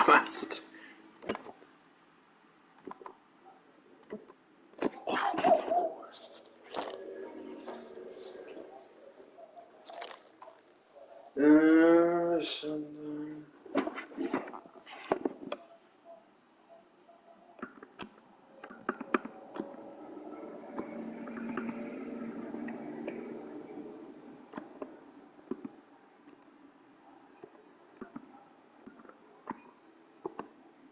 Es otra.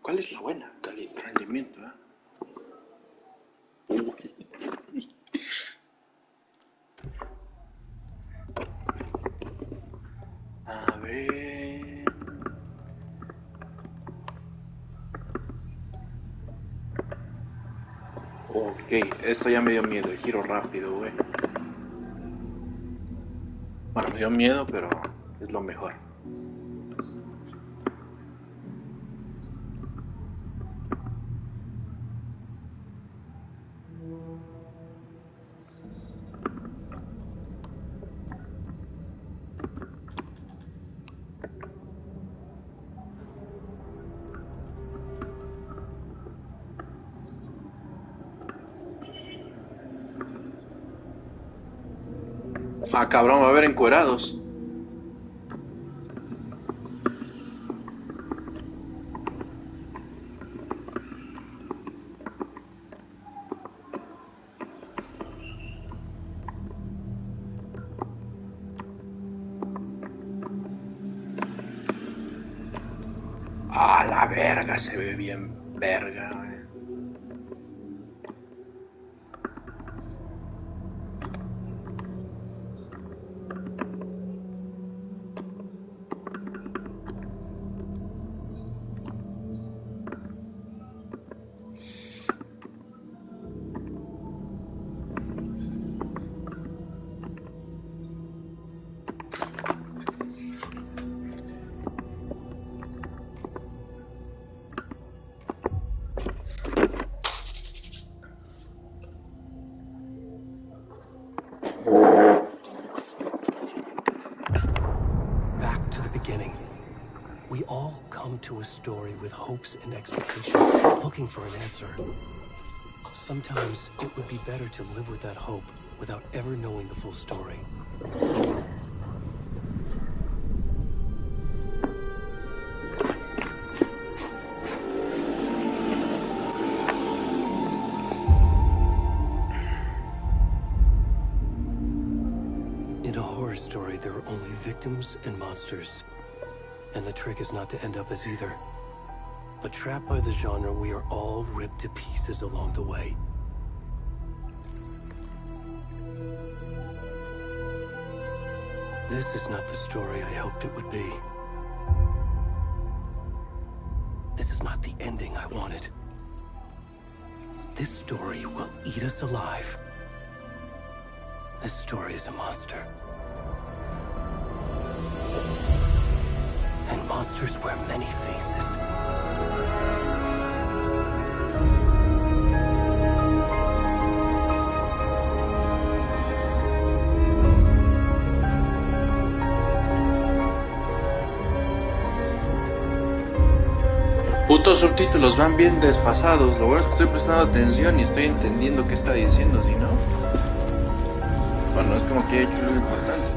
¿Cuál es la buena calidad de rendimiento? A ver. Ok, esto ya me dio miedo, el giro rápido, güey. Bueno, me dio miedo, pero es lo mejor. Ah, cabrón, va a haber encuerados. Ah, la verga, se ve bien verga, güey. Back to the beginning. We all come to a story with hopes and expectations, looking for an answer. Sometimes it would be better to live with that hope without ever knowing the full story. In a horror story, there are only victims and monsters. And the trick is not to end up as either. But trapped by the genre, we are all ripped to pieces along the way. This is not the story I hoped it would be. This is not the ending I wanted. This story will eat us alive. This story is a monster. And monsters wear many faces. Putos subtítulos van bien desfasados. Lo bueno es que estoy prestando atención y estoy entendiendo qué está diciendo, si no. Bueno, es como que he hecho algo importante.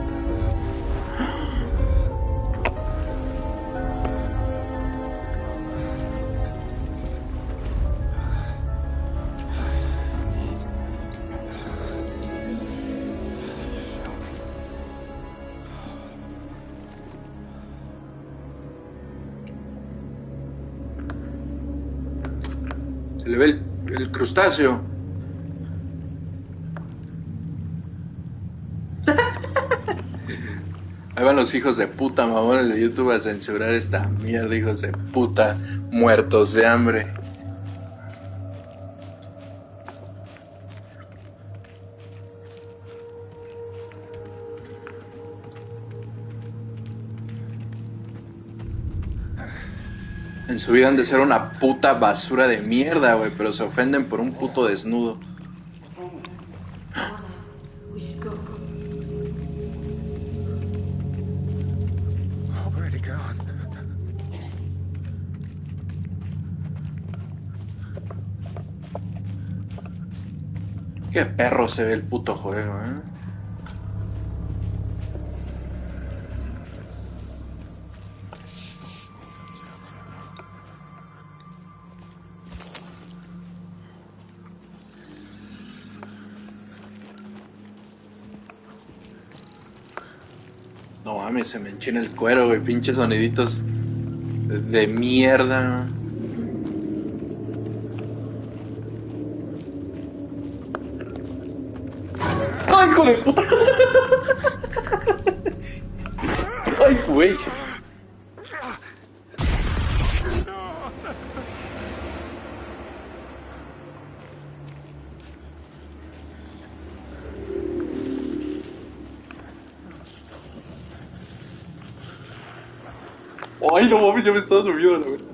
Se le ve el crustáceo. Ahí van los hijos de puta mamones de YouTube a censurar esta mierda, hijos de puta, muertos de hambre. En su vida han de ser una puta basura de mierda, güey, pero se ofenden por un puto desnudo. Qué perro se ve el puto juego, ¿eh? No mames, se me enchina el cuero, güey. Pinches soniditos de mierda. ¡Ay, hijo de puta! ¡Ay, güey! ¡Ay, no mames! Ya me estaba subiendo, la verdad.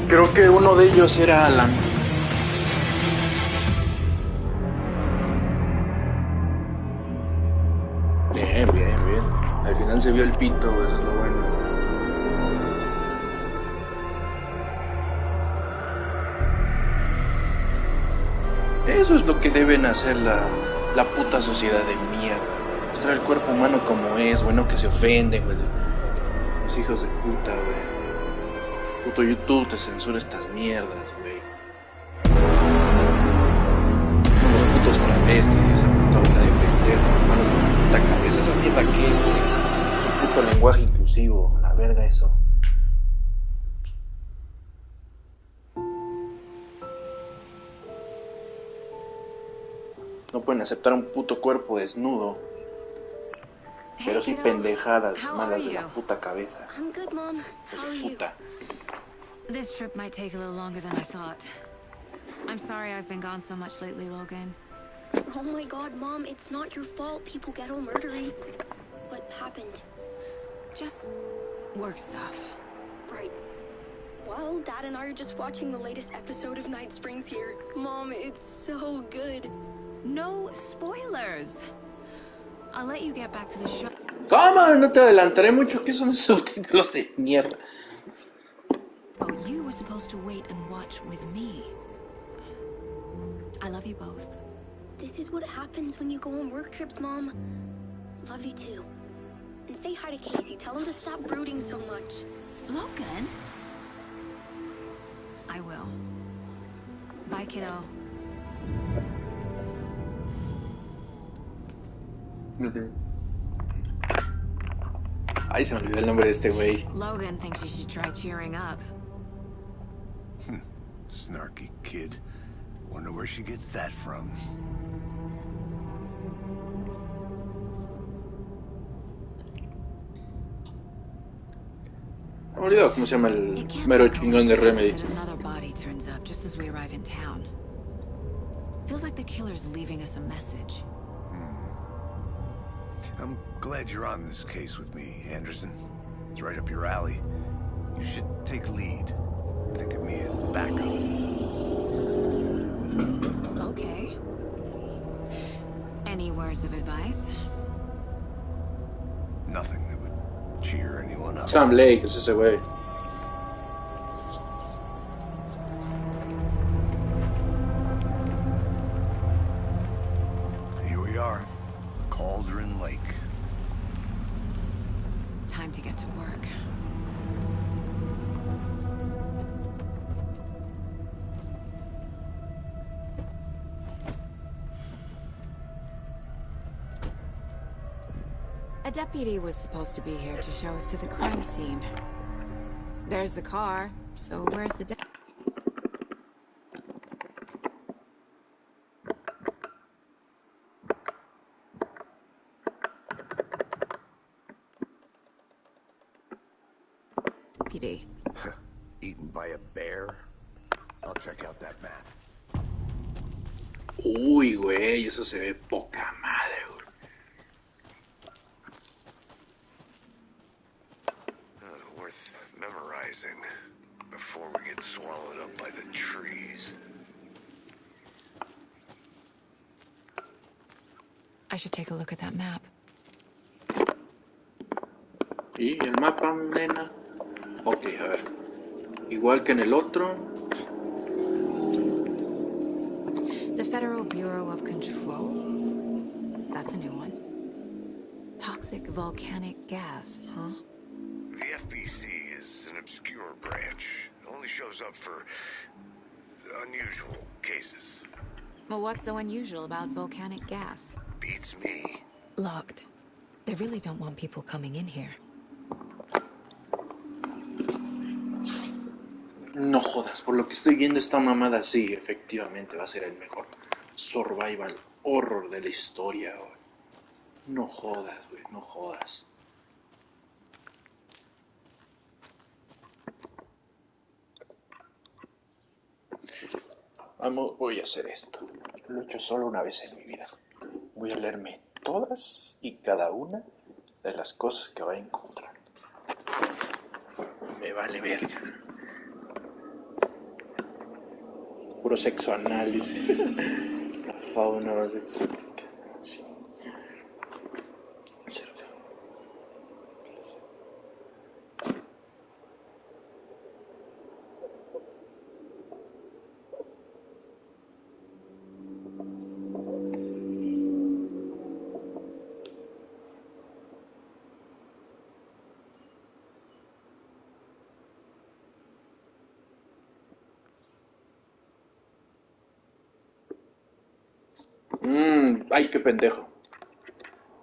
Creo que uno de ellos era Alan. Bien, bien, bien. Al final se vio el pito, eso es lo bueno. Eso es lo que deben hacer la puta sociedad de mierda. Mostrar el cuerpo humano como es, bueno, que se ofenden, güey. Los hijos de puta, güey. Puto YouTube te censura estas mierdas, güey. Son los putos travestis y esa puta bola de pendejo, hermanos de la puta cabeza. Eso mierda qué, güey. Es un puto lenguaje inclusivo, la verga eso. No pueden aceptar un puto cuerpo desnudo. Pero sí pendejadas malas de la puta cabeza. I'm good, Mom. How are you? Puta. This trip might take a little longer than I thought. I'm sorry I've been gone so much lately, Logan. Oh my god, Mom, it's not your fault people get all murdery. What happened? Just work stuff. Right. Well, Dad and I are just watching the latest episode of Night Springs here. Mom, it's so good. No spoilers. I'll let you get back to the show. ¿Cómo? No te adelantaré mucho. ¿Qué son esos subtítulos de mierda? Oh, you were supposed to wait and watch with me. I love you both. This is what happens when you go on work trips, Mom. Love you too. And say hi to Casey. Tell him to stop brooding so much. Logan? I will. Bye, kiddo. Ay, se me olvidó el nombre de este güey. Logan thinks you should try cheering up. Snarky kid. Wonder where she gets that from. Me he olvidado cómo se llama el It can't mero be a chingón de coincidence Remedy. that another body turns up just as we arrive in town. Feels like the killer's leaving us a message. I'm glad you're on this case with me, Anderson. It's right up your alley. You should take lead. Think of me as the backup. Okay. Any words of advice? Nothing that would cheer anyone up. Sam Lake es ese güey. Here we are. Cauldron Lake. Time to get to work. A deputy was supposed to be here to show us to the crime scene. There's the car, so where's the deputy? Eaten by a bear? I'll check out that map. Uy, güey, eso se ve poca madre, güey. Worth memorizing before we get swallowed up by the trees. I should take a look at that map. ¿Y el mapa, nena? Ok, a ver. Igual que en el otro. The Federal Bureau of Control? That's a new one. Toxic volcanic gas, huh? The FBC is an obscure branch. It only shows up for unusual cases. Well, what's so unusual about volcanic gas? Beats me. Locked. They really don't want people coming in here. No jodas, por lo que estoy viendo esta mamada, sí, efectivamente va a ser el mejor survival horror de la historia, güey. No jodas, güey, no jodas. Vamos, voy a hacer esto. Lo he hecho solo una vez en mi vida. Voy a leerme todas y cada una de las cosas que voy encontrando. Me vale verga. Puro sexo anal, dice. La fauna más exótica. Ay, qué pendejo.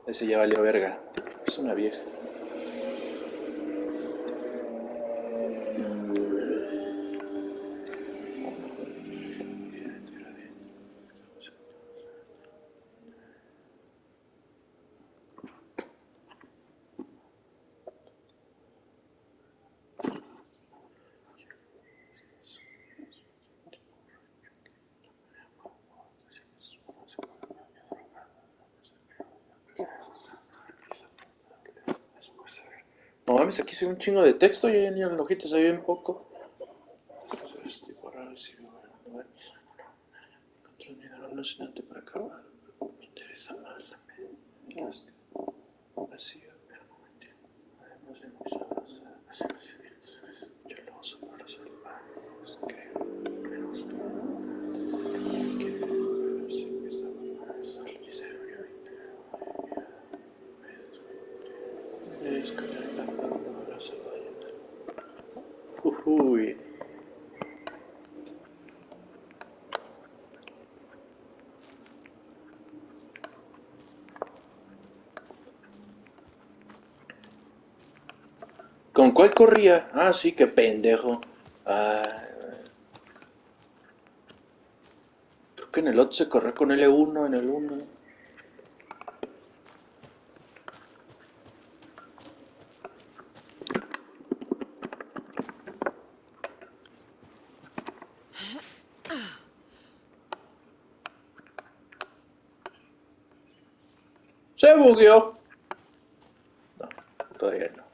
Ese ya valió verga. Es una vieja. No mames, aquí se ve un chingo de texto y ahí en el ojito se ve bien poco. Este tipo raro, sí, bueno, encontré un mineral alucinante para acabar. Me interesa más a mí. Vacío, pero no me entiendo. Además de mis ojos, yo lo uso para salvar. Creo, menos que sí que estaba más y se vio es que la palabra se vaya. Uy. ¿Con cuál corría? Ah, sí, qué pendejo. Ah, creo que en el otro se corre con L1 en el uno. Se bugueó. No, todavía no.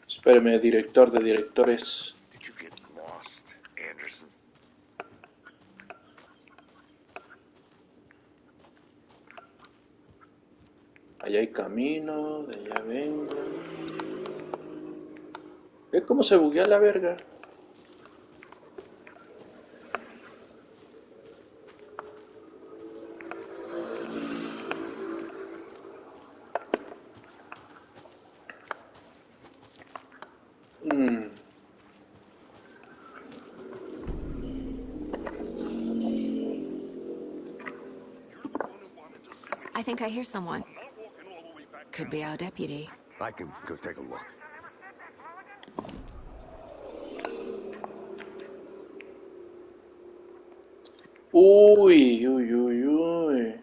Espérame, director de directores. Did you get lost, Anderson? Allá hay camino, de allá vengo. ¿Ve cómo se buguea la verga? Mm. I think I hear someone. Could be our deputy. I can go take a look. Uy, uy, uy, uy.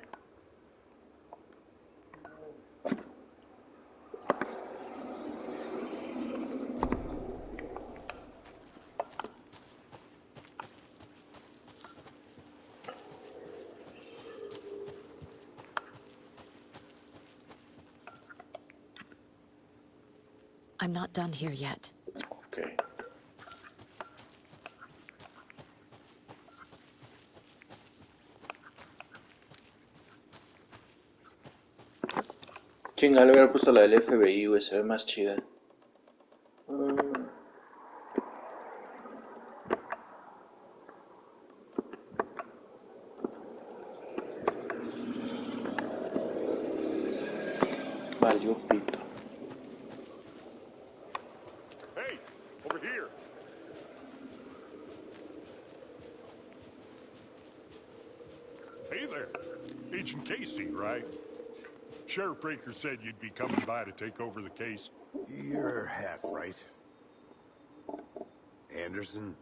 I'm not done here yet. Ok. Chinga, le hubiera puesto la del FBI, güey, se ve más chida. Valió pito. Hey, over here. Hey there. Agent Casey, right? Sheriff Breaker said you'd be coming by to take over the case. You're half right. Anderson?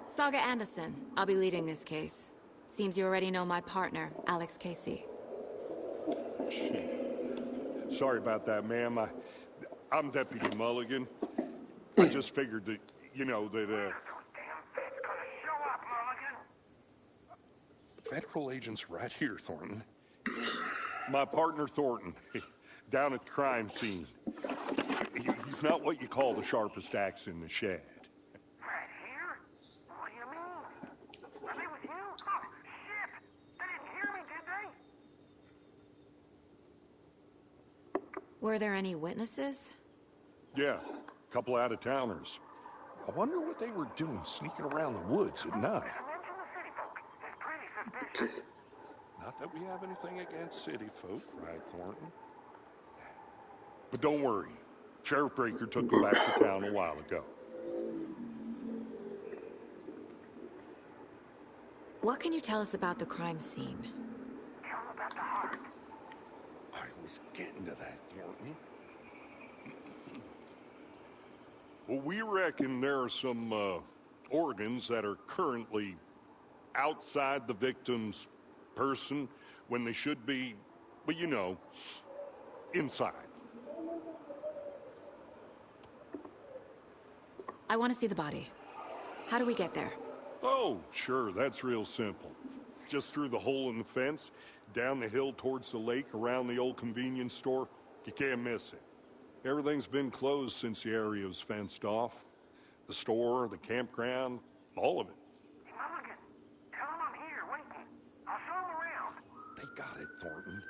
Saga Anderson. I'll be leading this case. Seems you already know my partner, Alex Casey. Sorry about that, ma'am. I'm Deputy Mulligan. I just figured that, you know, that, Federal agents right here, Thornton. My partner, Thornton, down at the crime scene. He's not what you call the sharpest axe in the shed. Right here? What do you mean? Are they with you? Oh, shit! They didn't hear me, did they? Were there any witnesses? Yeah, a couple out-of-towners. I wonder what they were doing sneaking around the woods at night. Mention the city folk. It's pretty suspicious. Not that we have anything against city folk, right, Thornton? But don't worry. Sheriff Breaker took them back to town a while ago. What can you tell us about the crime scene? Tell them about the heart. I was getting to that, Thornton. Well, we reckon there are some organs that are currently outside the victim's person when they should be, well, you know, inside. I want to see the body. How do we get there? Oh, sure, that's real simple. Just through the hole in the fence, down the hill towards the lake, around the old convenience store. You can't miss it. Everything's been closed since the area was fenced off. The store, the campground, all of it. Mulligan, tell them I'm here, waiting. I'll show them around. They got it, Thornton.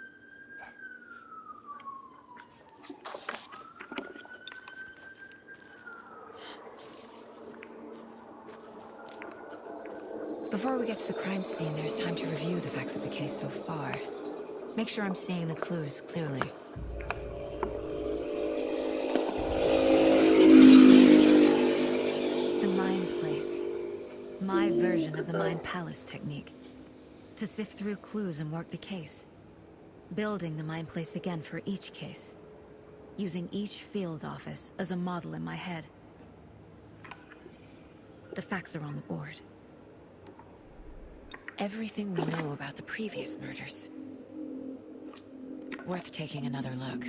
Before we get to the crime scene, there's time to review the facts of the case so far. Make sure I'm seeing the clues clearly. The Mind Place. My version of the Mind Palace technique. To sift through clues and work the case. Building the mind place again for each case. Using each field office as a model in my head. The facts are on the board. Everything we know about the previous murders. Worth taking another look.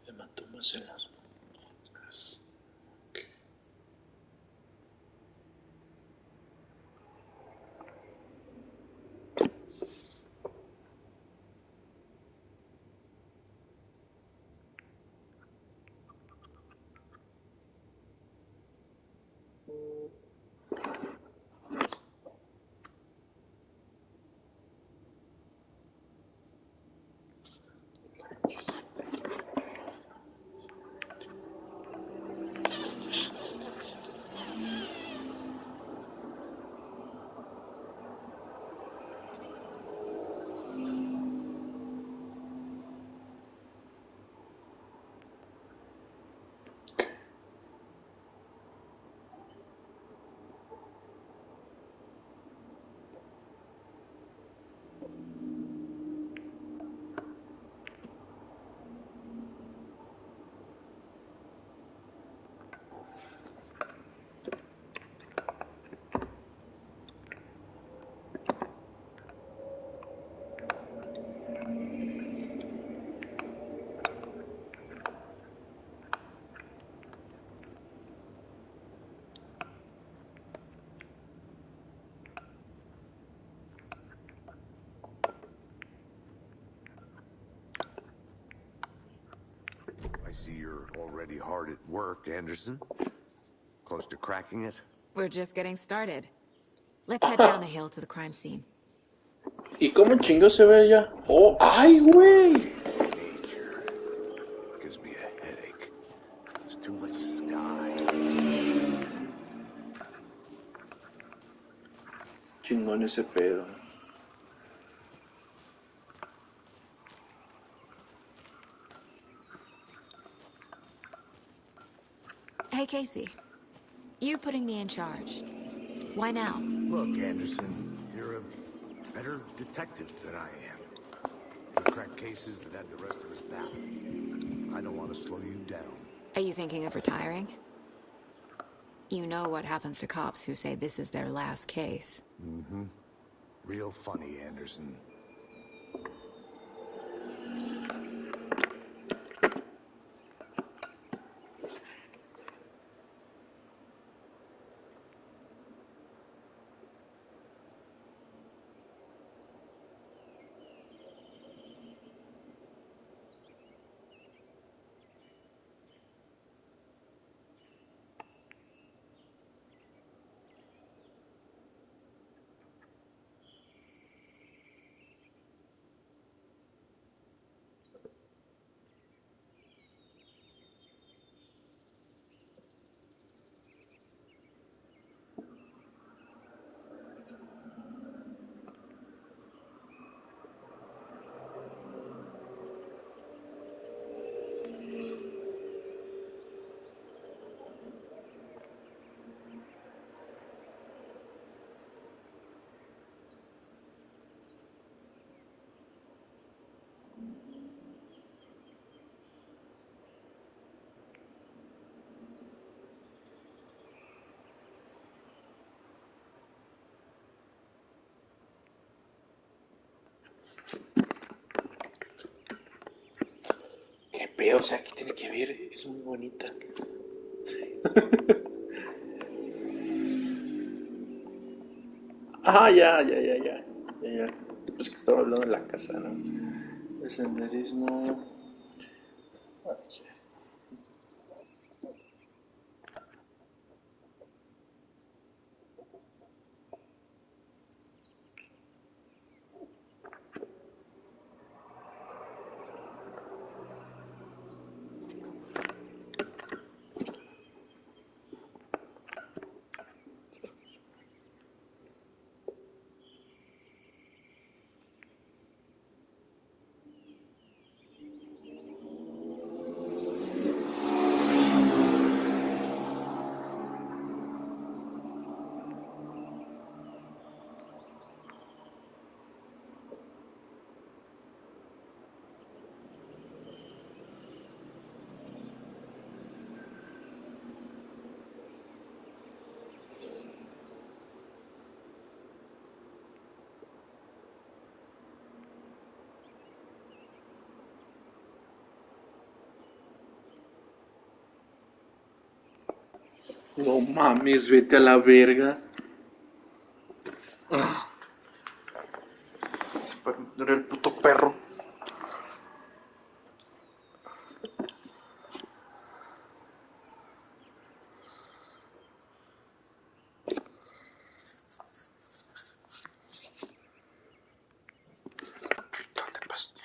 Hematomas en las muñecas. Okay. I see you're already hard at work, Anderson. Close to cracking it? We're just getting started. Let's head down the hill to the crime scene. ¿Y cómo chingo se ve ella? ¡Oh! ¡Ay, güey! Nature gives me a headache. There's too much sky. Chingón ese pedo. Hey, Casey. You putting me in charge. Why now? Look, Anderson, you're a better detective than I am. You crack cases that had the rest of us baffled. I don't want to slow you down. Are you thinking of retiring? You know what happens to cops who say this is their last case. Mm-hmm. Real funny, Anderson. europeo, o sea, ¿qué tiene que ver? Es muy bonita. Ah, ya. Pues que estaba hablando de la casa, ¿no? El senderismo. Aquí. No mames, vete a la verga. Se paró el puto perro. ¿Dónde pasa?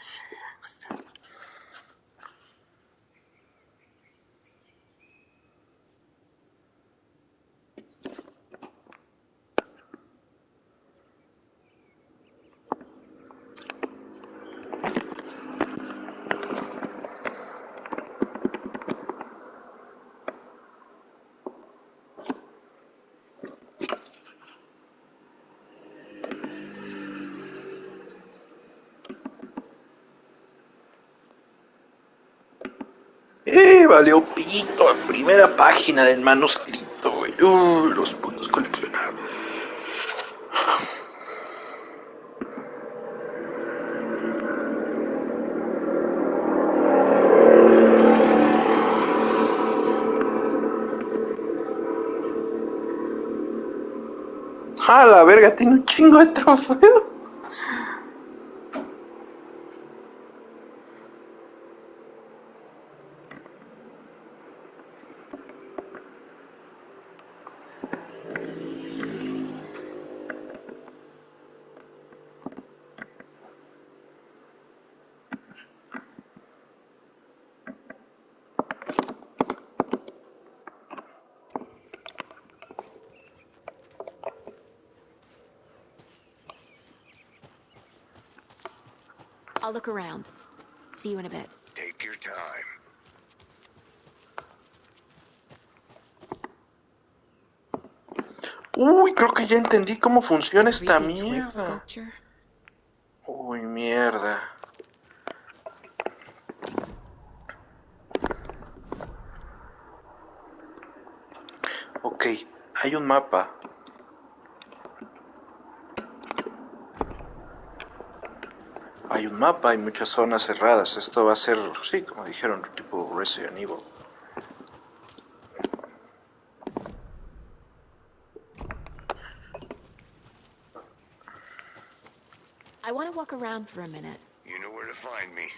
Valió pito. Primera página del manuscrito, güey. Los putos coleccionables. Ah, la verga, tiene un chingo de trofeos. I'll look around. See you in a bit. Take your time. Uy, creo que ya entendí cómo funciona esta Creepy twig mierda. sculpture. Uy, mierda. Ok, hay un mapa. Hay un mapa, hay muchas zonas cerradas. Esto va a ser, sí, como dijeron, tipo Resident Evil. I want to walk around for a minute. You know where to find me.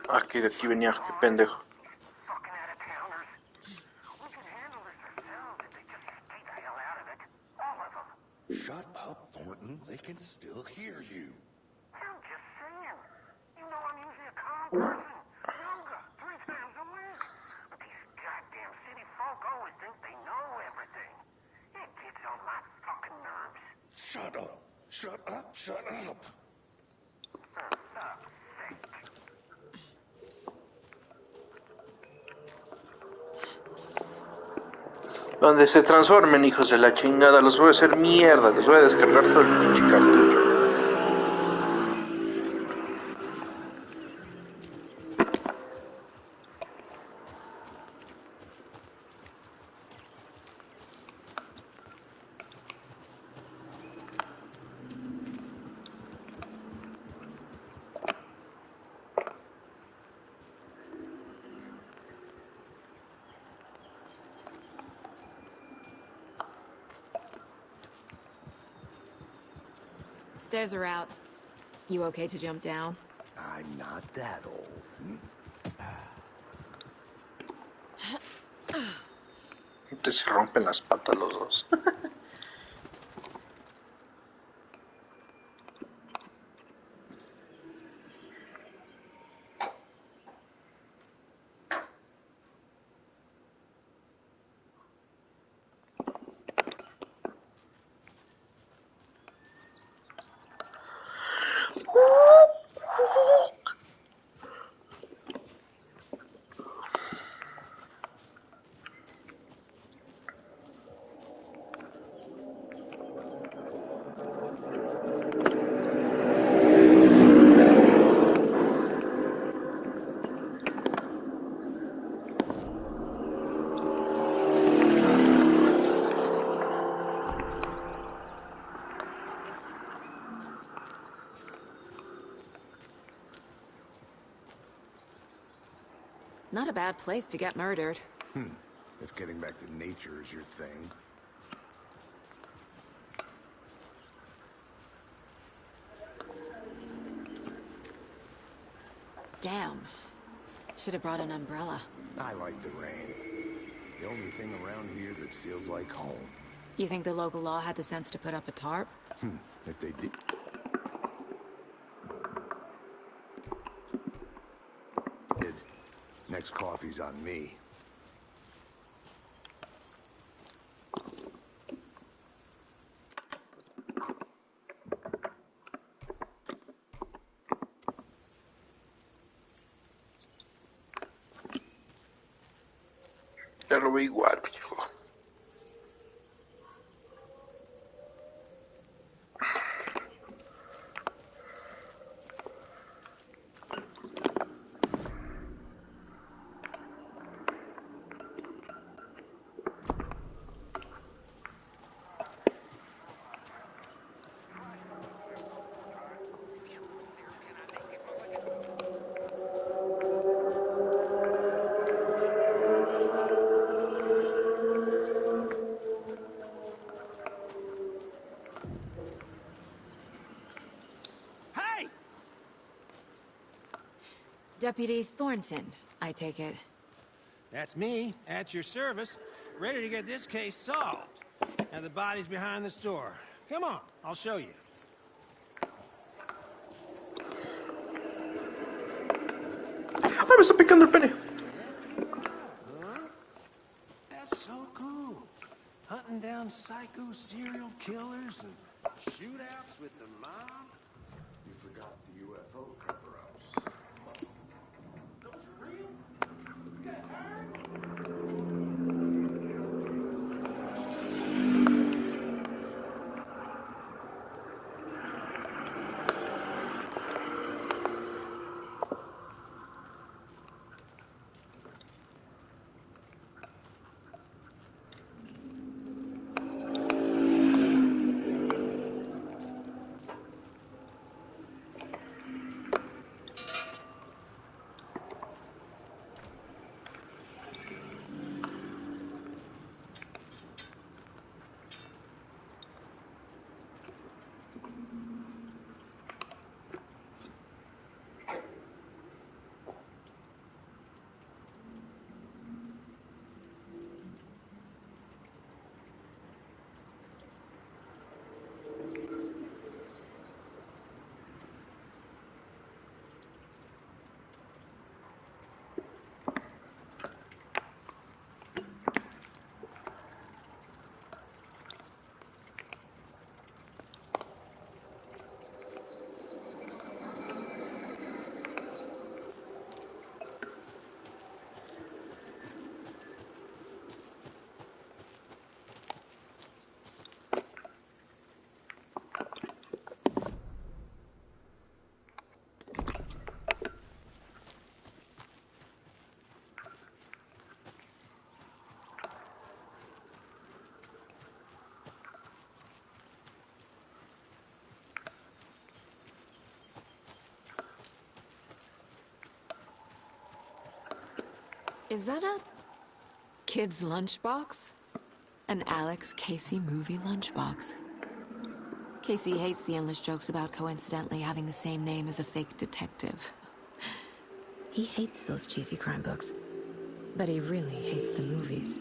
Aquí, de aquí venía, qué pendejo. Fucking out-of-towners. We can handle this ourselves if they just stay the hell out of it. All of them. Shut up, Thornton. They can still hear you. I'm just saying. You know I'm usually a calm person. Yoga 3 times a week. But these goddamn city folk always think they know everything. It gets on my fucking nerves. Shut up. Shut up. Shut up. For fuck's sake. Donde se transformen, hijos de la chingada, los voy a hacer mierda, les voy a descargar todo el pinche cartucho. Stairs are out. You okay to jump down? I'm not that old. Entonces se rompen las patas los dos. Not a bad place to get murdered. If getting back to nature is your thing. Damn. Should have brought an umbrella. I like the rain. The only thing around here that feels like home. You think the local law had the sense to put up a tarp? If they did... Next coffee's on me. Ya lo veo igual, viejo. Deputy Thornton, I take it. That's me, at your service, ready to get this case solved. Now the body's behind the store. Come on, I'll show you. ¡Ah, me está picando el pene! That's so cool. Hunting down psycho serial killers and shootouts with the mob. You forgot the UFO cover-ups. Those are real? You guys heard? Is that a kid's lunchbox? An Alex Casey movie lunchbox. Casey hates the endless jokes about coincidentally having the same name as a fake detective. He hates those cheesy crime books, but he really hates the movies.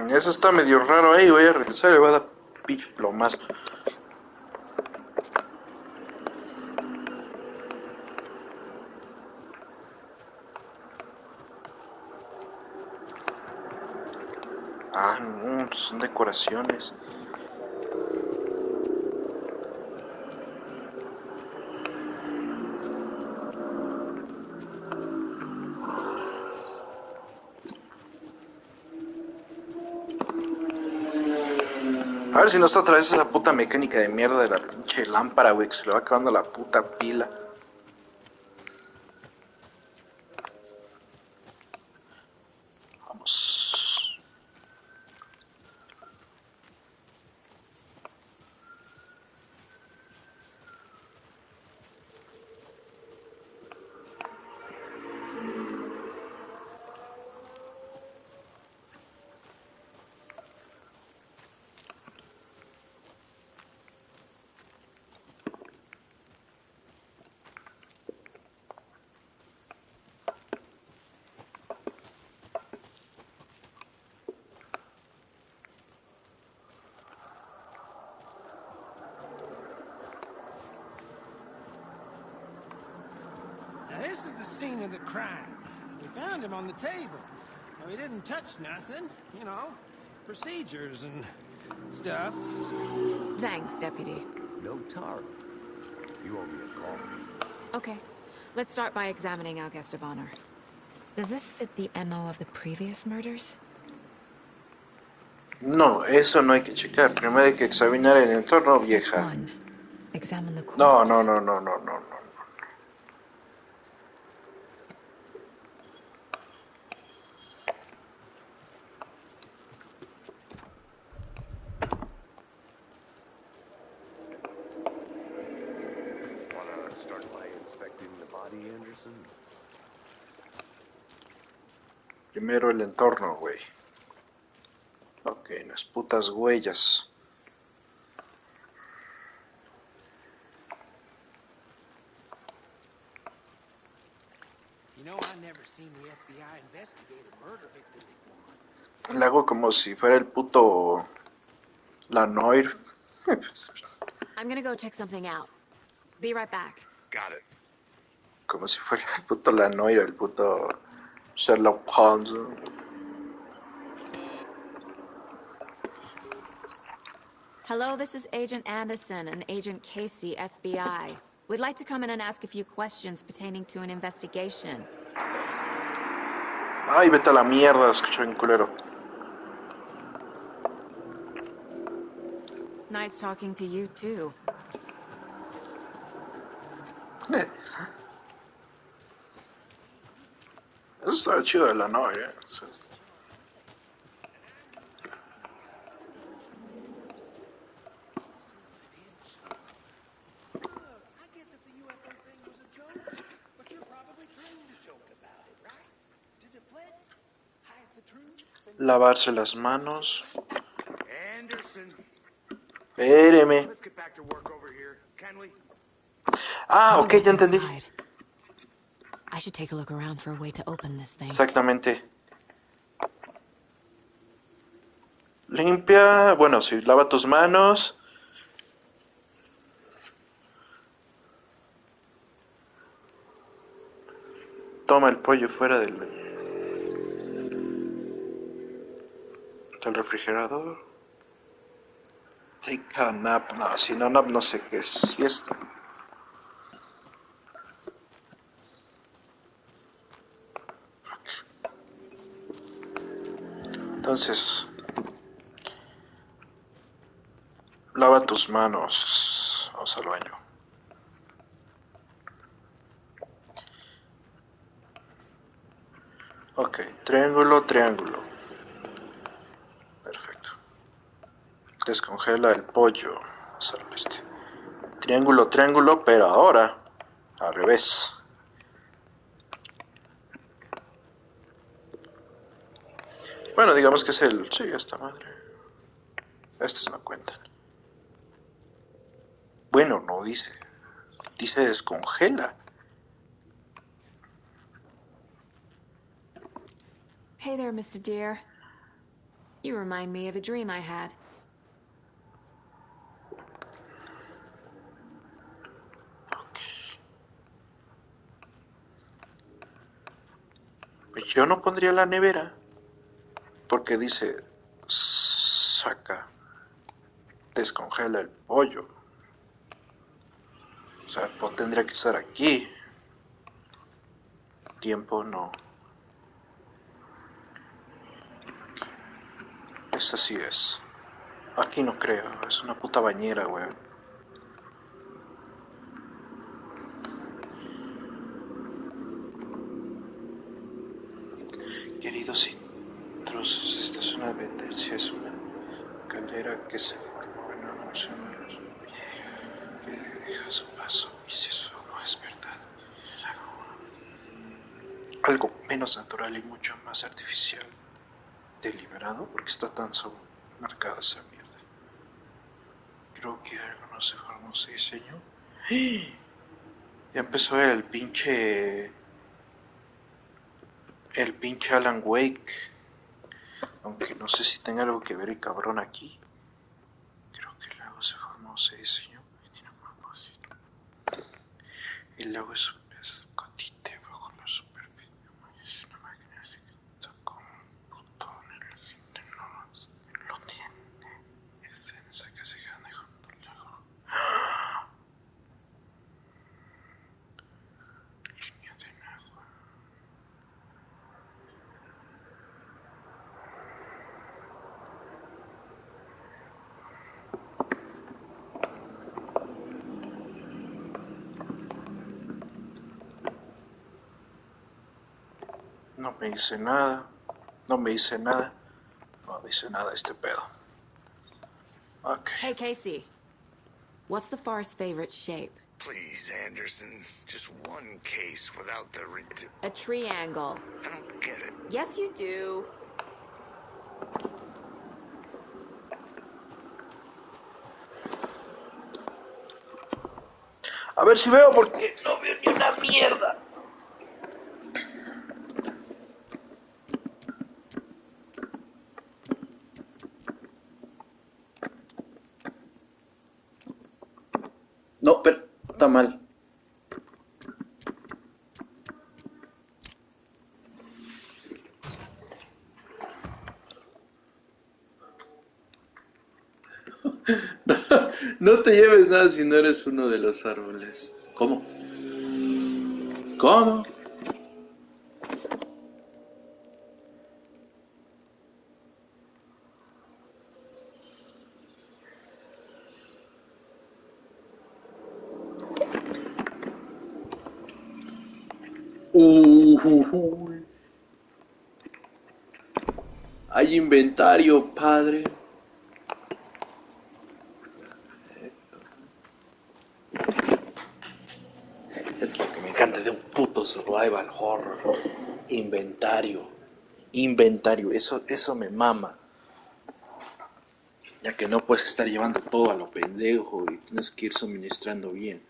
Eso está medio raro ahí. Voy a regresar y le voy a dar plomazo. Ah, no, son decoraciones. A ver si no está otra vez esa puta mecánica de mierda de la pinche lámpara, güey, que se le va acabando la puta pila. Vamos. Now this is the scene of the crime. We found him on the table. Now, he didn't touch nothing, you know, procedures and stuff. Thanks, Deputy. No tar. You owe me a coffee. Okay, let's start by examining our guest of honor. Does this fit the MO of the previous murders? No, eso no hay que checar. Primero hay que examinar el entorno, Step vieja. one, examine the corpse. No, no, no, no, no, no, no. Wanna start by inspecting the body, Anderson? Primero el entorno, güey. Ok, las putas huellas. You know, I never seen the FBI investigate a murder victim before. Le hago como si fuera el puto Lanoir. I'm gonna go check something out. Be right back. Got it. Como si fuera el puto Lanoir, el puto Sherlock Holmes. Hello, this is Agent Anderson and Agent Casey, FBI. We'd like to come in and ask a few questions pertaining to an investigation. Ay, vete a la mierda, escucho bien culero. Nice talking to you, too. Eso estaba chido de Lanoir, Eso es- I get that the UFO thing was a joke, but you're probably trained to joke about it, right? To deflect, hide the truth from Lavarse las manos. Anderson, Espéreme. let's get back to work over here, can we? Ah, Probably ok, ya what's entendí. inside. I should take a look around for a way to open this thing. Exactamente. Limpia, bueno, sí, lava tus manos. toma el pollo fuera del refrigerador. Take a nap. No, si no nap no sé qué es. Siesta. Entonces, lava tus manos. Vamos al baño. Ok, triángulo, triángulo. Perfecto. Descongela el pollo. Vamos al oeste. Triángulo, triángulo, pero ahora al revés. Bueno, digamos que es el... Sí, esta madre. Estos no cuentan. Bueno, no dice. Dice descongela. Hey there, Mr. Deer. You remind me of a dream I had. Pues yo no pondría la nevera. Porque dice... Saca. Descongela el pollo. O sea, pues tendría que estar aquí. Tiempo no. Esa sí es. Aquí no creo. Es una puta bañera, weón. Queridos intrusos, esta es una advertencia. Es una caldera que se formó en un océano que deja su paso. Y si eso no es verdad, algo menos natural y mucho más artificial. Deliberado, porque está tan marcada esa mierda. Creo que algo no se formó, se diseñó. Ya empezó el pinche Alan Wake. Aunque no sé si tenga algo que ver el cabrón aquí. Creo que el lago se formó, se diseñó y tiene un propósito. El lago es un escondite bajo la superficie. Es una máquina que tocó un botón y la gente no lo tiene. Es en esa casa grande junto al lago. Línea de agua. No me dice nada. No me dice nada. No dice nada este pedo. Ok. Hey, Casey. What's the far's favorite shape? Please, Anderson. Just one case without the A triangle. I don't get it. Yes, you do. A ver si veo porque no veo ni una mierda. No, pero está mal. No te lleves nada si no eres uno de los árboles. ¿Cómo? ¿Cómo? Hay inventario, padre. Es lo que me encanta de un puto survival horror. Inventario. Inventario. Eso me mama. Ya que no puedes estar llevando todo a lo pendejo y tienes que ir suministrando bien.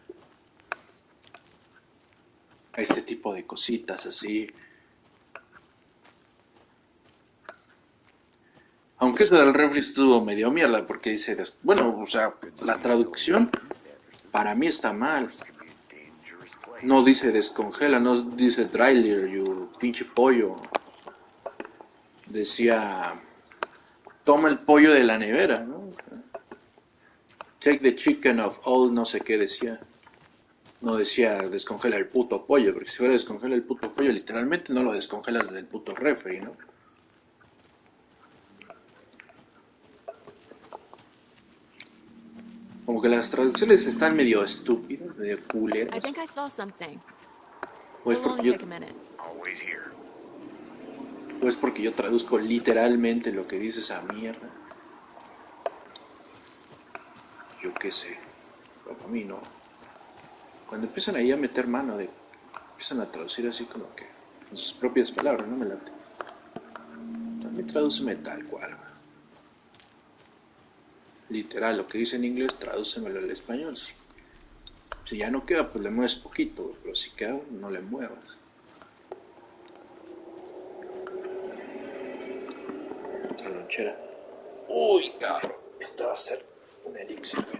A este tipo de cositas así. Aunque eso del refri estuvo medio mierda porque dice, bueno, o sea, la traducción para mí está mal. No dice descongela, no dice trailer, you pinche pollo. Decía, toma el pollo de la nevera, ¿no? Take the chicken of all, no sé qué decía. No decía descongela el puto pollo, porque si fuera descongela el puto pollo, literalmente no lo descongelas del puto refri, ¿no? Como que las traducciones están medio estúpidas, medio I culeras. think I saw something. O es It'll porque only yo, take a minute. I'll wait here. o es porque yo traduzco literalmente lo que dice esa mierda. Yo qué sé. Pero para mí no. Cuando empiezan ahí a meter mano empiezan a traducir así como que en sus propias palabras, no me late. También tradúceme tal cual. Literal, lo que dice en inglés, tradúcemelo al español. Si ya no queda, pues le mueves poquito, pero si queda, no le muevas. Otra lonchera. Uy, cabrón, esto va a ser un elixir, güey.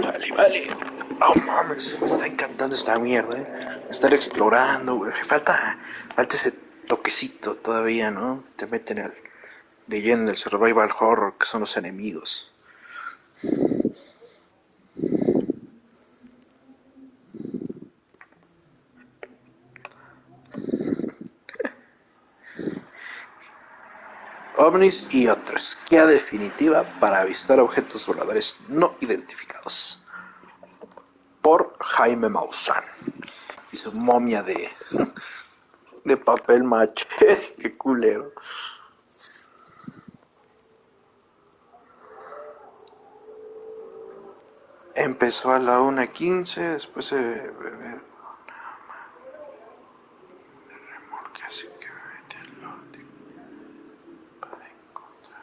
Vale, vale. Oh mames, me está encantando esta mierda, estar explorando, güey. Falta ese toquecito todavía, ¿no? Te meten de lleno en el survival horror, que son los enemigos. OVNIs y otros. Guía definitiva para avistar objetos voladores no identificados. Por Jaime Maussan. Y su momia de papel maché. Qué culero. Empezó a la 1:15, después de beber. Así que para encontrar.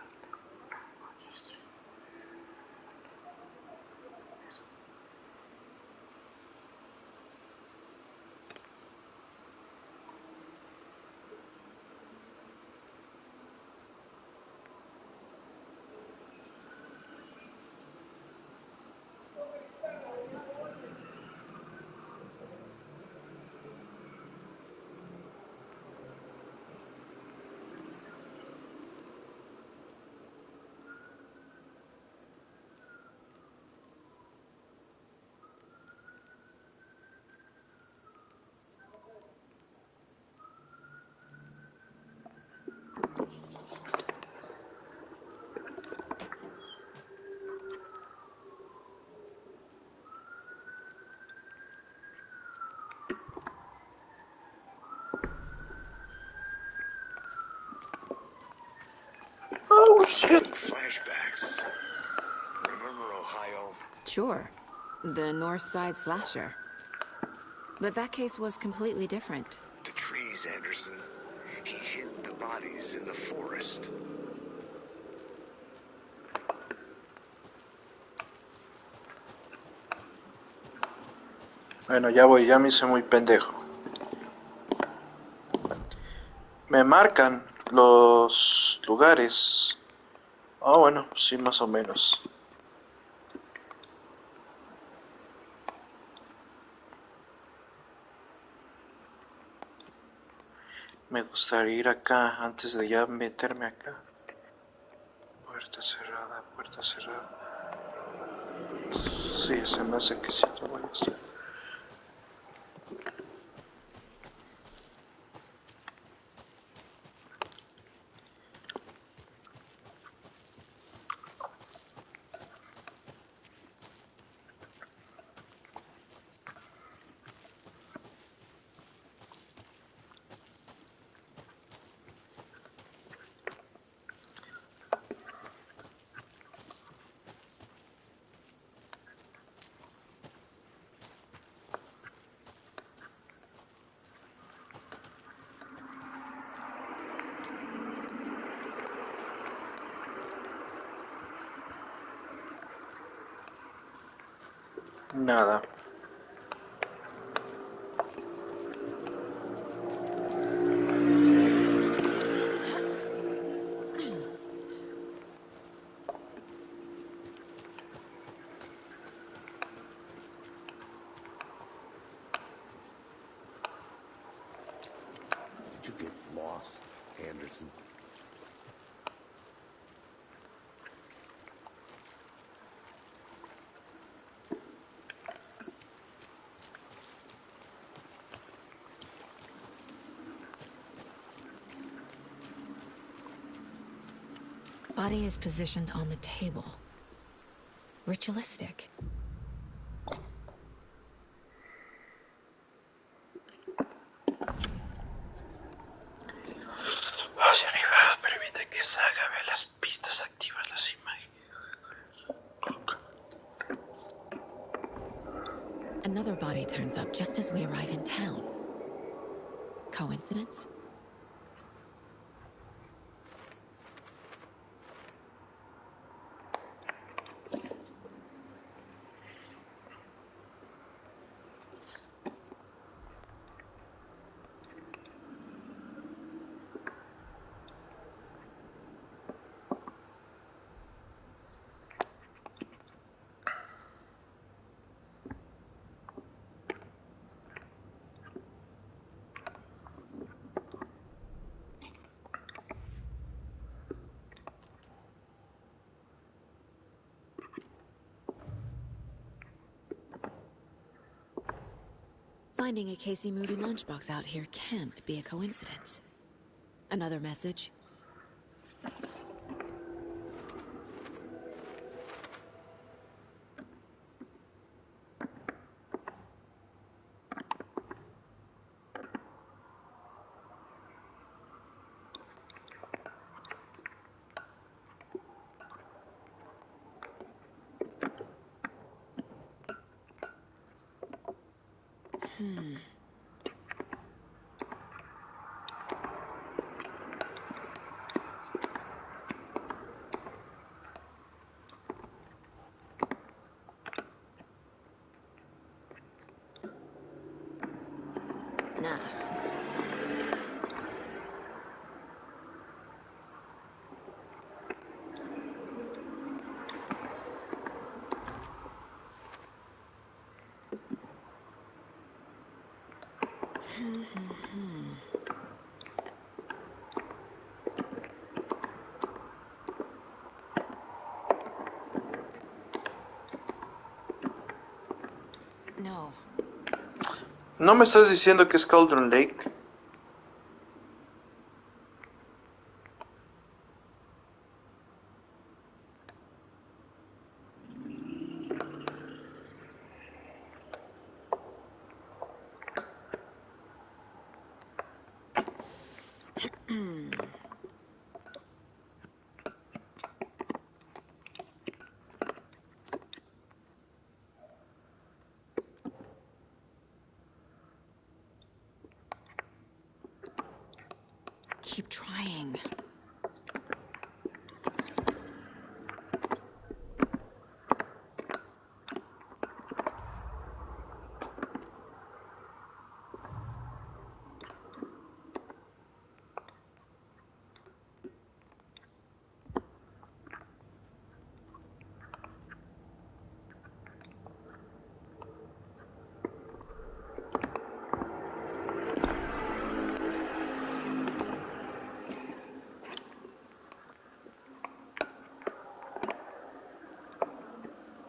Oh shit. Flashbacks. Remember Ohio? Sure. The North Side slasher. But that case was completely different. The trees, Anderson. He hid the bodies in the forest. Bueno, ya voy, ya me hice muy pendejo. Me marcan los lugares. Oh, bueno, sí, más o menos. Me gustaría ir acá antes de ya meterme acá. Puerta cerrada, puerta cerrada. Sí, se me hace que sí lo voy a hacer. Nada. Did you get lost, Anderson? Body is positioned on the table. Ritualistic. Hacia arriba permite que Saga vea las pistas activas, las imágenes. Another body turns up just as we arrive in town. Coincidence? Finding a Casey Moody lunchbox out here can't be a coincidence. Another message? Nah. No. ¿No me estás diciendo que es Cauldron Lake? Keep trying.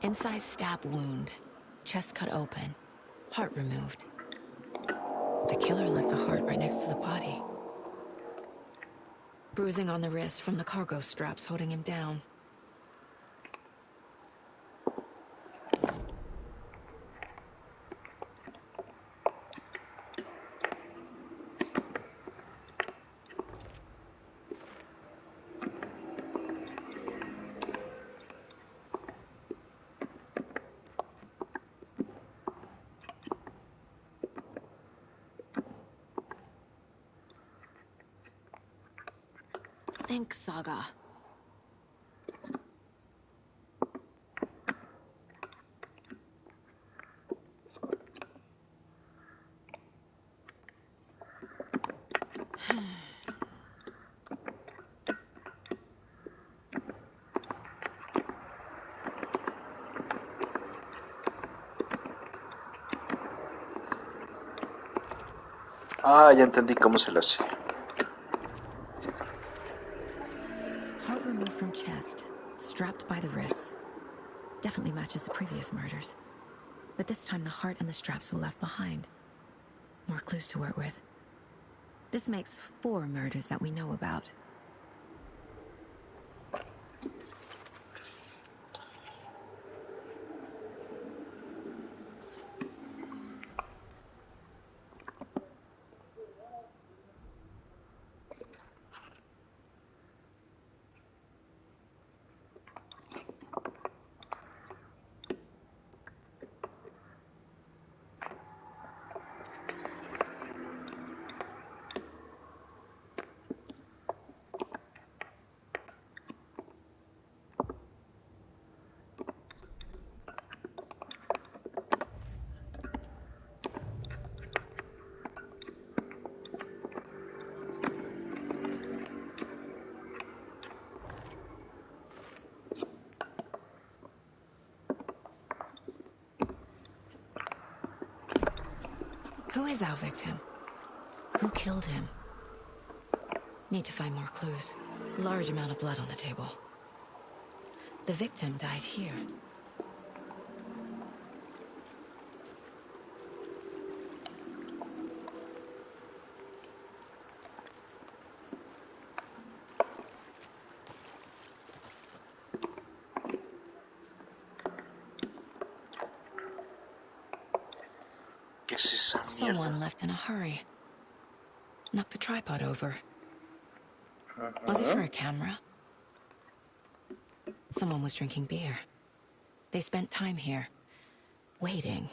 Incised stab wound, chest cut open, heart removed. The killer left the heart right next to the body. Bruising on the wrist from the cargo straps holding him down. Think, Saga. Ah, ya entendí cómo se le hace. Heart removed from chest, strapped by the wrists. Definitely matches the previous murders. But this time the heart and the straps were left behind. More clues to work with. This makes 4 murders that we know about. Who is our victim? Who killed him? Need to find more clues. Large amount of blood on the table. The victim died here. ¿Qué es esa mierda? Someone left in a hurry. Knocked the tripod over. Was it for a camera? Someone was drinking beer. They spent time here, waiting.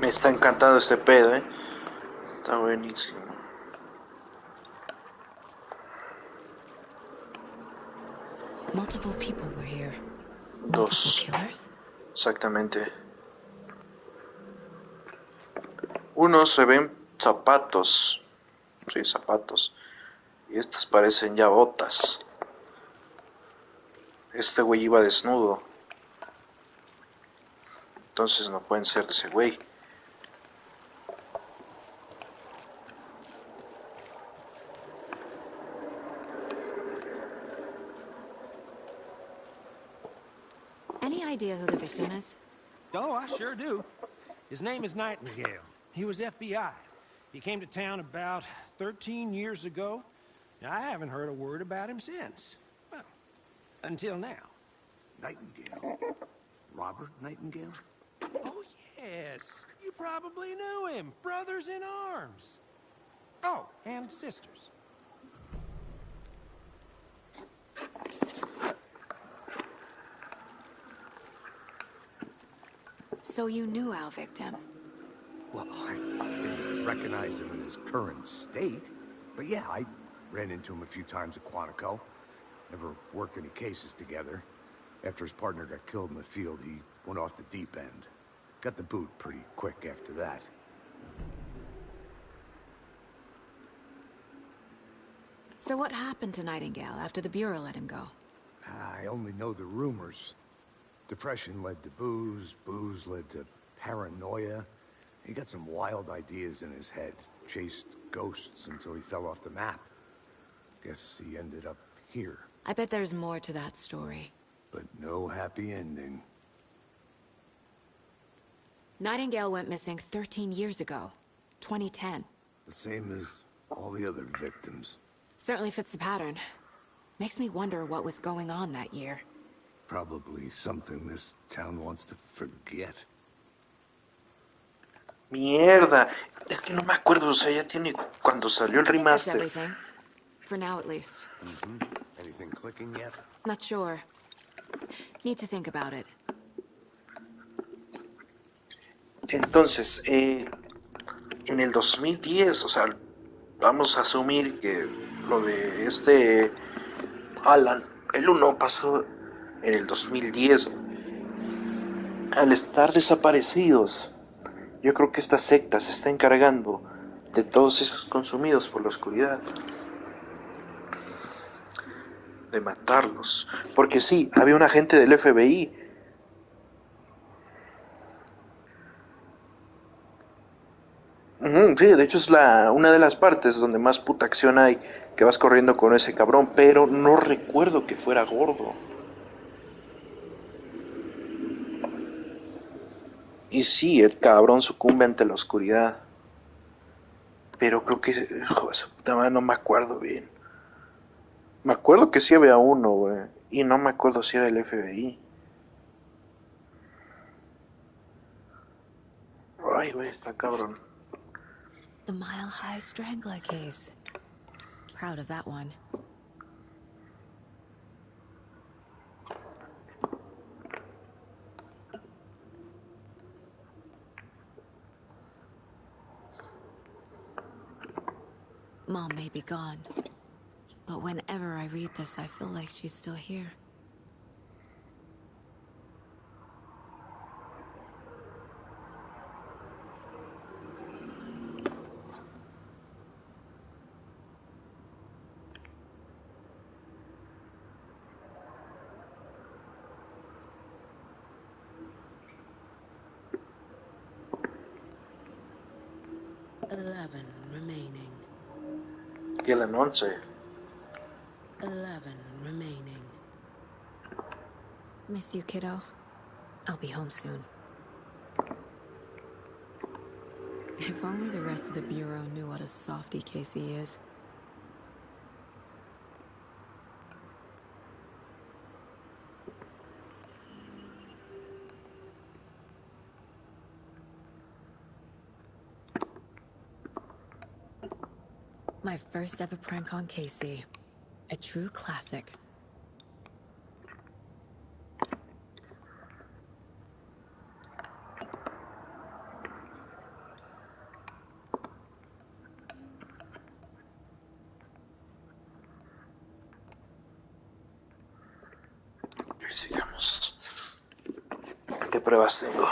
Me está encantando este pedo, Está buenísimo. Multiple people were here. Multiple Dos. killers? Exactamente. Unos se ven zapatos. Sí, zapatos. Y estos parecen ya botas. Este güey iba desnudo. Entonces no pueden ser de ese güey. Any idea who the victim is? Oh, I sure do. His name is Nightingale. He was FBI. He came to town about 13 years ago. I haven't heard a word about him since. Well, until now. Nightingale? Robert Nightingale? Oh, yes. You probably knew him. Brothers in arms. Oh, and sisters. So you knew our victim? Well, I didn't recognize him in his current state. But yeah, I ran into him a few times at Quantico. Never worked any cases together. After his partner got killed in the field, he went off the deep end. Got the boot pretty quick after that. So what happened to Nightingale after the Bureau let him go? I only know the rumors. Depression led to booze, booze led to paranoia. He got some wild ideas in his head, chased ghosts until he fell off the map. Guess he ended up here. I bet there's more to that story. But no happy ending. Nightingale went missing 13 years ago, 2010. The same as all the other victims. Certainly fits the pattern. Makes me wonder what was going on that year. Probably something this town wants to forget. Mierda. Es que no me acuerdo, o sea, ya tiene... Cuando salió el That's remaster. everything. For now, at least. Anything clicking yet? Not sure. Need to think about it. Entonces, en el 2010, o sea, vamos a asumir que lo de este Alan, el 1 pasó en el 2010. Al estar desaparecidos, yo creo que esta secta se está encargando de todos esos consumidos por la oscuridad. De matarlos. Porque sí, había un agente del FBI. Sí, de hecho es una de las partes donde más puta acción hay, que vas corriendo con ese cabrón, pero no recuerdo que fuera gordo. Y sí, el cabrón sucumbe ante la oscuridad. Pero creo que, joder, su puta madre, no me acuerdo bien. Me acuerdo que sí había uno, güey, y no me acuerdo si era el FBI. Ay, güey, está cabrón. The Mile High Strangler case. Proud of that one. Mom may be gone, but whenever I read this, I feel like she's still here. Quedan 11. 11 remaining. Miss you, kiddo. I'll be home soon. If only the rest of the Bureau knew what a softy Casey is. My first ever prank on Casey. A true classic. Sigamos. ¿Qué pruebas tengo?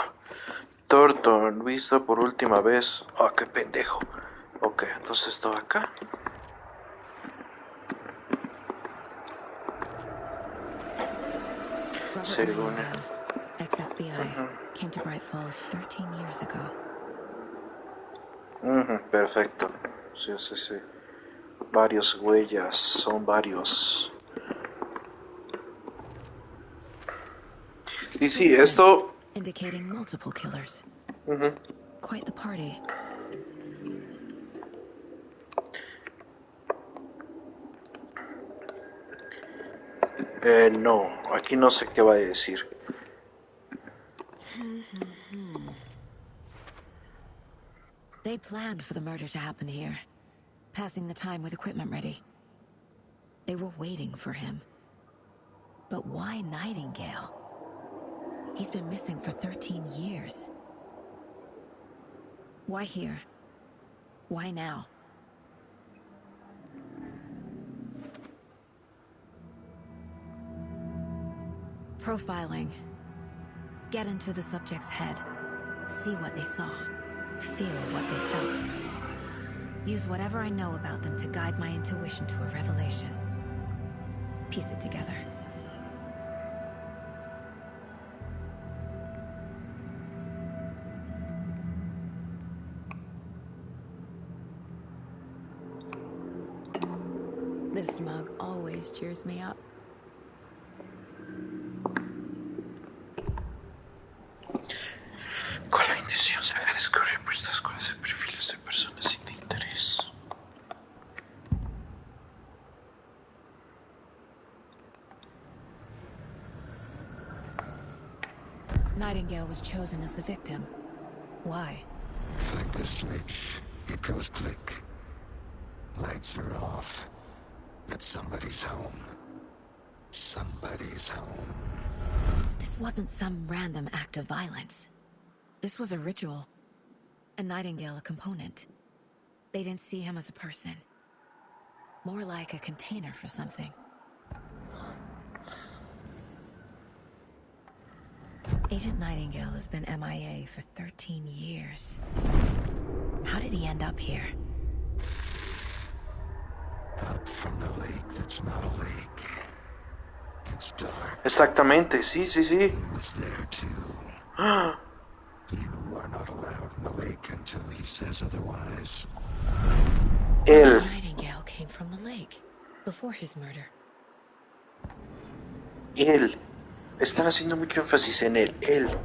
Thornton, visto por última vez. Oh, qué pendejo. Ok, entonces esto acá. Según... Ex-FBI, came to Bright Falls 13 years ago. Perfecto. Sí. Varios huellas, son varios. Y sí, esto... Indicating multiple killers. Quite the party. No, aquí no sé qué va a decir. They planned for the murder to happen here, passing the time with equipment ready. They were waiting for him. But why Nightingale? He's been missing for 13 years. Why here? Why now? Profiling. Get into the subject's head. See what they saw. Feel what they felt. Use whatever I know about them to guide my intuition to a revelation. Piece it together. This mug always cheers me up. Con la intención se haga descubrir estas cosas de perfiles de personas sin de interés. Nightingale was chosen as the victim. Why? Flick the switch. It goes click. Lights are off. But somebody's home. Somebody's home. This wasn't some random act of violence. This was a ritual. And Nightingale a component. They didn't see him as a person. More like a container for something. Agent Nightingale has been MIA for 13 years. How did he end up here? Up from the lake that's not a lake. It's dark. Exactamente, sí, sí, sí. He was there too. You are not allowed in the lake until he says otherwise. Él. Nightingale came from the lake before his murder. Él. Están haciendo mucho énfasis en él.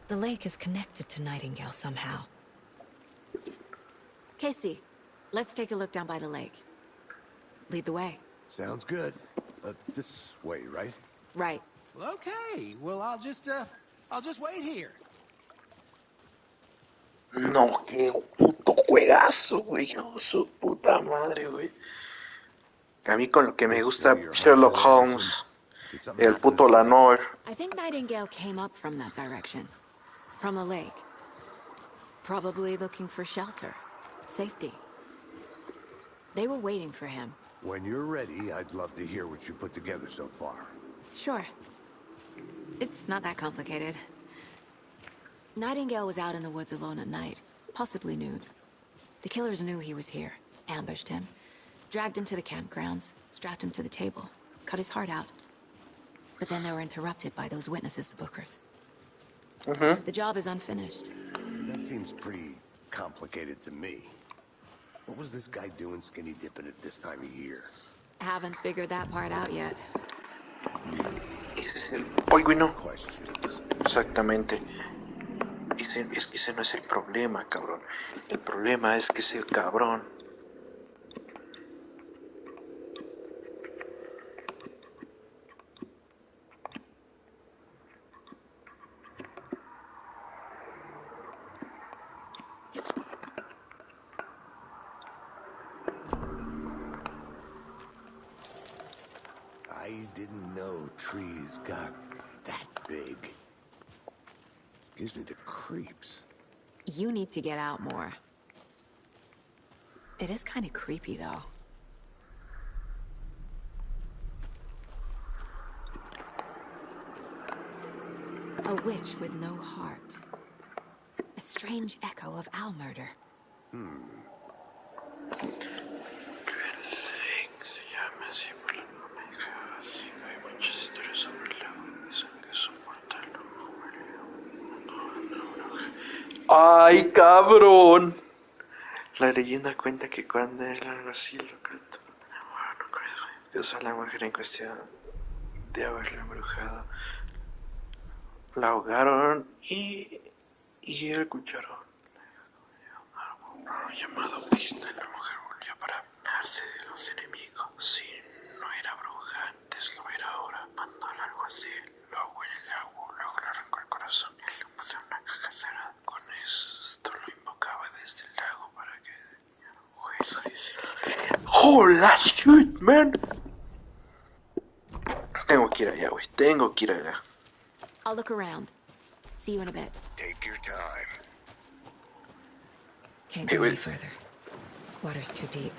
The lake is connected to Nightingale somehow. Casey, let's take a look down by the lake. Lead the way. Sounds good. This way, right? Right. Well, okay. Well, I'll just wait here. No, qué puto juegazo, güey. Oh, su puta madre, güey. A mí con lo que me gusta Sherlock Holmes, el puto Lanor. I think Nightingale came up from that direction. From the lake. Probably looking for shelter. Safety. They were waiting for him. When you're ready, I'd love to hear what you put together so far. Sure. It's not that complicated. Nightingale was out in the woods alone at night, possibly nude. The killers knew he was here, ambushed him, dragged him to the campgrounds, strapped him to the table, cut his heart out. But then they were interrupted by those witnesses, the Bookers. The job is unfinished. That seems pretty complicated to me. What was this guy doing skinny dipping at this time of year? Haven't figured that part out yet. Ese es el... Oye, güey, no. Questions. Exactamente. Es que ese no es el problema, cabrón. El problema es que ese cabrón... I didn't know trees got that big. Gives me the creeps. You need to get out more. It is kind of creepy, though. A witch with no heart. A strange echo of owl murder. ¡Ay, cabrón! La leyenda cuenta que cuando era algo así, lo que la mujer en cuestión de haberla embrujado, la ahogaron y el cucharón llamado Disney, la mujer volvió a para vengarse de los enemigos. Si no era bruja antes, lo era ahora. Mandó al algo así, lo ahogó en el agua, luego le arrancó el corazón y lo puso en una caja cerrada. Con esto lo invocaba desde el lago para que... Oh, eso dice... ¡Hola shit, man! Tengo que ir allá, güey. Tengo que ir allá. I'll look around. See you in a bit. Take your time. Can't go any further. Water's too deep.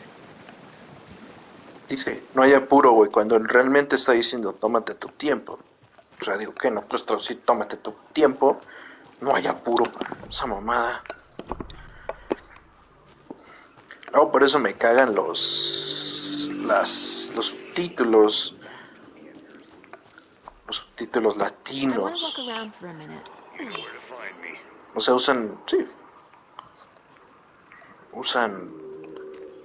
Dice, no hay apuro, güey, cuando realmente está diciendo, tómate tu tiempo. O sea, digo, que no, pues sí, tómate tu tiempo. No hay apuro. Esa mamada. Luego por eso me cagan los subtítulos. Los subtítulos latinos. O sea, usan, sí. Usan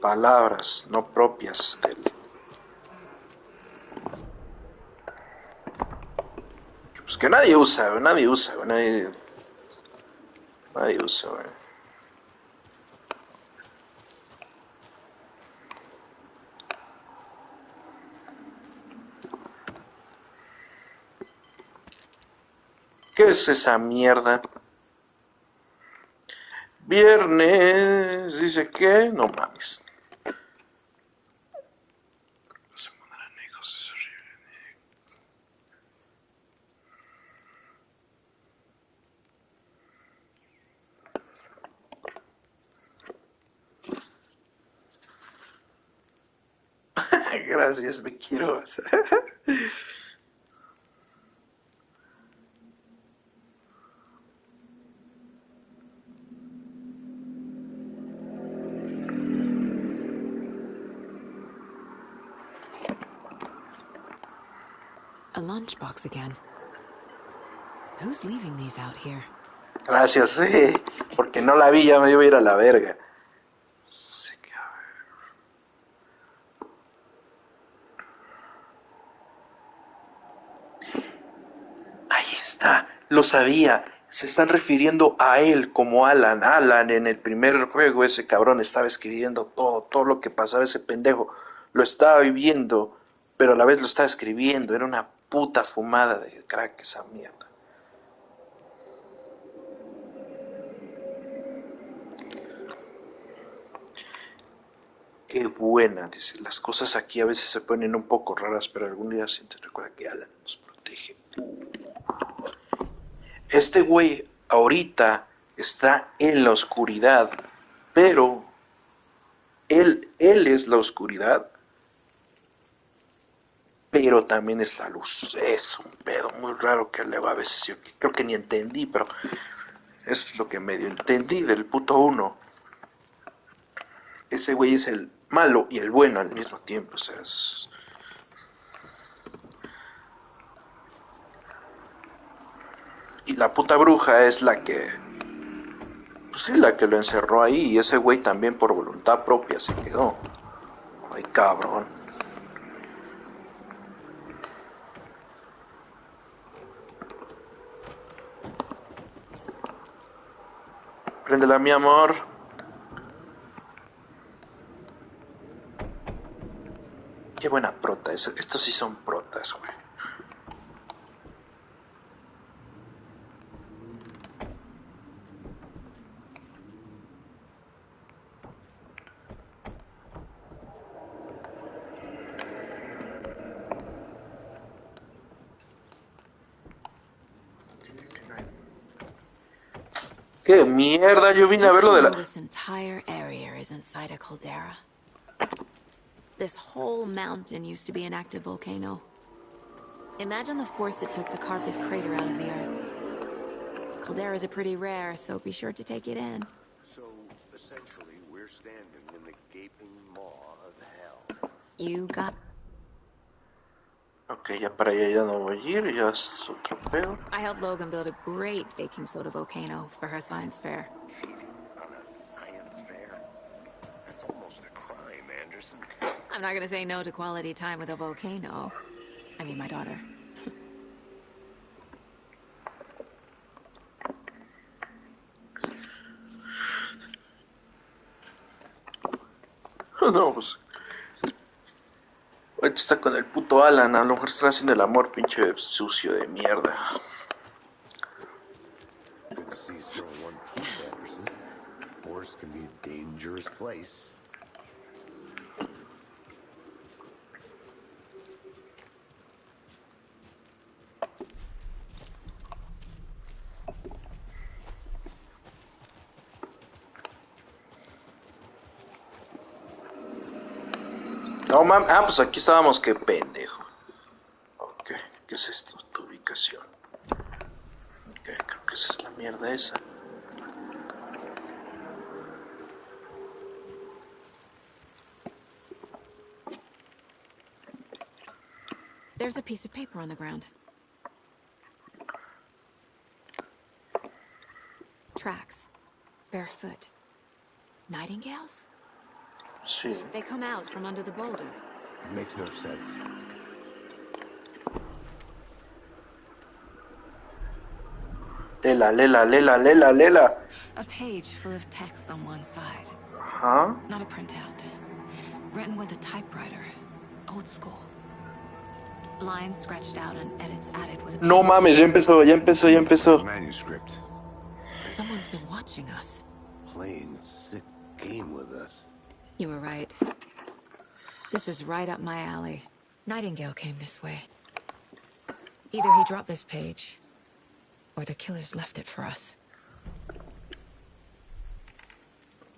palabras no propias del... Pues que nadie usa, nadie usa, nadie usa, güey. ¿Qué es esa mierda? Viernes, dice que no mames. Se pondrán hijos, es horrible. Gracias, me quiero. A lunchbox again. Who's leaving these out here? Gracias, sí, porque no la vi, ya me iba a ir a la verga. Sí, que a ver. Ahí está, lo sabía. Se están refiriendo a él como Alan. Alan en el primer juego, ese cabrón estaba escribiendo todo lo que pasaba ese pendejo. Lo estaba viviendo, pero a la vez lo estaba escribiendo. Era una puta fumada de crack esa mierda. Qué buena, dice. Las cosas aquí a veces se ponen un poco raras, pero algún día siempre recuerda que Alan nos protege. Este güey ahorita está en la oscuridad, pero él es la oscuridad, pero también es la luz. Es un pedo muy raro que luego a veces yo creo que ni entendí, pero eso es lo que medio entendí del puto uno. Ese güey es el malo y el bueno al mismo tiempo, o sea, es... Y la puta bruja es la que... Pues sí, la que lo encerró ahí, y ese güey también por voluntad propia se quedó. Ay, cabrón. Préndela, mi amor. Qué buena prota. Estos sí son protas, güey. ¡Qué mierda! Yo vine a ver lo de la... This entire area is inside a caldera. This whole mountain used to be an active volcano. Imagine the force it took to carve this crater out of the earth. Calderas are pretty rare, so be sure to take it in. So, essentially, we're standing in the gaping maw of hell. You got... Ok, ya para allá ya no voy a ir, ya es otro pedo. I helped Logan build a great baking soda volcano for her science fair. Cheating on a science fair? That's almost a crime, Anderson. I'm not gonna say no to quality time with a volcano. I mean, my daughter. No, pues. Ahorita está con el puto Alan. A lo mejor están haciendo el amor, pinche sucio de mierda. Good to see you still in one piece, Anderson. Forest can be a dangerous place. No mames. Ah, pues aquí estábamos, qué pendejo. Ok, ¿qué es esto? Tu ubicación. Ok, creo que esa es la mierda esa. There's a piece of paper on the ground. Tracks. Barefoot. Nightingales? Sí. They come out from under the boulder. It makes no sense. Lela, lela, lela, lela, lela. A page full of text on one side. Ajá. Not a printout. Written with a typewriter. Old school. Lines scratched out and edits added with a pen. No mames, ya empezó, ya empezó, ya empezó. Manuscript. Someone's been watching us. Playing a sick game with us. You were right. This is right up my alley. Nightingale came this way. Either he dropped this page, or the killers left it for us.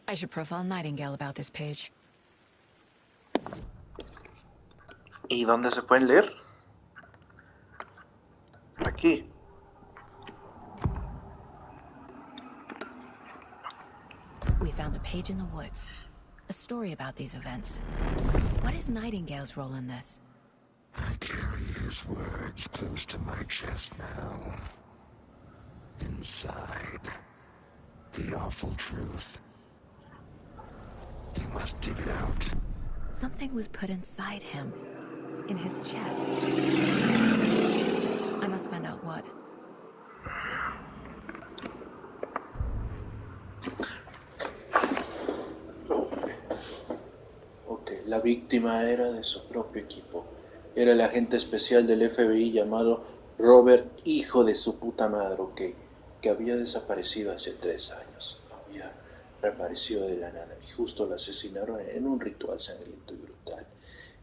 I should profile Nightingale about this page. ¿Y dónde se pueden leer? Aquí. We found a page in the woods. A story about these events. What is Nightingale's role in this? I carry his words close to my chest now. Inside, the awful truth. You must dig it out. Something was put inside him. In his chest. I must find out what. Ok, la víctima era de su propio equipo. Era el agente especial del FBI llamado Robert, hijo de su puta madre, ok, que había desaparecido hace 3 años. Había reaparecido de la nada y justo lo asesinaron en un ritual sangriento y brutal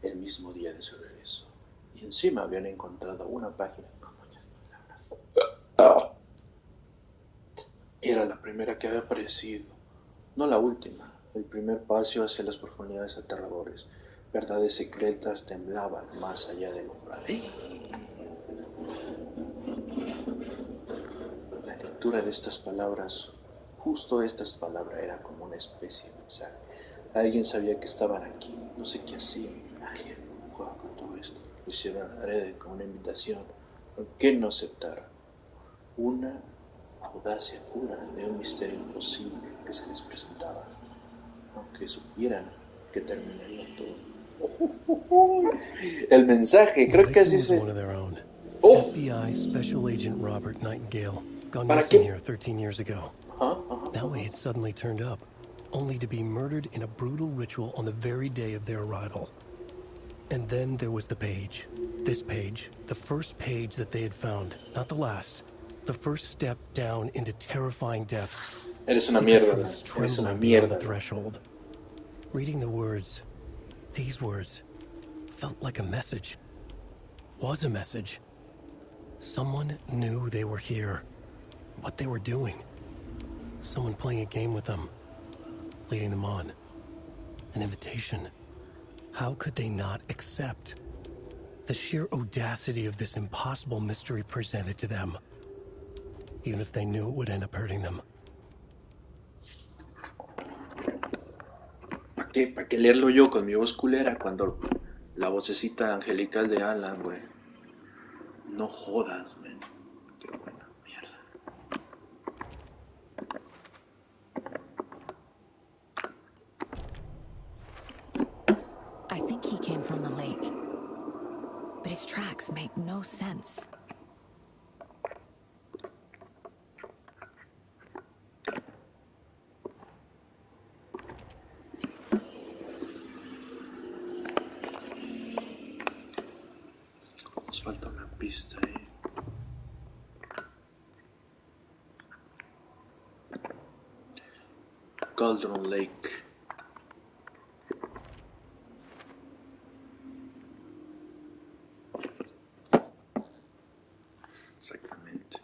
el mismo día de su regreso. Y encima habían encontrado una página con muchas palabras. Era la primera que había aparecido, no la última. El primer paso hacia las profundidades aterradores. Verdades secretas temblaban más allá del umbral. La lectura de estas palabras, justo estas palabras, era como una especie de mensaje. Alguien sabía que estaban aquí, no sé qué hacían. Alguien jugaba con todo esto. Lo hicieron adrede con una invitación, aunque no aceptara. Una audacia pura de un misterio imposible que se les presentaba, aunque supieran que terminaría todo. El mensaje, creo que así se... Oh. FBI Special Agent Robert Nightingale gone ¿Para missing qué? here 13 years ago. Now he had suddenly turned up, only to be murdered in a brutal ritual on the very day of their arrival. And then there was the page. This page, the first page that they had found, not the last. The first step down into terrifying depths. Eres una Secret mierda, truths eres una trembling beyond the mierda. threshold. Reading the words, these words, felt like a message. Was a message. Someone knew they were here. What they were doing. Someone playing a game with them. Leading them on. An invitation. How could they not accept? The sheer audacity of this impossible mystery presented to them. Even if they knew it would end up hurting them. ¿Para qué leerlo yo con mi voz culera cuando la vocecita angelical de Alan, güey? No jodas, man. Qué buena mierda. I think he came from the lake. But his tracks make no sense. Nos falta una pista ahí. Cauldron Lake. Exactamente.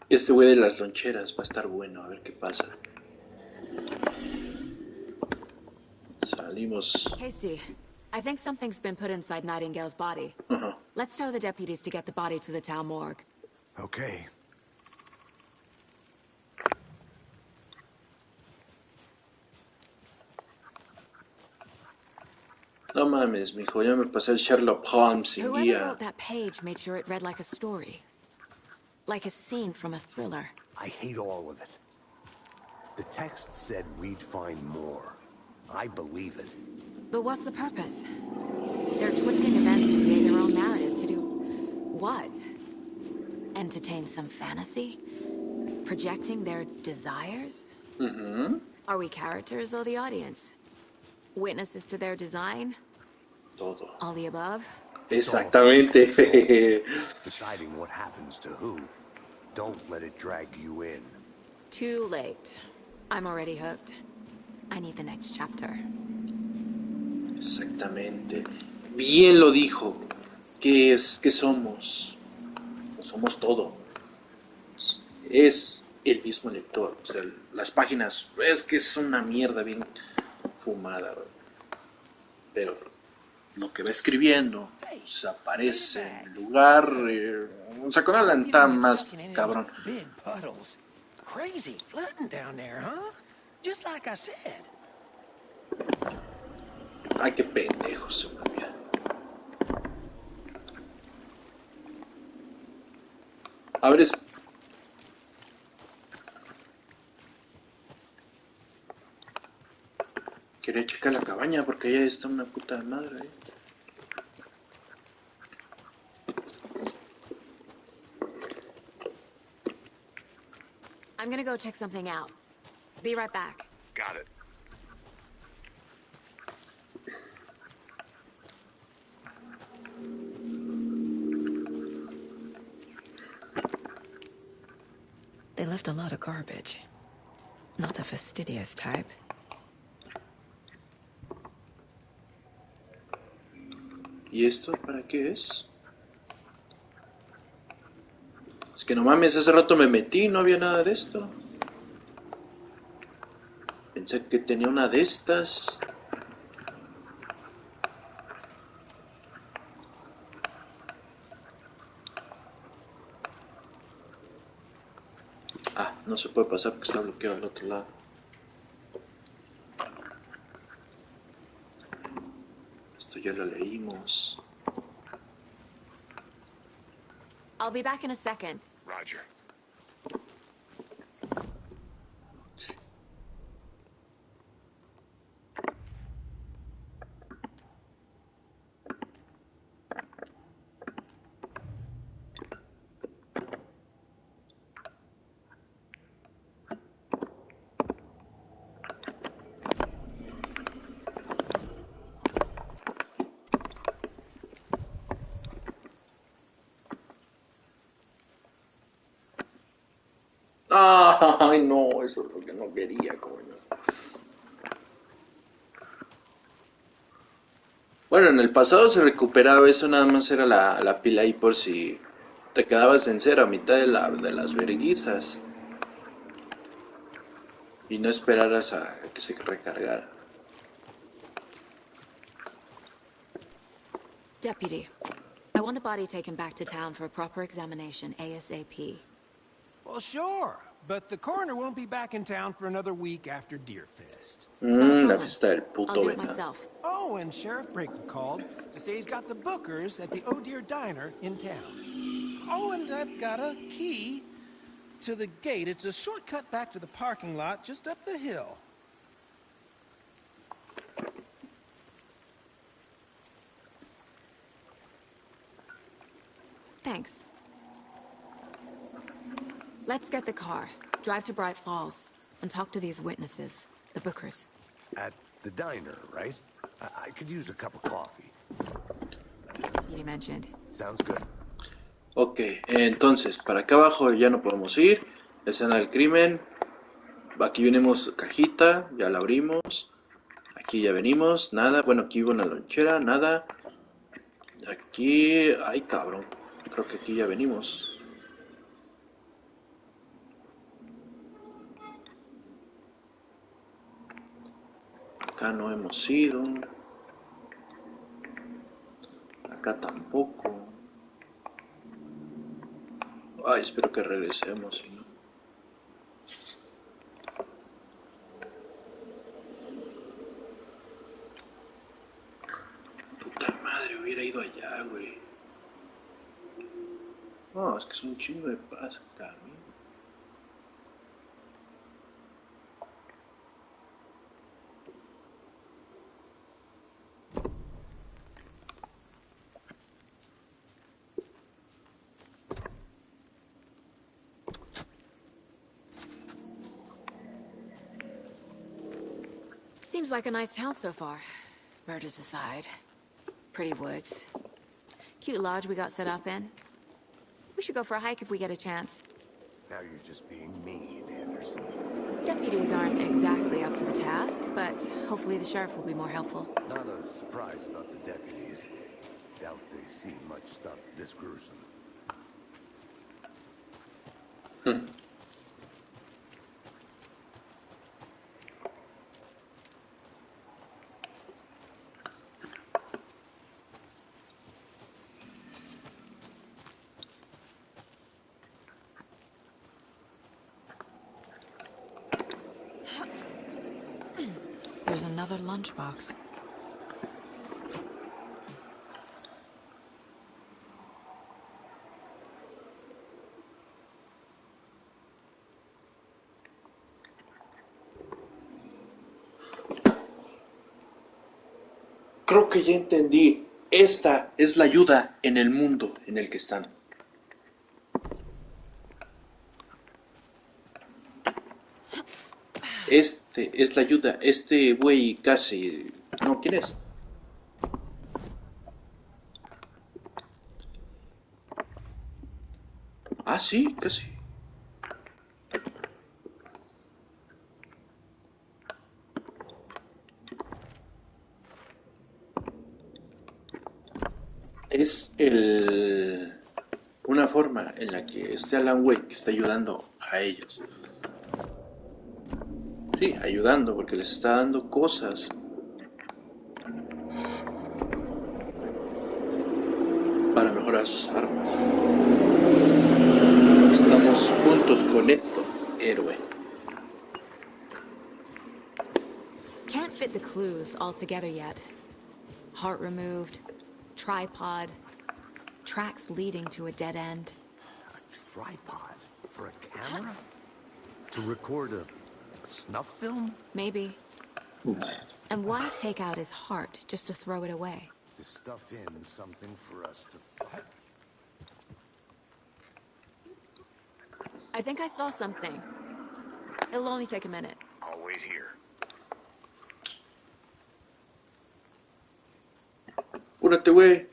Este güey de las loncheras va a estar bueno, a ver qué pasa. Salimos. Casey, I think something's been put inside Nightingale's body. Ajá. Let's tell the deputies to get the body to the town morgue. Okay. No mames, mijo, ya me pasé el Sherlock Holmes sin Whoever guía. wrote that page made sure it read like a story. Like a scene from a thriller. I hate all of it. The text said we'd find more. I believe it. But what's the purpose? They're twisting events to create their own narrative to do... what? Entertain some fantasy? Projecting their desires? Mm-hmm. Are we characters or the audience? Witnesses to their design? Todo. All the above? Exactamente. Deciding what happens to who. Don't let it drag you in. Too late. I'm already hooked. I need the next chapter. Exactamente. Bien lo dijo. ¿Qué es? ¿Qué somos? No somos todo. Es el mismo lector. O sea, las páginas es que es una mierda bien fumada. Pero lo que va escribiendo se aparece en el lugar. O sea, con Alan está más cabrón. Big puddles. Crazy flooding down there, huh? Just like I said. Ay, qué pendejo se me olvida. Abres. Quería checar la cabaña porque allá está una puta madre ahí. I'm gonna go check something out. Be right back. Got it. They left a lot of garbage. Not the fastidious type. ¿Y esto para qué es? Es que no mames, hace rato me metí y no había nada de esto. Pensé que tenía una de estas. Ah, no se puede pasar porque está bloqueado al otro lado. Esto ya lo leímos. I'll be back in a second. Roger. Ay, no, eso es lo que no quería, coño. Bueno, en el pasado se recuperaba eso, nada más era la pila ahí por si te quedabas en cero a mitad de las verguizas. Y no esperaras a que se recargara. Deputy, I want the body taken back to town for a proper examination, ASAP. Well, sure, but the coroner won't be back in town for another week after Deerfest. La fiesta del puto I'll do it venado. myself. Oh, and Sheriff Breaker called to say he's got the bookers at the Oh Deer Diner in town. Oh, and I've got a key to the gate. It's a shortcut back to the parking lot just up the hill. Thanks. Let's get the car, drive to Bright Falls, and talk to these witnesses, the bookers. At the diner, right? I could use a cup of coffee. deputy mentioned. Sounds good. Ok, entonces, para acá abajo ya no podemos ir. Escena del crimen. Aquí venimos cajita, ya la abrimos. Aquí ya venimos, nada. Bueno, aquí hubo una lonchera, nada. Aquí... Ay, cabrón. Creo que aquí ya venimos. Acá no hemos ido. Acá tampoco. Ay, espero que regresemos, si no. Puta madre, hubiera ido allá, güey. No, es que es un chingo de paz, camino. Seems like a nice town so far. Murders aside. Pretty woods. Cute lodge we got set up in. We should go for a hike if we get a chance. Now you're just being mean, Anderson. Deputies aren't exactly up to the task, but hopefully the sheriff will be more helpful. Not a surprise about the deputies. Doubt they see much stuff this gruesome. There's another lunchbox. Creo que ya entendí. Esta es la ayuda en el mundo en el que están. Este es la ayuda. Este güey casi... No, ¿quién es? Ah, sí, casi. Es una forma en la que este Alan Wake está ayudando a ellos. Sí, ayudando porque les está dando cosas. Para mejorar sus armas. Estamos juntos con esto, héroe. Can't fit the clues all together yet. Heart removed, tripod, tracks leading to a dead end. A tripod? For a camera? To record a snuff film? Maybe. And why take out his heart just to throw it away? To stuff in something for us to fight. I think I saw something. It'll only take a minute. I'll wait here. Apúrate, güey.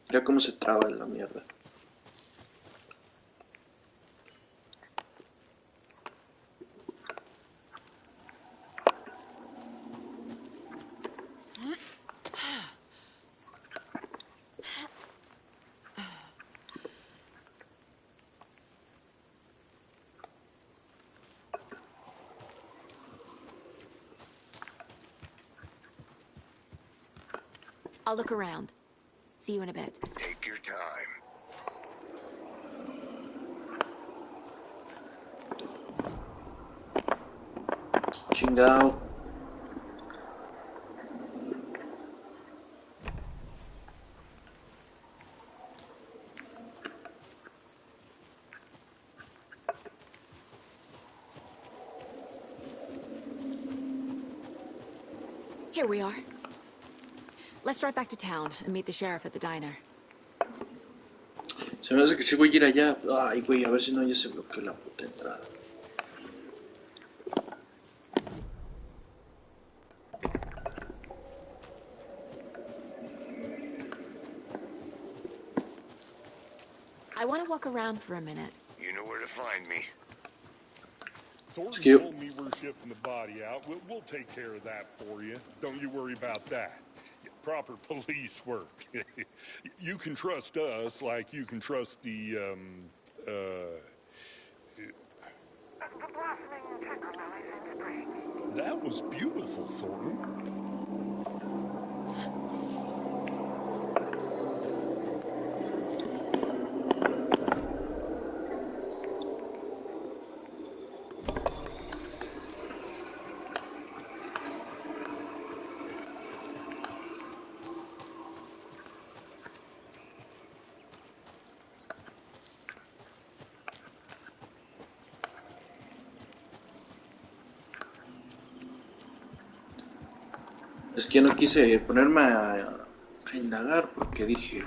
Mira cómo se traba en la mierda. I'll look around. See you in a bit. Take your time. Chingao. Here we are. Let's drive back to town and meet the sheriff at the diner. Se me hace que sí voy a ir allá. Ay, güey, a ver si no ya se bloqueó la puta entrada. I want to walk around for a minute. You know where to find me. Thornton Skip. told me we're shipping the body out. We'll take care of that for you. Don't you worry about that. Proper police work. You can trust us like you can trust the, The blossoming chicken lilies in spring. That was beautiful, Thornton. Es que no quise ponerme a indagar porque dije,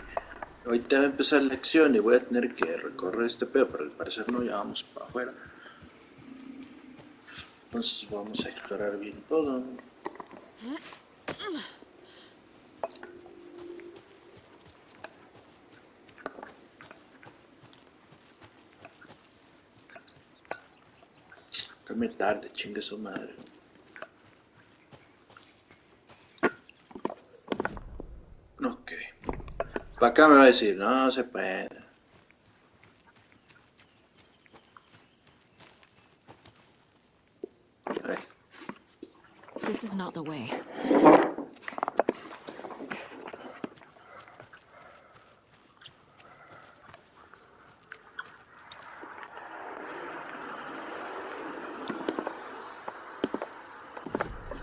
ahorita va a empezar la acción y voy a tener que recorrer este pedo, pero al parecer no, ya vamos para afuera. Entonces vamos a explorar bien todo. Come tarde, chingue su madre. Ok. Para acá me va a decir, no se puede. Ay. This is not the way.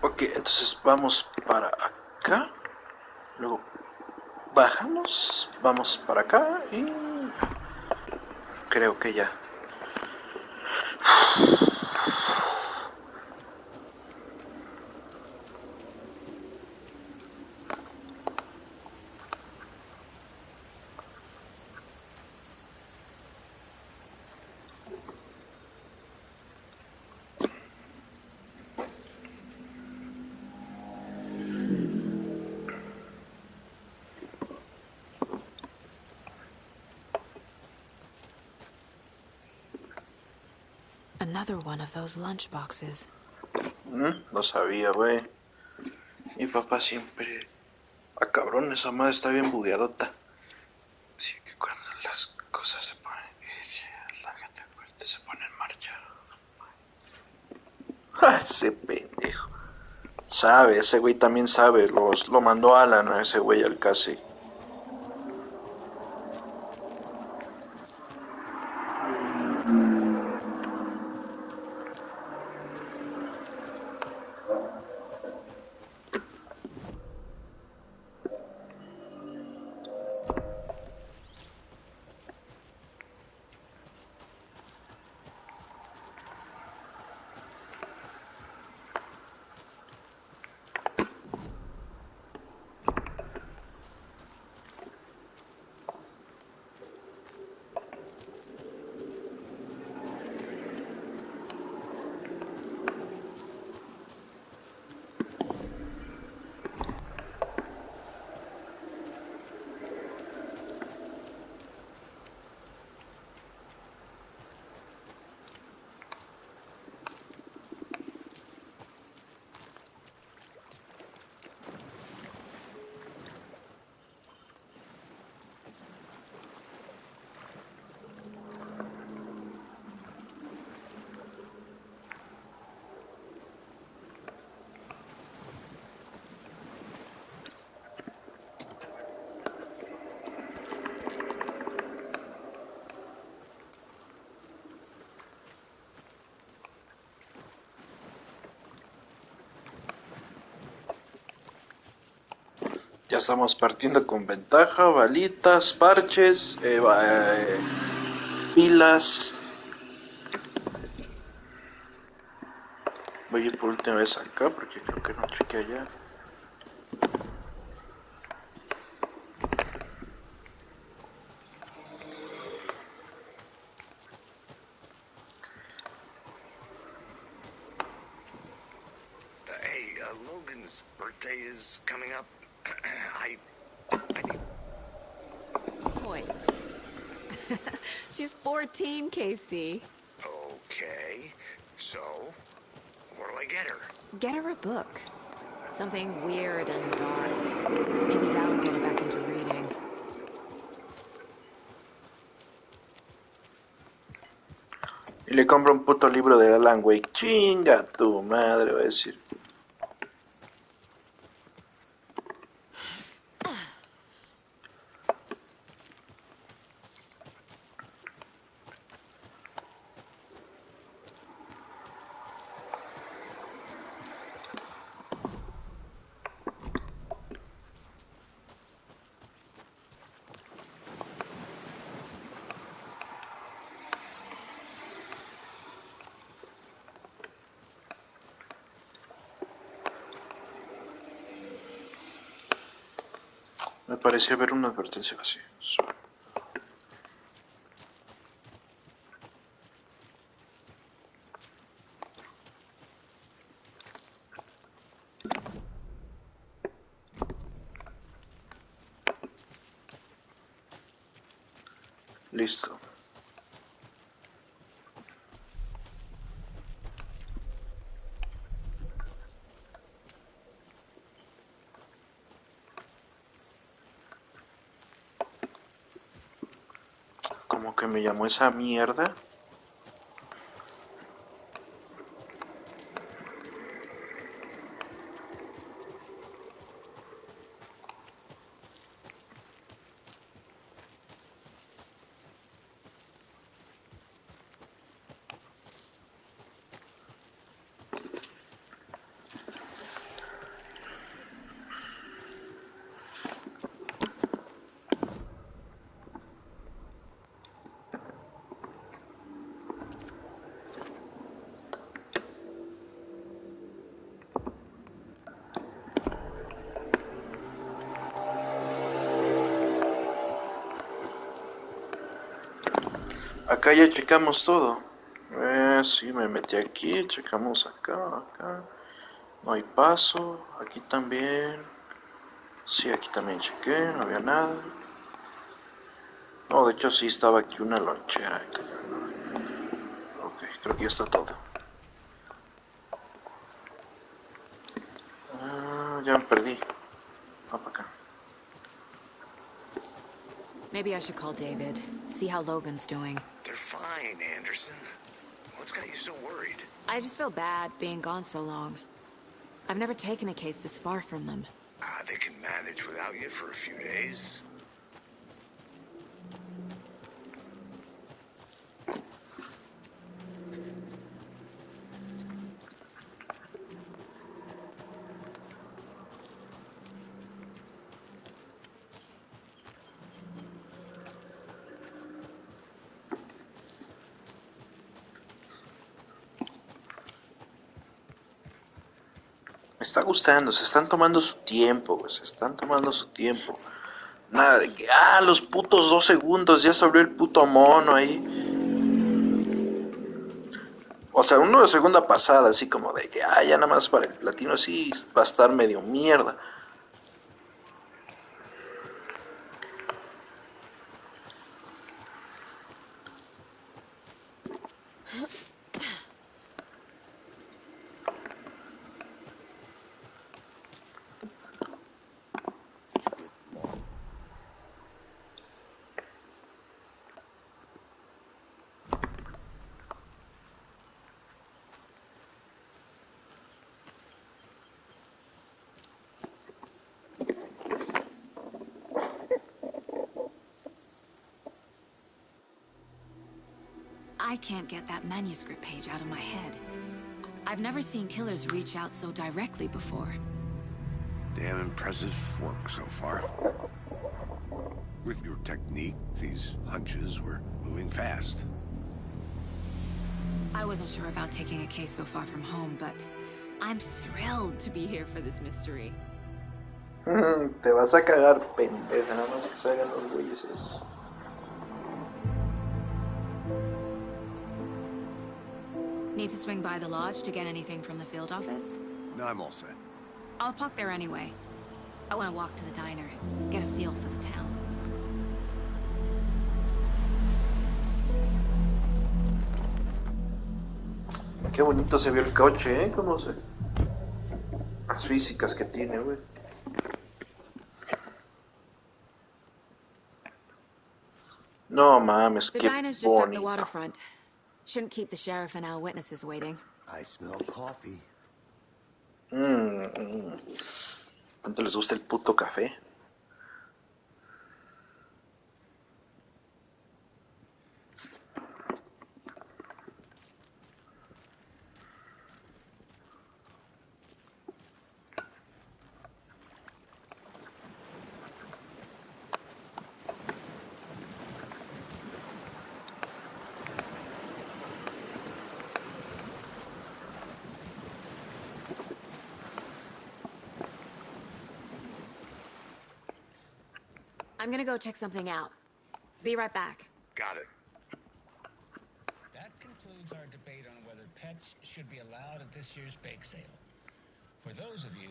Ok, entonces vamos para acá. Luego bajamos, vamos para acá y creo que ya. Another one of those lunchboxes. Lo sabía, güey. Mi papá siempre... Ah, cabrón, esa madre está bien bugueadota. Así que cuando las cosas se ponen... La gente fuerte se pone en marcha. ¡Ah, ese pendejo! Sabe, ese güey también sabe. Lo mandó Alan a ese güey al casi. Ya estamos partiendo con ventaja, balitas, parches, pilas. Voy a ir por última vez acá porque creo que no chequé allá. Hey, Logan's birthday is coming up. I need... Toys. She's 14, Casey. Okay, so what do I get her? Get her a book. Something weird and dark. Maybe that'll get her back into reading. Y le compra un puto libro de Alan Wake. Chinga tu madre, va a decir. Me parecía ver una advertencia así. Listo. Como que me llamó esa mierda. Acá ya checamos todo. Sí, me metí aquí, checamos acá. No hay paso, aquí también. Sí, aquí también chequé, no había nada. No, de hecho sí estaba aquí una lonchera. Ok, creo que ya está todo. Ya me perdí. Va para acá. Maybe I should call David, see how Logan's doing. They're fine, Anderson. What's got you so worried? I just feel bad being gone so long. I've never taken a case this far from them. They can manage without you for a few days. Me está gustando, se están tomando su tiempo, güey, se están tomando su tiempo. Nada de que, los putos 2 segundos, ya se abrió el puto mono ahí. O sea, uno de segunda pasada, así como de que, ya nada más para el platino, sí, va a estar medio mierda. I can't get that manuscript page out of my head. I've never seen killers reach out so directly before. Damn impressive work so far. With your technique, these hunches were moving fast. I wasn't sure about taking a case so far from home, but I'm thrilled to be here for this mystery. Te vas a cagar, pendeja, nada más que se hagan los güeyes esos. Need to swing by the lodge to get anything from the field office? No, I'm all set. I'll park there anyway. I want to walk to the diner, get a feel for the town. Qué bonito se vio el coche, ¿eh? Cómo se... Las físicas que tiene, güey. No mames, The qué diner's just up the bonito. waterfront. Shouldn't keep the sheriff and our witnesses waiting. I smell coffee. ¿Tanto les gusta el puto café? I'm gonna go check something out. Be right back. Got it. That concludes our debate on whether pets should be allowed at this year's bake sale. For those of you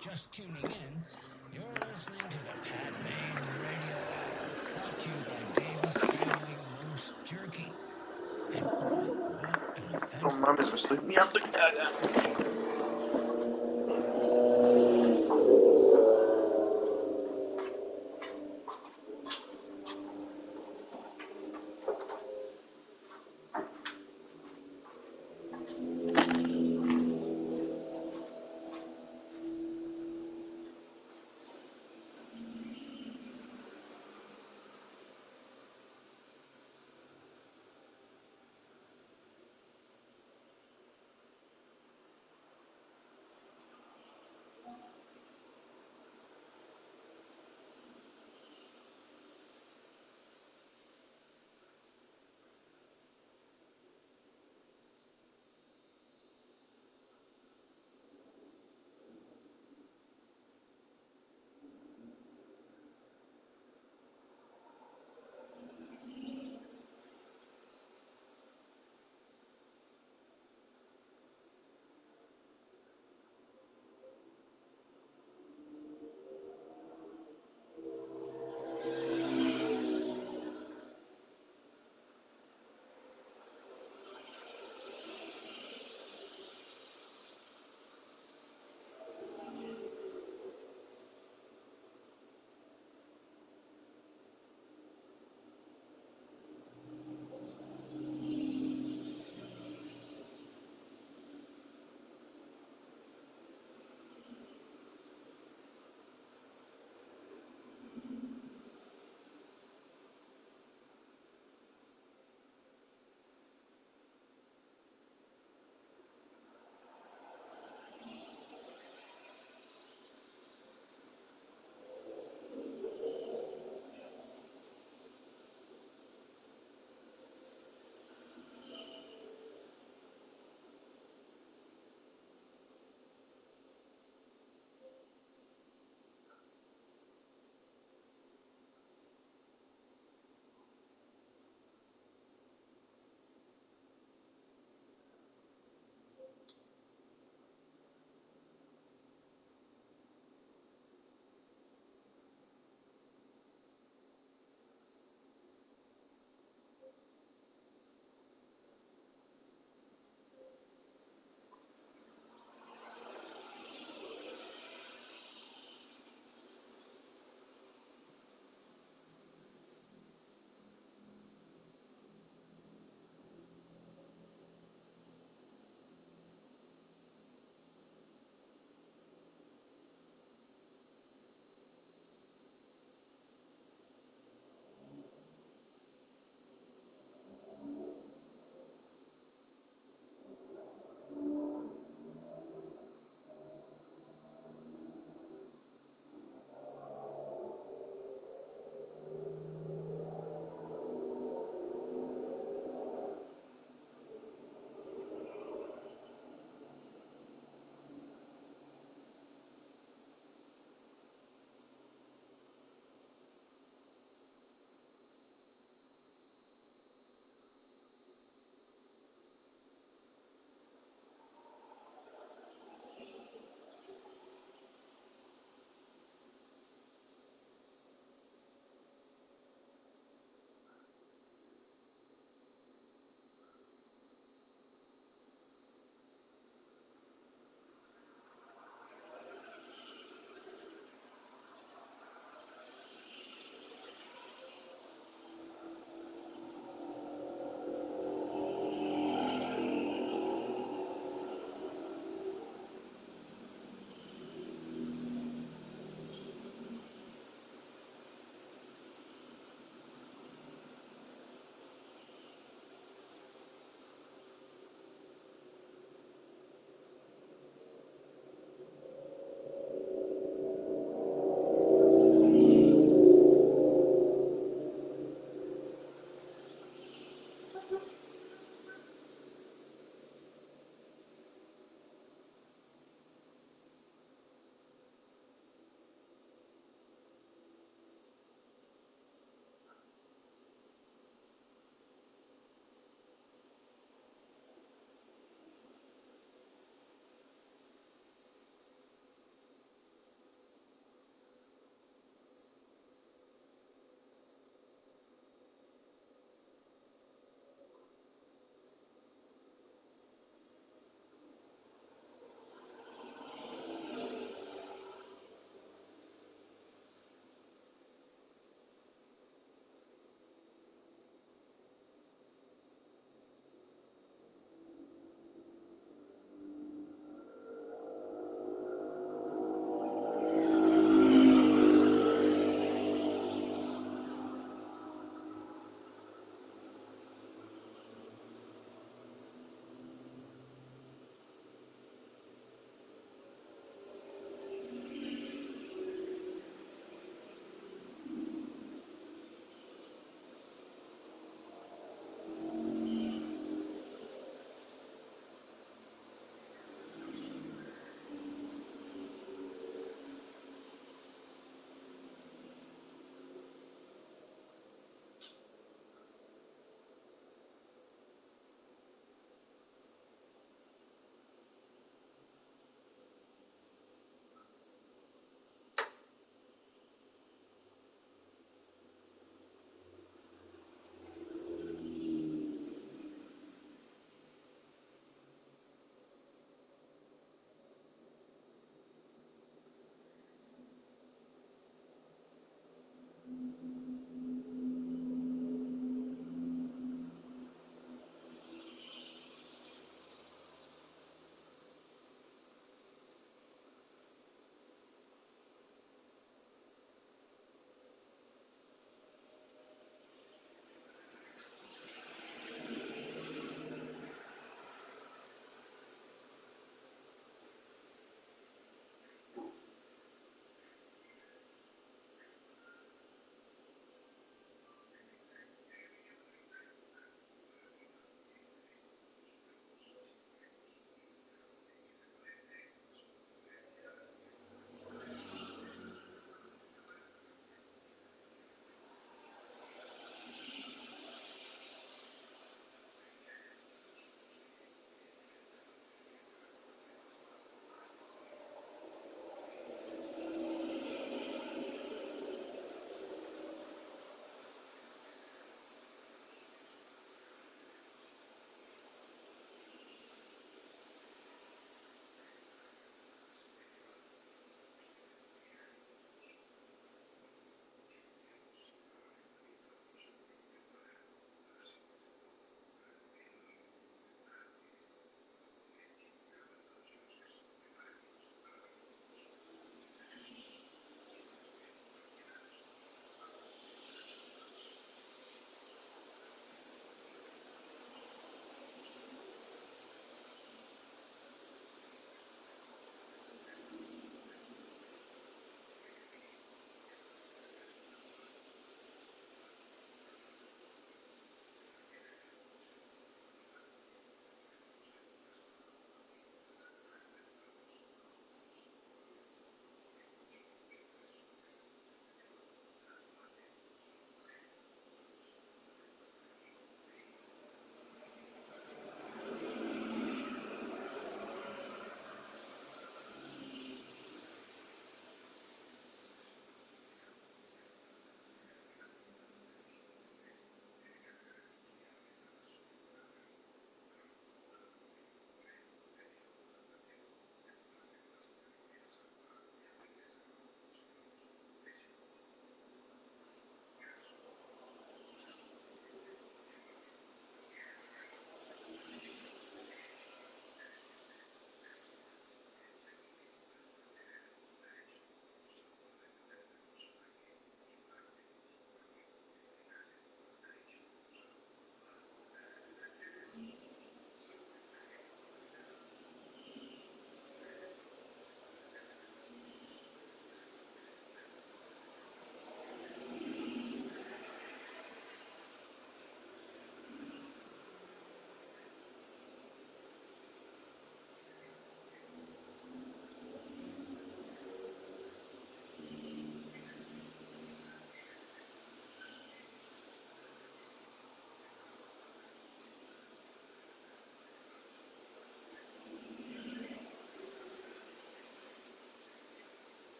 just tuning in, you're listening to the Padme Radio Hour, brought to you by Davis Family Roast Jerky. And oh, what an No eventful... mames, me estoy miando y cagando.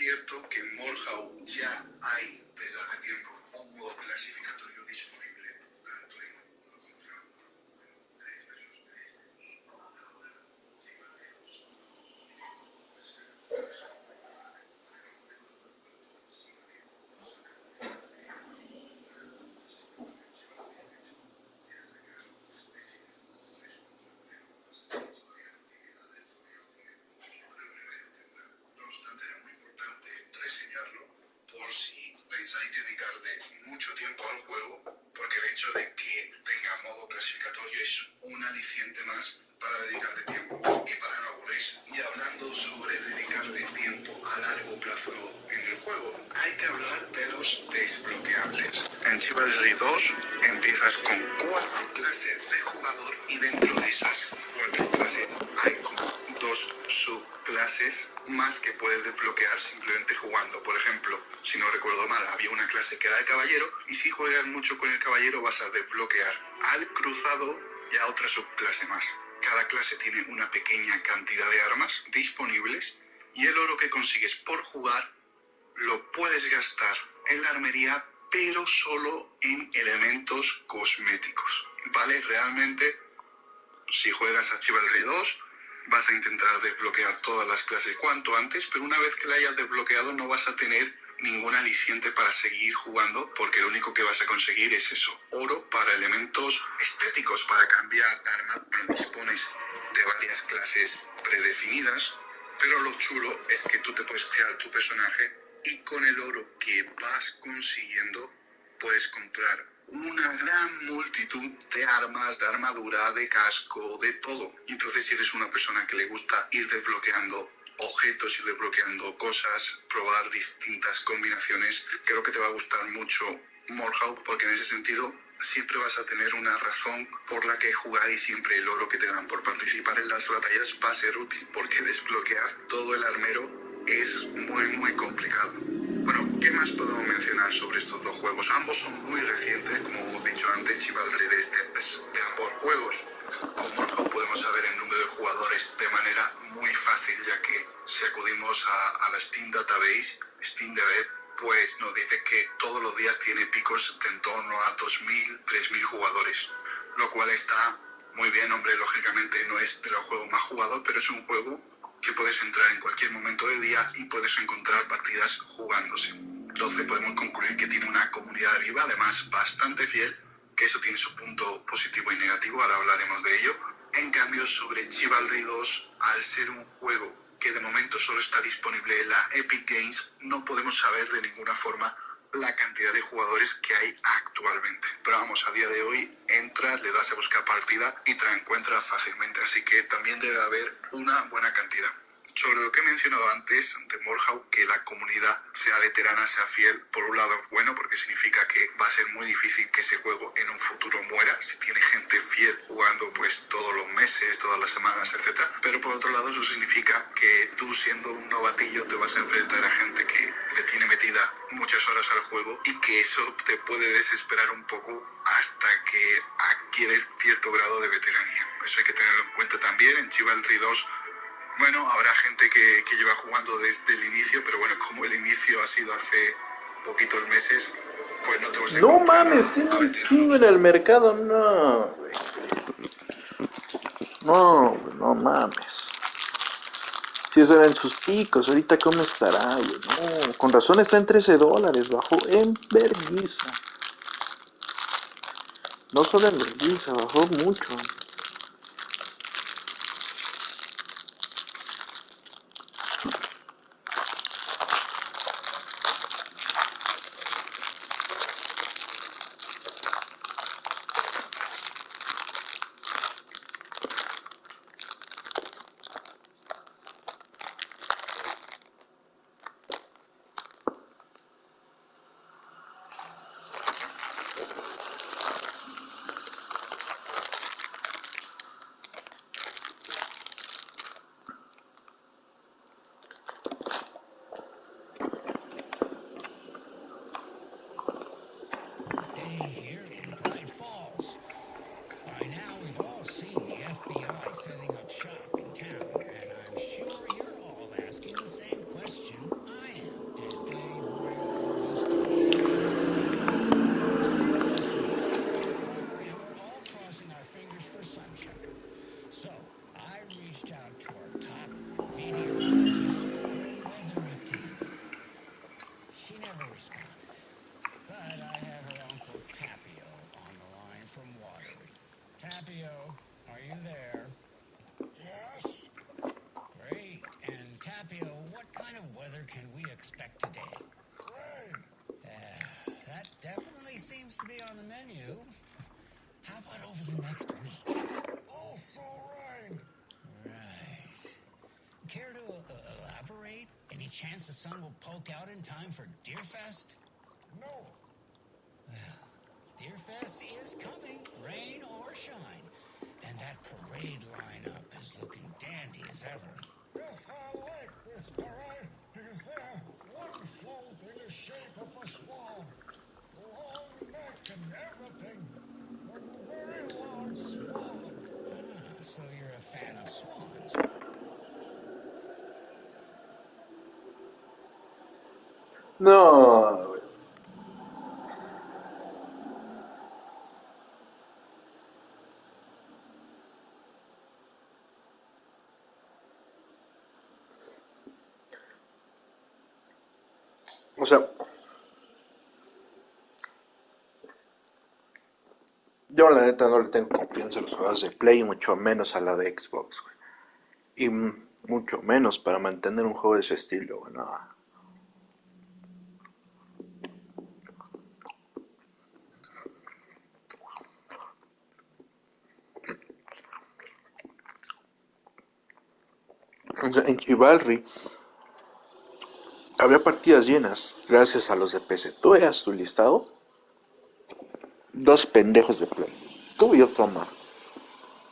cierto que en Morhaul ya hay desde hace tiempo un modo clasificatorio disponible, tanto en no obstante, era muy importante reseñarlo por si pensáis dedicarle mucho tiempo al juego, porque el hecho de que tenga modo clasificatorio es un aliciente más para dedicarle tiempo y para no aburrirse. Y hablando sobre dedicarle tiempo a largo plazo en el juego, hay que hablar de los desbloqueables. En Chivalry 2 empiezas con 4 clases de jugador y dentro de esas 4 clases hay como 2 subclases más que puedes desbloquear simplemente jugando. Por ejemplo, si no recuerdo mal, había una clase que era el caballero y si juegas mucho con el caballero vas a desbloquear al cruzado y a otra subclase más. Cada clase tiene una pequeña cantidad de armas disponibles y el oro que consigues por jugar lo puedes gastar en la armería, pero solo en elementos cosméticos, ¿vale? Realmente, si juegas a Chivalry 2, vas a intentar desbloquear todas las clases cuanto antes, pero una vez que la hayas desbloqueado no vas a tener ningún aliciente para seguir jugando, porque lo único que vas a conseguir es eso, oro para elementos estéticos, para cambiar la armadura. Dispones de varias clases predefinidas, pero lo chulo es que tú te puedes crear tu personaje y con el oro que vas consiguiendo puedes comprar una gran multitud de armas, de armadura, de casco, de todo. Entonces, si eres una persona que le gusta ir desbloqueando objetos, ir desbloqueando cosas, probar distintas combinaciones, creo que te va a gustar mucho Morhaul, porque en ese sentido siempre vas a tener una razón por la que jugar y siempre el oro que te dan por participar en las batallas va a ser útil, porque desbloquear todo el armero es muy complicado. Bueno, ¿qué más podemos mencionar sobre estos dos juegos? Ambos son muy recientes, como hemos dicho antes, Chivalry de ambos juegos. Como podemos saber el número de jugadores de manera muy fácil, ya que si acudimos a la Steam Database, SteamDB, pues nos dice que todos los días tiene picos de en torno a 2.000, 3.000 jugadores, lo cual está muy bien. Hombre, lógicamente no es de los juegos más jugados, pero es un juego que puedes entrar en cualquier momento del día y puedes encontrar partidas jugándose. Entonces podemos concluir que tiene una comunidad viva, además bastante fiel, que eso tiene su punto positivo y negativo, ahora hablaremos de ello. En cambio, sobre Chivalry 2, al ser un juego que de momento solo está disponible en la Epic Games, no podemos saber de ninguna forma la cantidad de jugadores que hay actualmente. Pero vamos, a día de hoy entras, le das a buscar partida y te la encuentras fácilmente, así que también debe haber una buena cantidad. Sobre lo que he mencionado antes de Morhaul, que la comunidad sea veterana, sea fiel, por un lado es bueno porque significa que va a ser muy difícil que ese juego en un futuro muera, si tiene gente fiel jugando pues todos los meses, todas las semanas, etcétera. Pero por otro lado eso significa que tú, siendo un novatillo, te vas a enfrentar a gente que le tiene metida muchas horas al juego y que eso te puede desesperar un poco hasta que adquieres cierto grado de veteranía. Eso hay que tenerlo en cuenta también. En Chivalry 2, bueno, habrá gente que lleva jugando desde el inicio, pero bueno, como el inicio ha sido hace poquitos meses, pues no te vas a No encontrar mames, tiene un chingo en el mercado, no, güey. No mames. Si eso era en sus picos, ahorita cómo estará, güey. No, con razón está en $13, bajó en vergüenza. No solo en vergüenza, bajó mucho. there. Yes? Great. And Tapio, what kind of weather can we expect today? Rain. That definitely seems to be on the menu. How about over the next week? Also rain. Right. Care to elaborate? Any chance the sun will poke out in time for Deerfest? No. Well, Deerfest is coming, rain or shine. And that parade lineup is looking dandy as ever. Yes, I like this parade because they're one float in the shape of a swan. Long neck and everything. A very large swan. Ah, so you're a fan of swans. No, güey. O sea, yo la neta no le tengo confianza a los juegos de Play, mucho menos a la de Xbox, güey. Y mucho menos para mantener un juego de ese estilo, güey. No. O sea, en Chivalry había partidas llenas gracias a los de PC. Tú veas tu listado, dos pendejos de Play. Tú y otro más.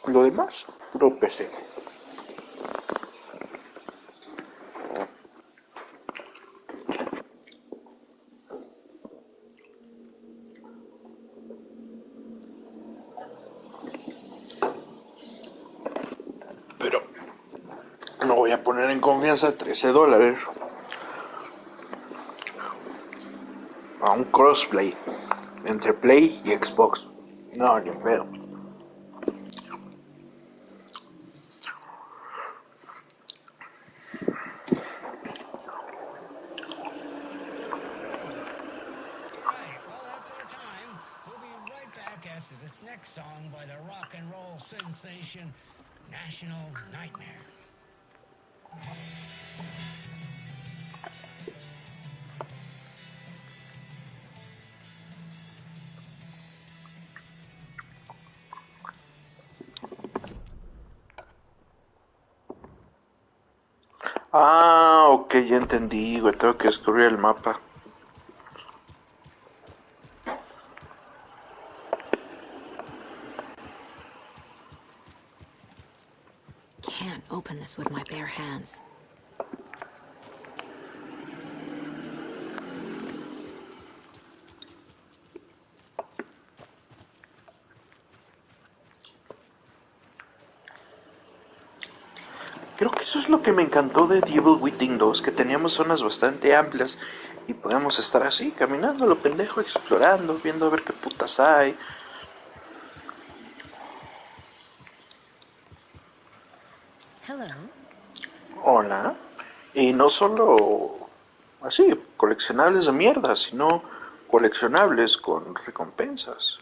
Lo demás, puro PC. Pero no voy a poner en confianza $13 a un crossplay entre Play y Xbox. No, ni pedo. Right, well, that's our time. We'll be right back after this next song by the rock and roll sensation, National Nightmare. Ah, ok, ya entendí, güey. Tengo que descubrir el mapa. Can't open this with my bare hands. Creo que eso es lo que me encantó de The Evil Within 2, que teníamos zonas bastante amplias y podíamos estar así, caminando lo pendejo, explorando, viendo a ver qué putas hay. Hello. Hola. Y no solo así, coleccionables de mierda, sino coleccionables con recompensas.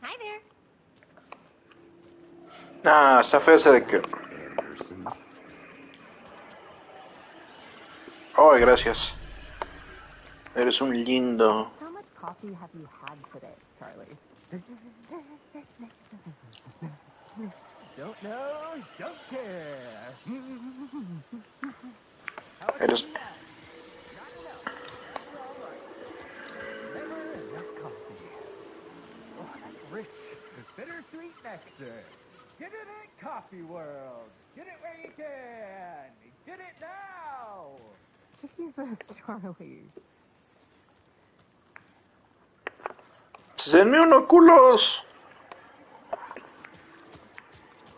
Hi there. Ah, está fea esa de que... Anderson. Oh, gracias. Eres un lindo. How much coffee have you had today, Charlie? Don't know, don't care. How much Eres... have you had? Not enough. That's all right. Never enough coffee. sweet nectar. Get it at Coffee World. Get it where you can. Get it now. Jesus, Charlie. ¡Denme unos culos!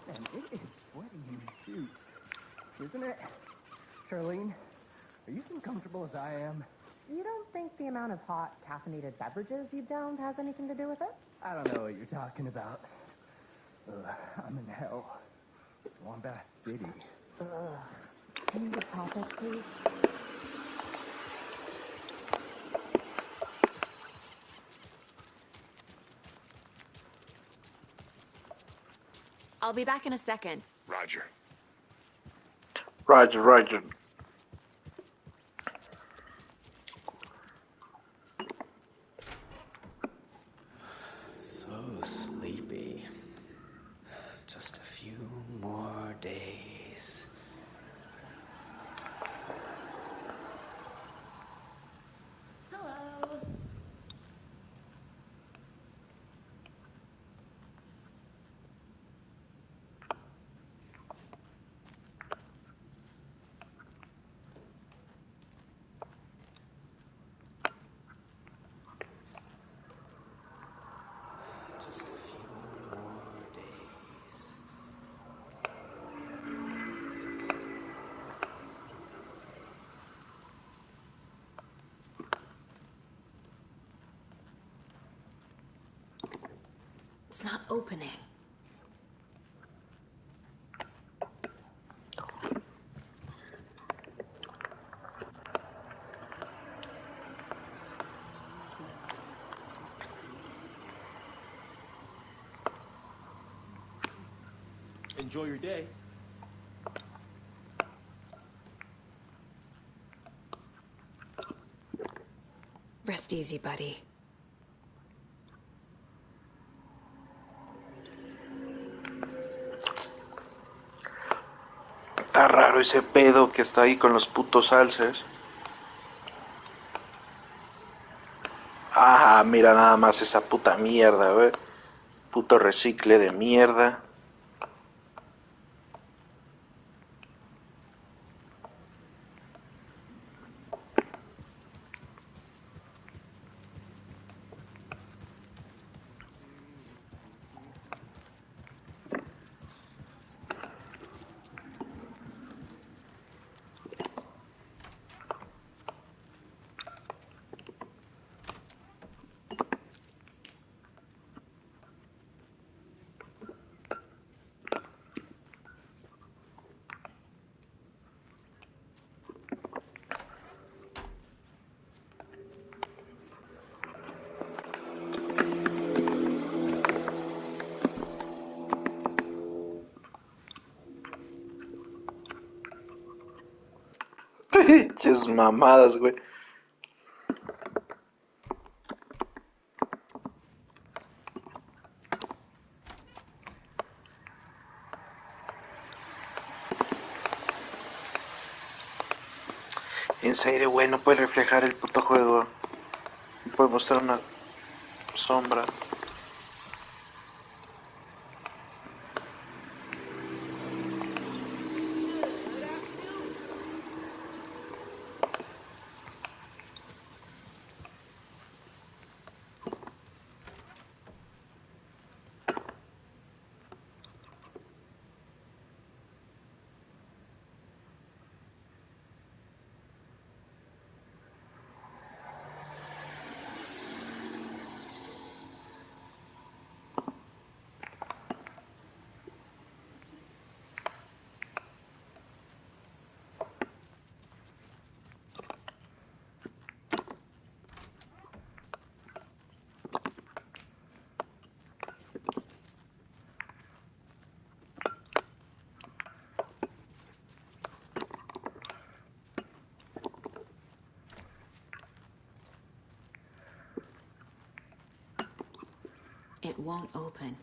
Man, it is sweaty in these suits, isn't it? Charlene, are you as uncomfortable as I am? You don't think the amount of hot, caffeinated beverages you've downed has anything to do with it? I don't know what you're talking about. Ugh, I'm in hell. Swamp Ass City. Ugh. Change the topic, please. I'll be back in a second. Roger. Roger, Roger. So sleepy. Just a few more days. Hello. Just a few more days. It's not opening. Enjoy your day. Rest easy, buddy. Está raro ese pedo que está ahí con los putos alces. Ah, mira nada más esa puta mierda, güey. Puto recicle de mierda. Ches mamadas, güey. En serio, güey, no puede reflejar el puto juego. No puede mostrar una sombra. It won't open.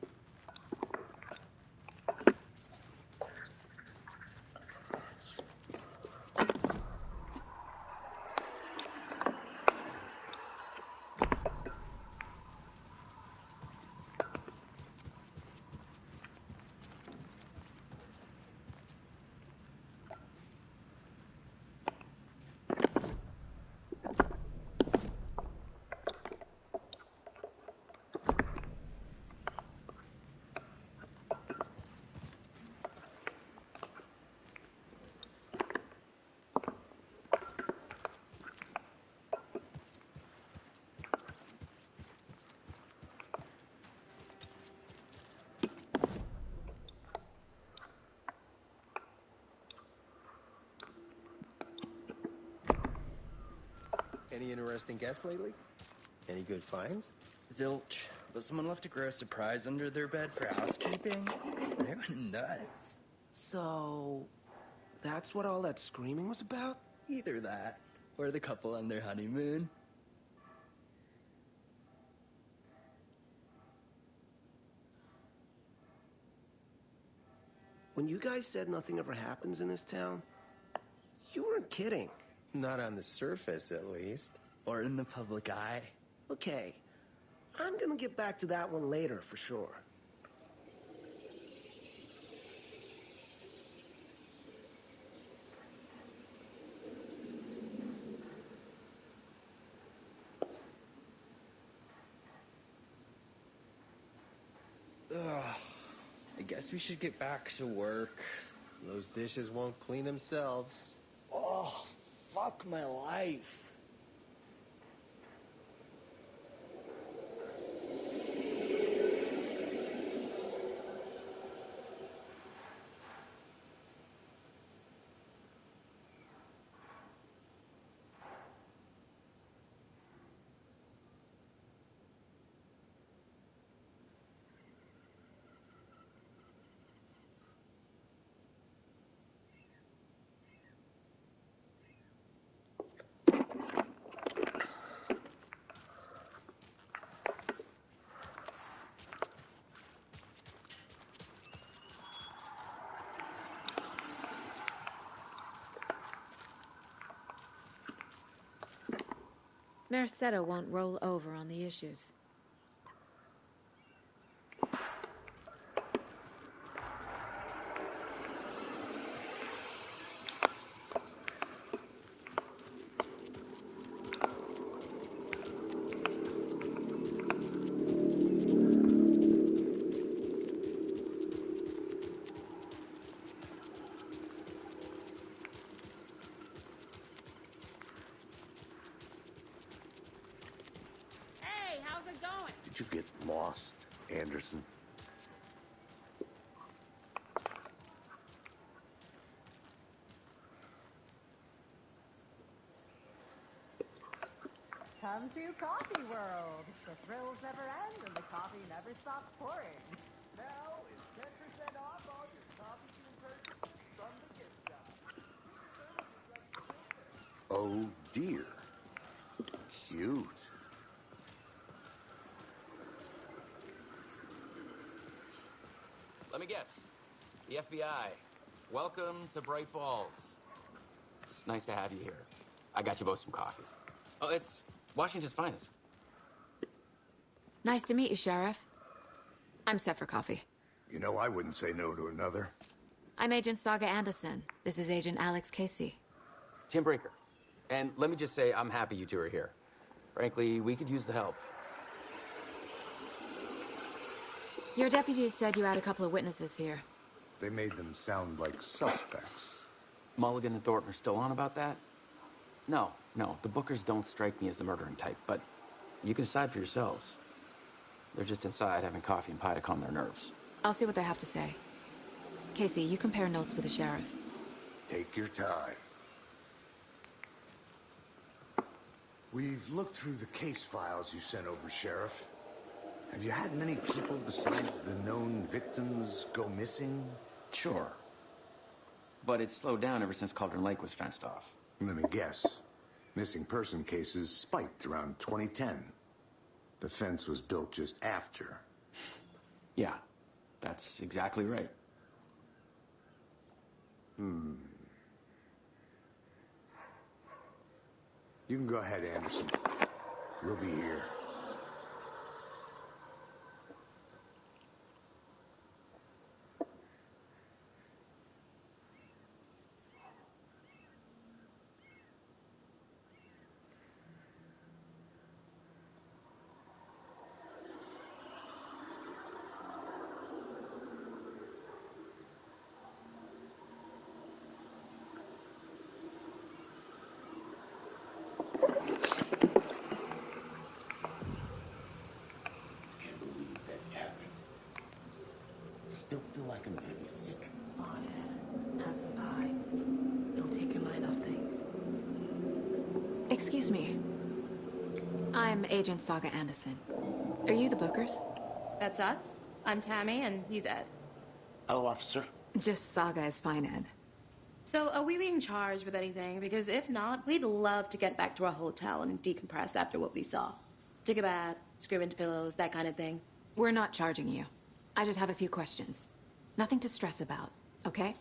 Any interesting guests lately? Any good finds? Zilch, but someone left a gross surprise under their bed for housekeeping. They were nuts. So, that's what all that screaming was about? Either that, or the couple on their honeymoon. When you guys said nothing ever happens in this town, you weren't kidding. Not on the surface, at least. Or in the public eye. Okay, I'm gonna get back to that one later for sure. Ugh. I guess we should get back to work. Those dishes won't clean themselves. Oh, fuck my life. Merced won't roll over on the issues. Did you get lost, Anderson? Come to Coffee World. The thrills never end and the coffee never stops pouring. Now is 10% off all your coffee bean purchases from the gift shop. Oh dear. Cute. Let me guess. The FBI. Welcome to Bright Falls. It's nice to have you here. I got you both some coffee. Oh, it's Washington's finest. Nice to meet you, Sheriff. I'm set for coffee. You know, I wouldn't say no to another. I'm Agent Saga Anderson. This is Agent Alex Casey. Tim Breaker. And let me just say, I'm happy you two are here. Frankly, we could use the help. Your deputies said you had a couple of witnesses here. They made them sound like suspects. Mulligan and Thornton are still on about that? No, the Bookers don't strike me as the murdering type, but you can decide for yourselves. They're just inside having coffee and pie to calm their nerves. I'll see what they have to say. Casey, you compare notes with the sheriff. Take your time. We've looked through the case files you sent over, Sheriff. Have you had many people besides the known victims go missing? Sure. But it's slowed down ever since Cauldron Lake was fenced off. Let me guess. Missing person cases spiked around 2010. The fence was built just after. Yeah, that's exactly right. You can go ahead, Anderson. We'll be here. Still feel like I'm gonna be sick. Oh, yeah. Have some pie. It'll take your mind off things. Excuse me. I'm Agent Saga Anderson. Are you the Bookers? That's us. I'm Tammy, and he's Ed. Hello, officer. Just Saga is fine, Ed. So, are we being charged with anything? Because if not, we'd love to get back to our hotel and decompress after what we saw. Take a bath, scream into pillows, that kind of thing. We're not charging you. I just have a few questions. Nothing to stress about, okay?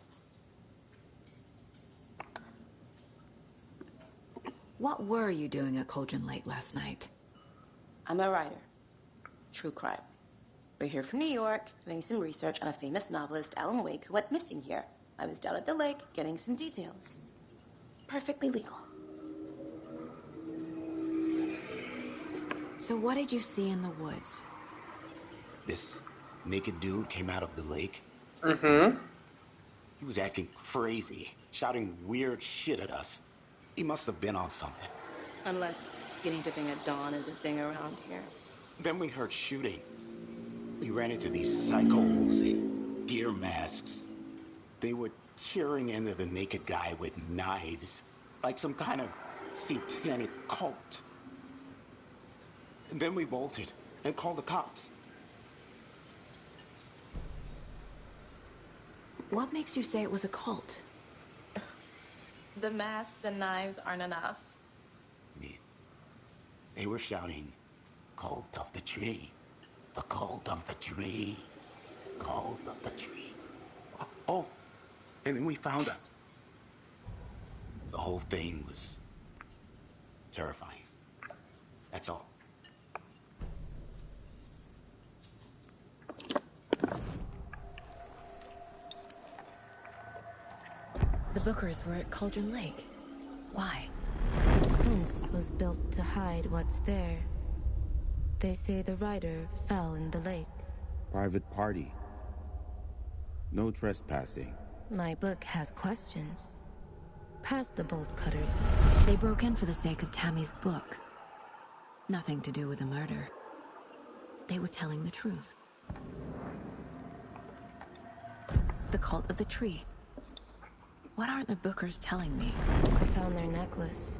What were you doing at Cauldron Lake last night? I'm a writer. True crime. We're here from New York, doing some research on a famous novelist, Alan Wake, who went missing here. I was down at the lake, getting some details. Perfectly legal. So what did you see in the woods? This naked dude came out of the lake. Mm-hmm. He was acting crazy, shouting weird shit at us. He must have been on something. Unless skinny dipping at dawn is a thing around here. Then we heard shooting. We ran into these psychos in deer masks. They were tearing into the naked guy with knives, like some kind of satanic cult. And then we bolted and called the cops. What makes you say it was a cult? The masks and knives aren't enough. They were shouting, "Cult of the tree, the cult of the tree, cult of the tree." Oh, and then we found her. The whole thing was terrifying. That's all. The Bookers were at Cauldron Lake. Why? The fence was built to hide what's there. They say the rider fell in the lake. Private party. No trespassing. My book has questions. Past the bolt cutters. They broke in for the sake of Tammy's book. Nothing to do with the murder. They were telling the truth. The cult of the tree. What aren't the Bookers telling me? I found their necklace.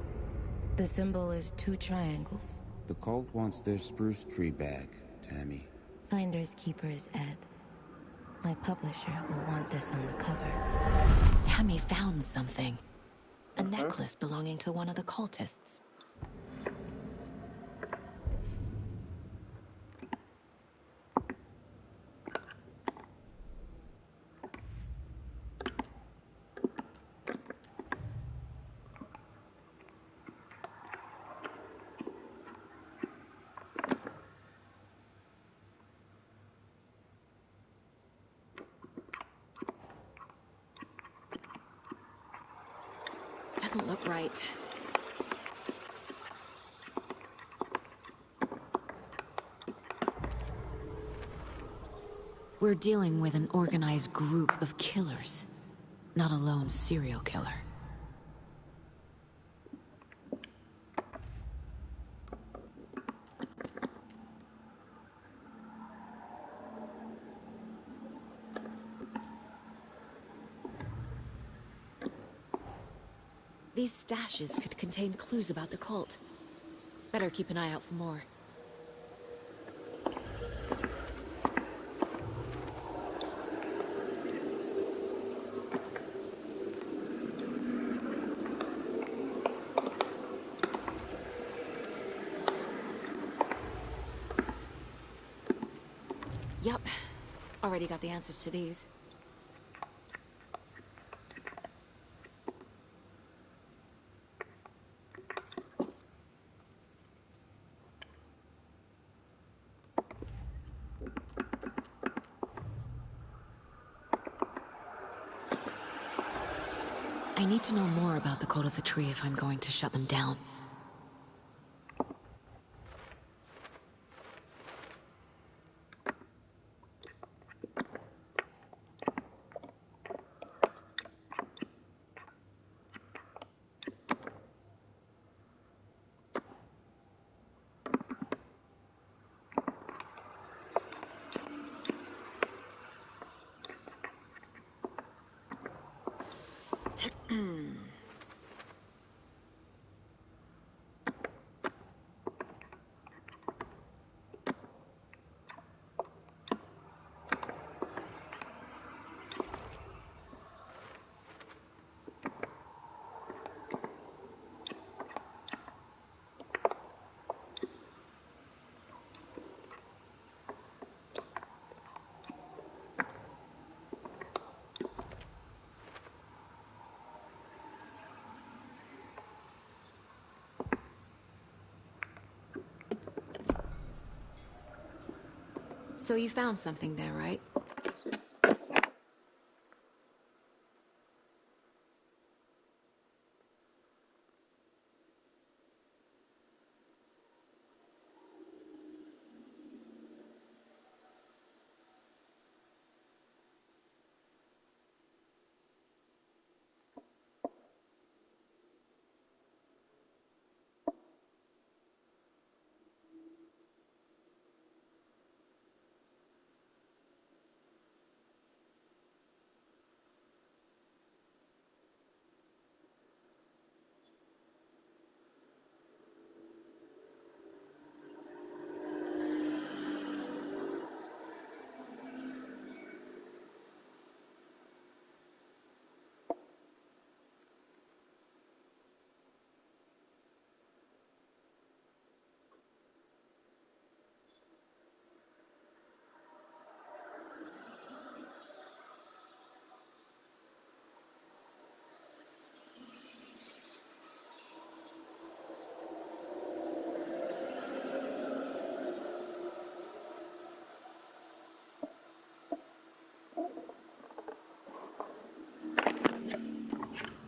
The symbol is 2 triangles. The cult wants their spruce tree back, Tammy. Finders keepers, Ed. My publisher will want this on the cover. Tammy found something. A necklace belonging to one of the cultists. Doesn't look right. We're dealing with an organized group of killers, not a lone serial killer. These stashes could contain clues about the cult. Better keep an eye out for more. Yup. Already got the answers to these. I need to know more about the cult of the tree if I'm going to shut them down. So you found something there, right?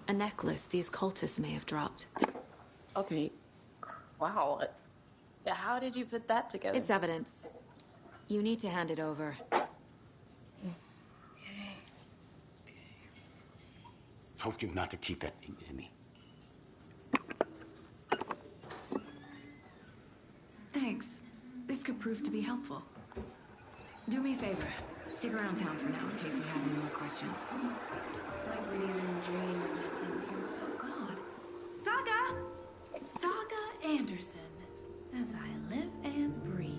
A necklace these cultists may have dropped. Okay. Wow. How did you put that together? It's evidence. You need to hand it over. Told you not to keep that thing, Timmy. Thanks. This could prove to be helpful. Do me a favor. Stick around town for now in case we have any more questions. Like we'd even dream of missing dear folk. God. Saga Anderson. As I live and breathe.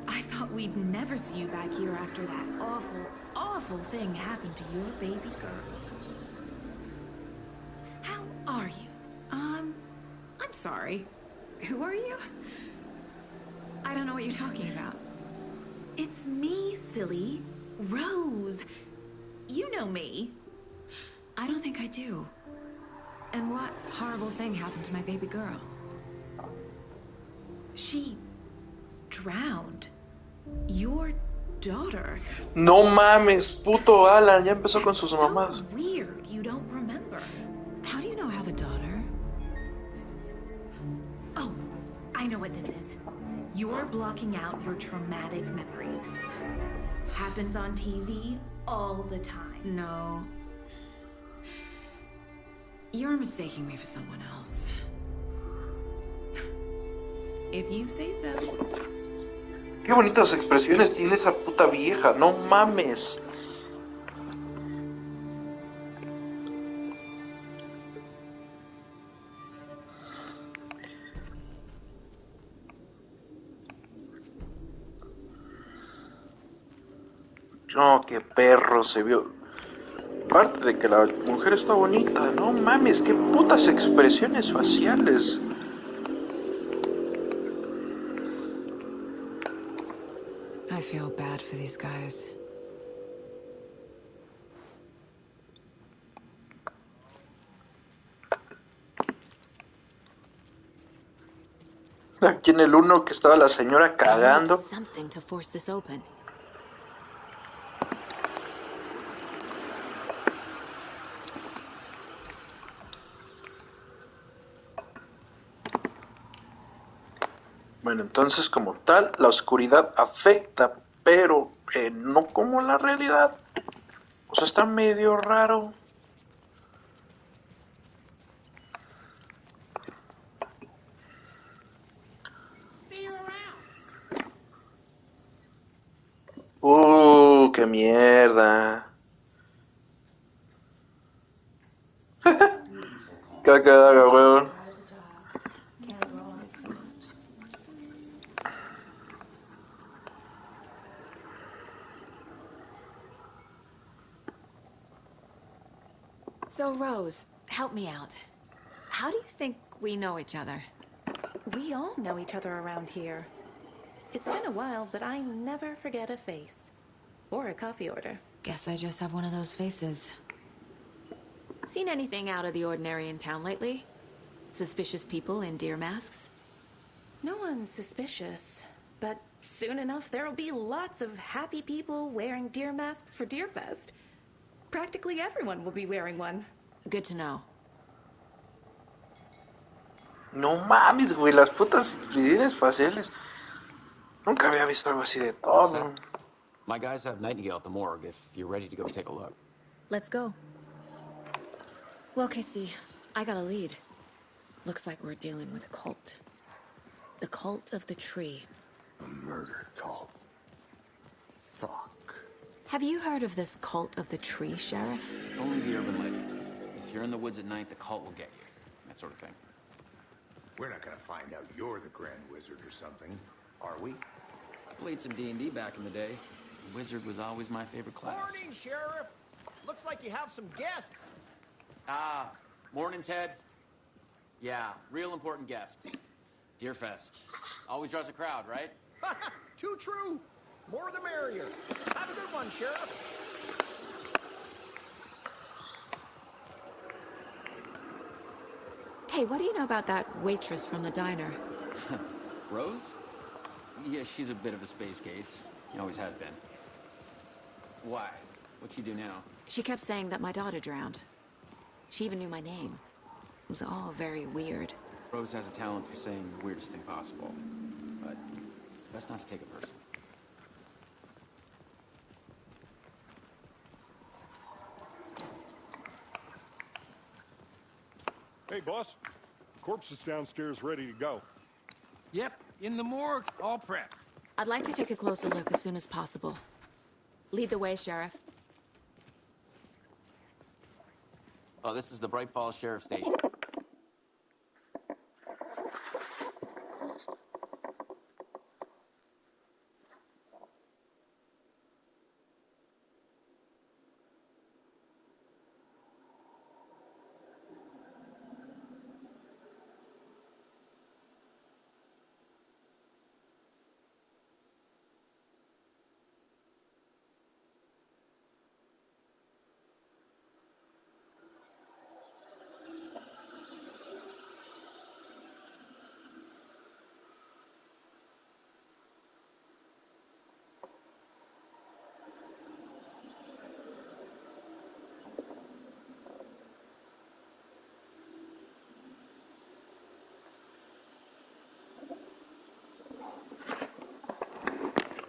I thought we'd never see you back here after that awful thing happened to your baby girl. How are you? I'm sorry. Who are you? I don't know what you're talking about. It's me, silly. Rose. You know me. I don't think I do. And what horrible thing happened to my baby girl? She drowned. Your daughter. No mames, puto Alan, ya empezó con sus So mamadas. weird you don't remember. How do you know I have a daughter? Oh, I know what this is. You're blocking out your traumatic memories. Happens on TV all the time. No. You're mistaking me for someone else. If you say so. Qué bonitas expresiones tiene esa puta vieja, no mames. No, qué perro se vio. Aparte de que la mujer está bonita, no mames, qué putas expresiones faciales. I feel bad for these guys. Aquí en el uno que estaba la señora cagando. Something to force this open. Bueno, entonces como tal, la oscuridad afecta, pero no como la realidad. O sea, está medio raro. Qué mierda. Caca, weón. So, Rose, help me out. How do you think we know each other? We all know each other around here. It's been a while, but I never forget a face. Or a coffee order. Guess I just have one of those faces. Seen anything out of the ordinary in town lately? Suspicious people in deer masks? No one's suspicious. but soon enough there'll be lots of happy people wearing deer masks for Deerfest. Practically everyone will be wearing one. Good to know. No mames, güey, las putas virines faciales. Nunca había visto algo así de todo. My guys have Nightingale at the morgue if you're ready to go take a look. Let's go. Well, Casey, I got a lead. Looks like we're dealing with a cult. The cult of the tree. A murder cult. Fuck. Have you heard of this cult of the tree, Sheriff? Only the urban legend. If you're in the woods at night, the cult will get you. That sort of thing. We're not gonna find out you're the Grand Wizard or something, are we? I played some D&D back in the day. Wizard was always my favorite class. Morning, Sheriff. Looks like you have some guests. Ah, morning, Ted. Yeah, real important guests. Deerfest. Always draws a crowd, right? Too true. More the merrier. Have a good one, Sheriff. Hey, what do you know about that waitress from the diner? Rose? Yeah, she's a bit of a space case. She always has been. Why? What'd she do now? She kept saying that my daughter drowned. She even knew my name. It was all very weird. Rose has a talent for saying the weirdest thing possible. But it's best not to take it personally. Hey, boss. Corpse is downstairs ready to go. Yep, in the morgue, all prepped. I'd like to take a closer look as soon as possible. Lead the way, Sheriff. Oh, this is the Bright Falls Sheriff Station.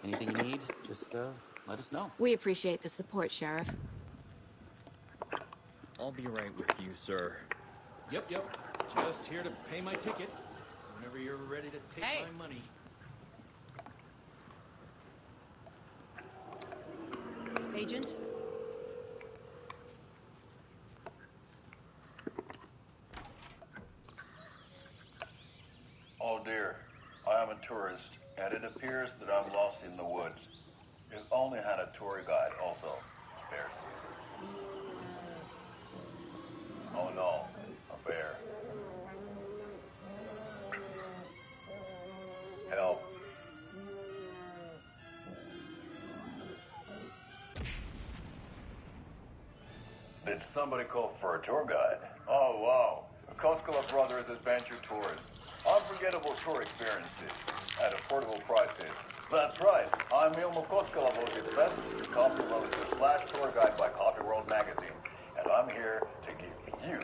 Anything you need, just let us know. We appreciate the support, Sheriff. I'll be right with you, sir. Yep. Just here to pay my ticket. Whenever you're ready to take my money. Agent? Oh dear, I am a tourist, and it appears that I'm lost in the woods. If only had a tour guide also. It's bear season. Oh no, a bear. Help. Did somebody call for a tour guide? Oh wow, Koskela Brothers Adventure Tours. Unforgettable tour experiences at affordable prices. That's right, I'm Ilmo Koskela's best Coffee Roasters / tour guide by Coffee World magazine, and I'm here to give you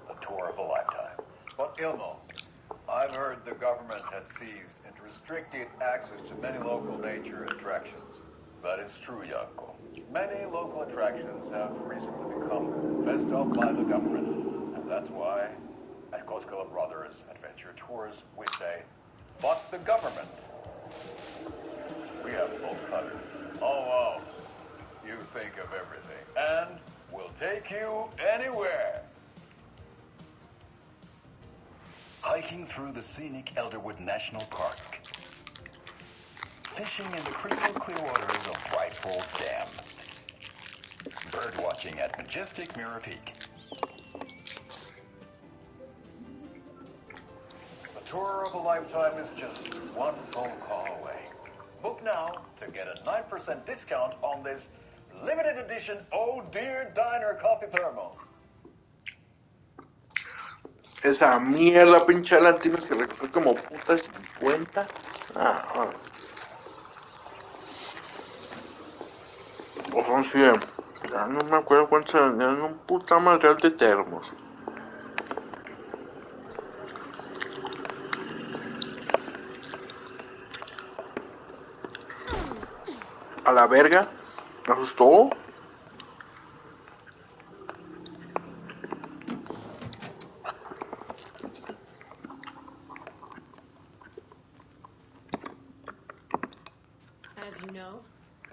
a tour of a lifetime. But Ilmo, I've heard the government has seized and restricted access to many local nature attractions. That is true, Yanko. Many local attractions have recently become fenced off by the government, and that's why at Koskela Brothers Adventure Tours, we say, fuck the government. We have both covered. Oh, wow. You think of everything. And we'll take you anywhere. Hiking through the scenic Elderwood National Park. Fishing in the crystal clear waters of Bright Falls Dam. Bird watching at majestic Mirror Peak. The tour of a lifetime is just one phone call away. Book now to get a 9% discount on this limited edition Oh Dear Diner coffee thermo. Esa mierda, pinche Alan, tienes que recoger como puta 50. Ah, o son 100. Ya no me acuerdo cuántos eran un puta madral de termos. A la verga, me asustó. As you know,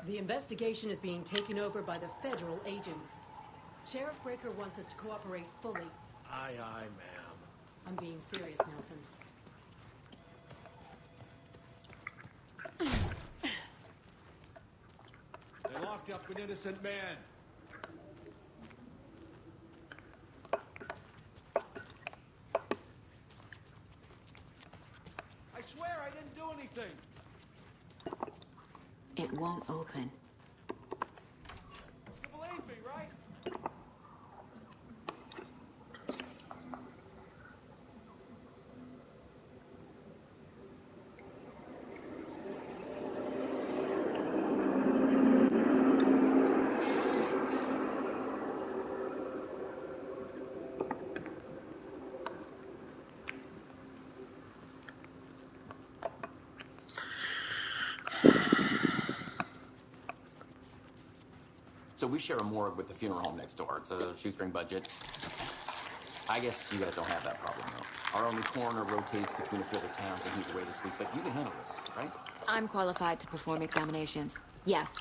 the investigation is being taken over by the federal agents. Sheriff Breaker wants us to cooperate fully. Aye, aye, ma'am. I'm being serious, Nelson. They locked up an innocent man. I swear I didn't do anything. It won't open. You believe me, right? So we share a morgue with the funeral home next door. It's a shoestring budget. I guess you guys don't have that problem, though. Our only coroner rotates between a few other towns, and he's away this week, but you can handle this, right? I'm qualified to perform examinations. Yes.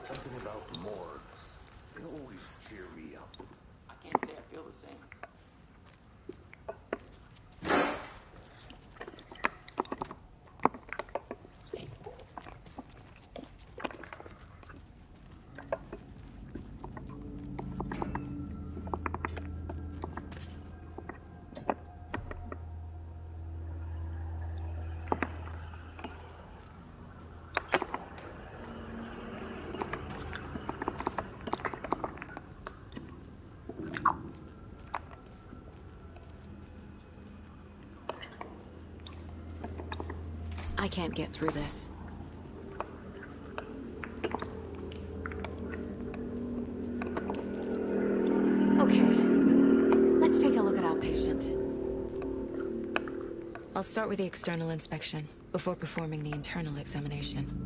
Something about morgues. They always cheer me up. I can't say I feel the same. I can't get through this. Okay. Let's take a look at our patient. I'll start with the external inspection before performing the internal examination.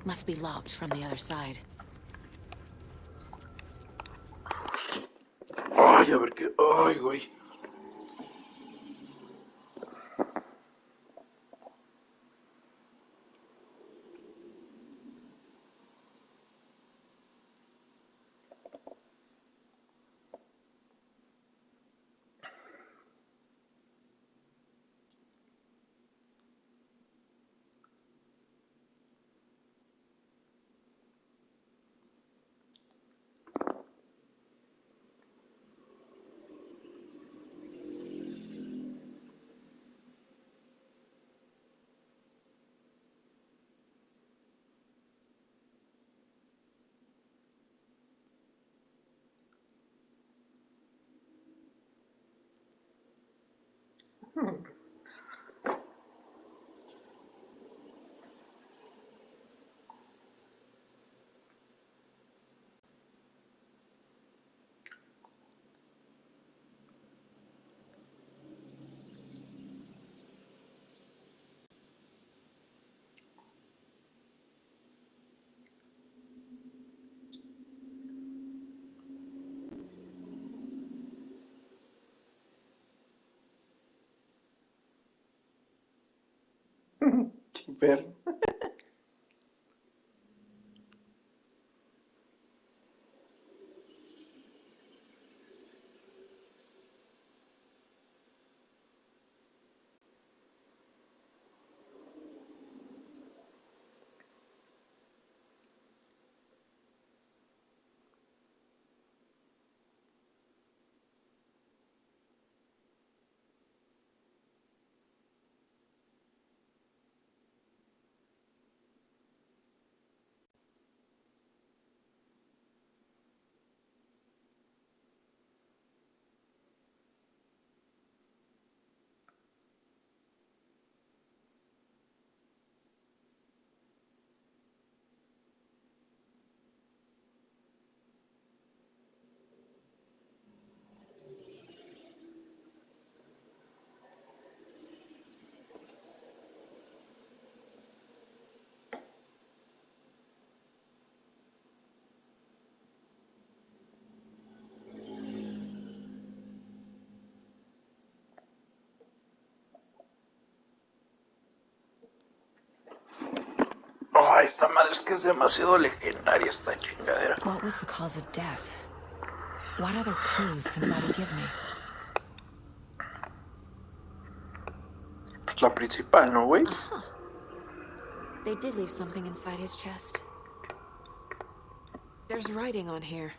Must be locked from the other side. Ay, a ver qué. Ay, güey. Ver. Ay, esta madre es que es demasiado legendaria esta chingadera. What was the cause of death? What other clues can the body give me? Pues la principal, ¿no, güey? Uh-huh. They did leave something inside his chest. There's writing on here.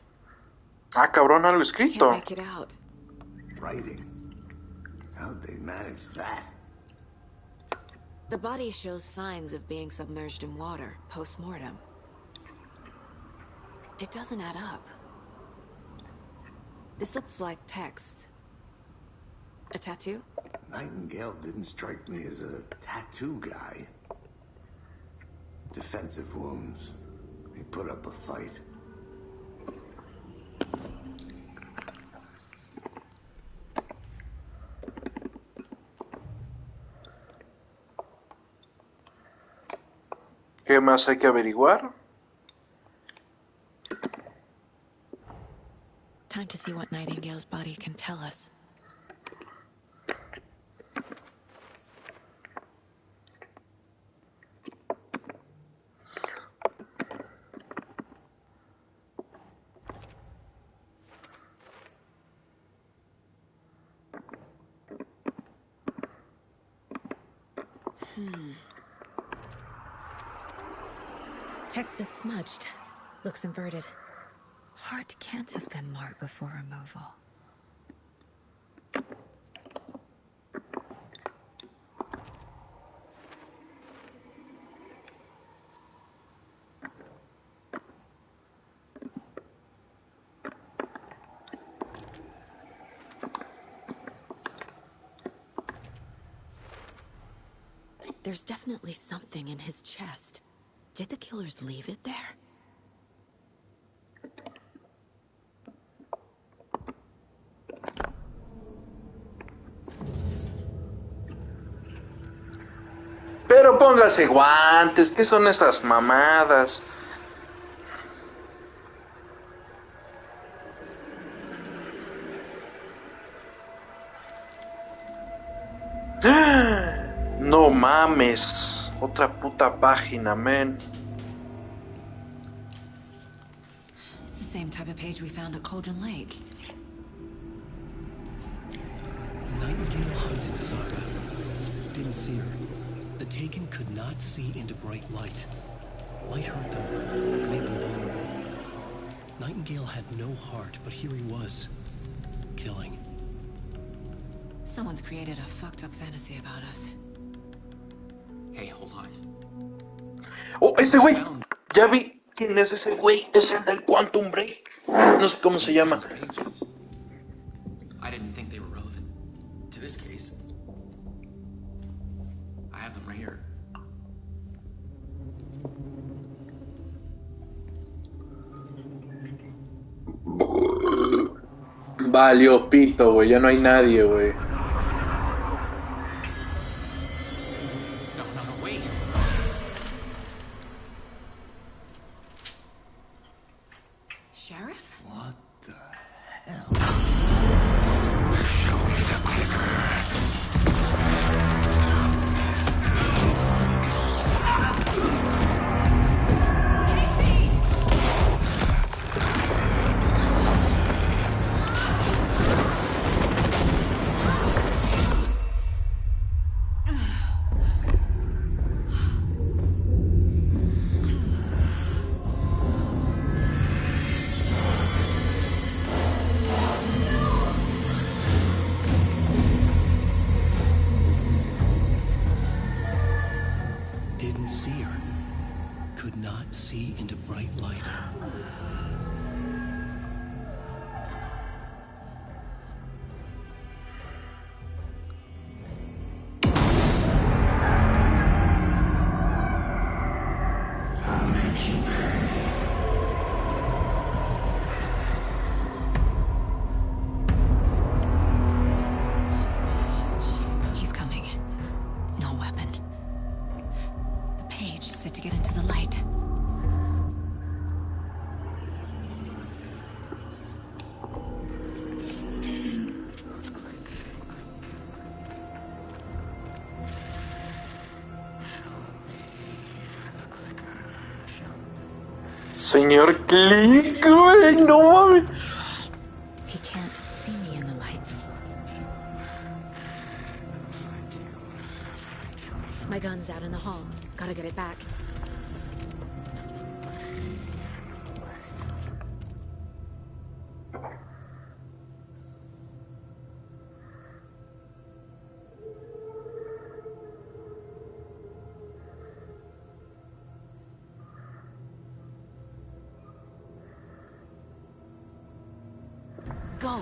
Ah, cabrón, algo Can't escrito. make it out. Writing? How'd they manage that? The body shows signs of being submerged in water, post-mortem. It doesn't add up. This looks like text. A tattoo? Nightingale didn't strike me as a tattoo guy. Defensive wounds. He put up a fight. ¿Qué más hay que averiguar? Time to see what Nightingale's body can tell us. Text is smudged. Looks inverted. Heart can't have been marked before removal. There's definitely something in his chest. Did the killers leave it there? Pero póngase guantes, ¿qué son esas mamadas? No mames, otra puta página, man. It's the same type of page we found at Cauldron Lake. Nightingale hunted Saga. Didn't see her. The Taken could not see into bright light. Light hurt them, made them vulnerable. Nightingale had no heart, but here he was, killing. Someone's created a fucked up fantasy about us. Hey, hold on. Oh, ese güey. Ya vi quién es ese güey. Es el del Quantum Break. No sé cómo se llama. I didn't think they were relevant to this case. I have them right here. Valió pito, güey. Ya no hay nadie, güey. No, wait. Sheriff? What the hell? Show me the clicker. Didn't see her. Could not see into bright light. I'll make you pay. He's coming. No weapon. The page said to get into the light. Señor Click, güey, no mames. He can't see me in the lights. My gun's out in the hall. Gotta get it back. Go!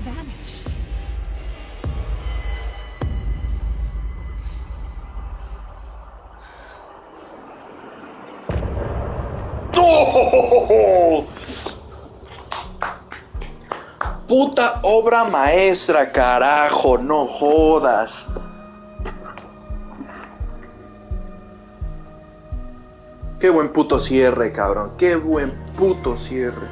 Vanished. ¡Oh! Puta obra maestra, carajo, no jodas. Qué buen puto cierre, cabrón. Qué buen puto cierre.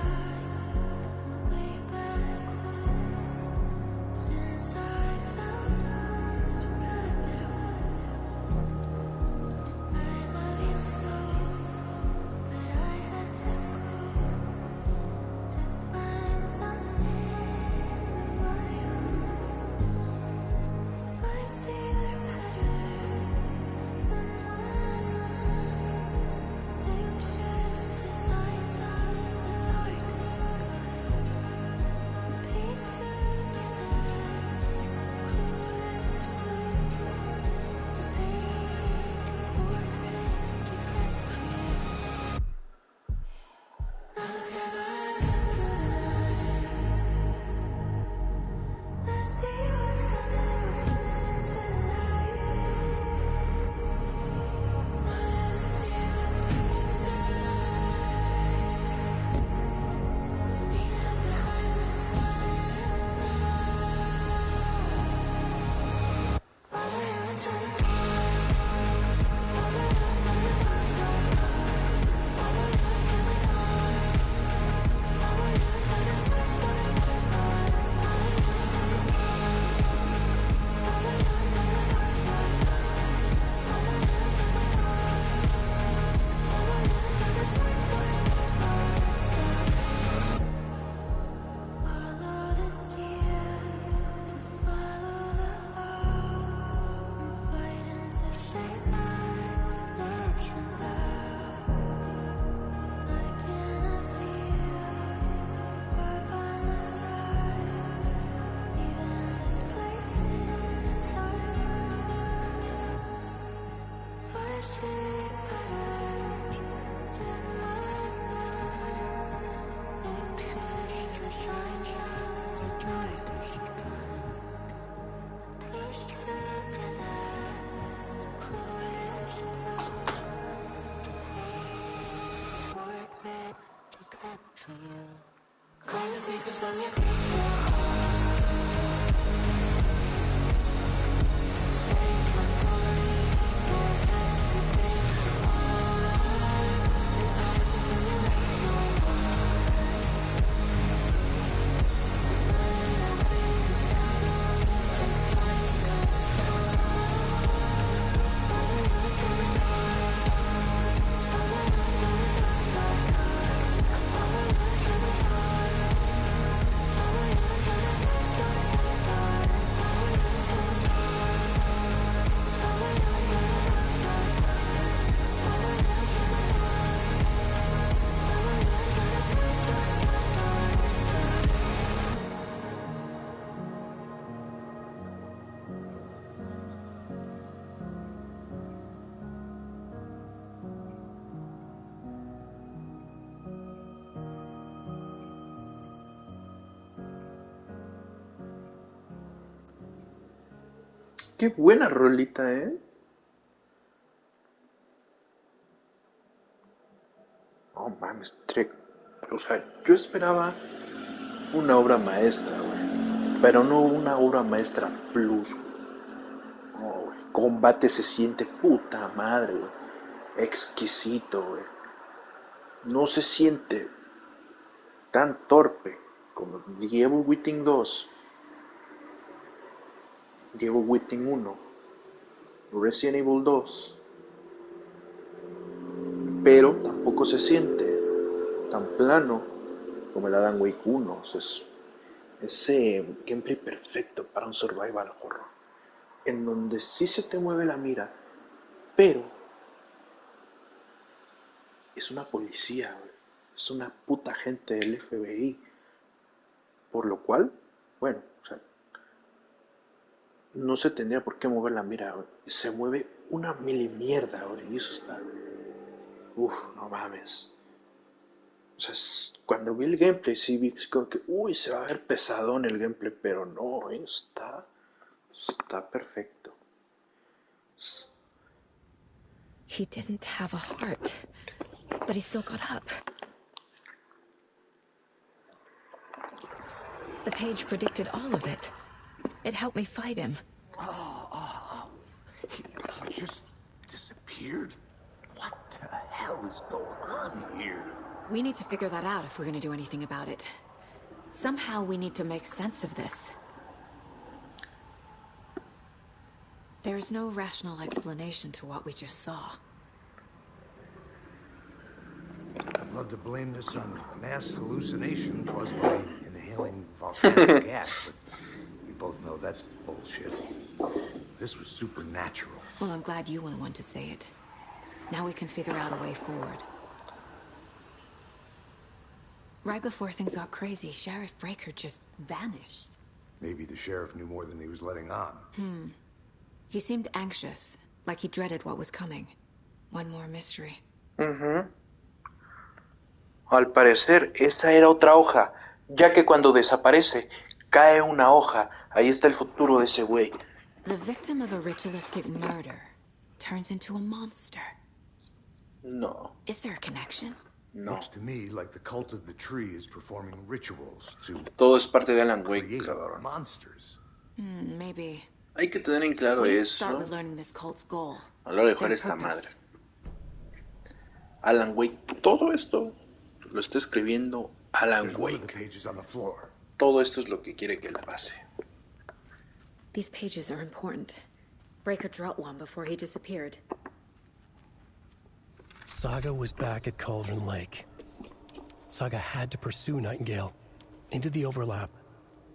Qué buena rolita, ¿eh? No mames, o sea, yo esperaba una obra maestra, güey. Pero no una obra maestra plus, güey. No, güey. Combate se siente puta madre, güey. Exquisito, güey. No se siente tan torpe como The Evil Within 2, The Evil Within 1, Resident Evil 2. Pero tampoco se siente tan plano como el Alan Wake 1. O sea, es ese gameplay perfecto para un survival horror, en donde sí se te mueve la mira, pero es una policía, güey. Es una puta agente del FBI, por lo cual, bueno, o sea, no se tendría por qué mover la mira, güey. Se mueve una milimierda, güey, y eso está, no mames. O sea, cuando vi el gameplay sí vi como que, uy, se va a ver pesadón el gameplay, pero no, está perfecto. He didn't have a heart, but he still got up. The page predicted all of it. It helped me fight him. He just disappeared? What the hell is going on here? We need to figure that out if we're going to do anything about it. Somehow we need to make sense of this. There's no rational explanation to what we just saw. I'd love to blame this on mass hallucination caused by inhaling volcanic gas, but we both know that's bullshit. This was supernatural. Well, I'm glad you were the one to say it. Now we can figure out a way forward. Right before things got crazy, Sheriff Breaker just vanished. Maybe the sheriff knew more than he was letting on. He seemed anxious, like he dreaded what was coming. One more mystery. Al parecer, esa era otra hoja, ya que cuando desaparece, cae una hoja. Ahí está el futuro de ese güey. The victim of a ritualistic murder turns into a monster. No. Is there a connection? No. Looks to me like the cult of the tree is performing rituals to Todo es parte de Alan Wake, cabrón. Monsters. Maybe. Hay que tener en claro We need to eso. start with learning this cult's goal. A lo mejor Their esta purpose. madre. Alan Wake, todo esto lo está escribiendo Alan There's one of the Wake. pages on the floor. Todo esto es lo que quiere que le pase. These pages are important. Breaker dropped one before he disappeared. Saga was back at Cauldron Lake. Saga had to pursue Nightingale into the overlap.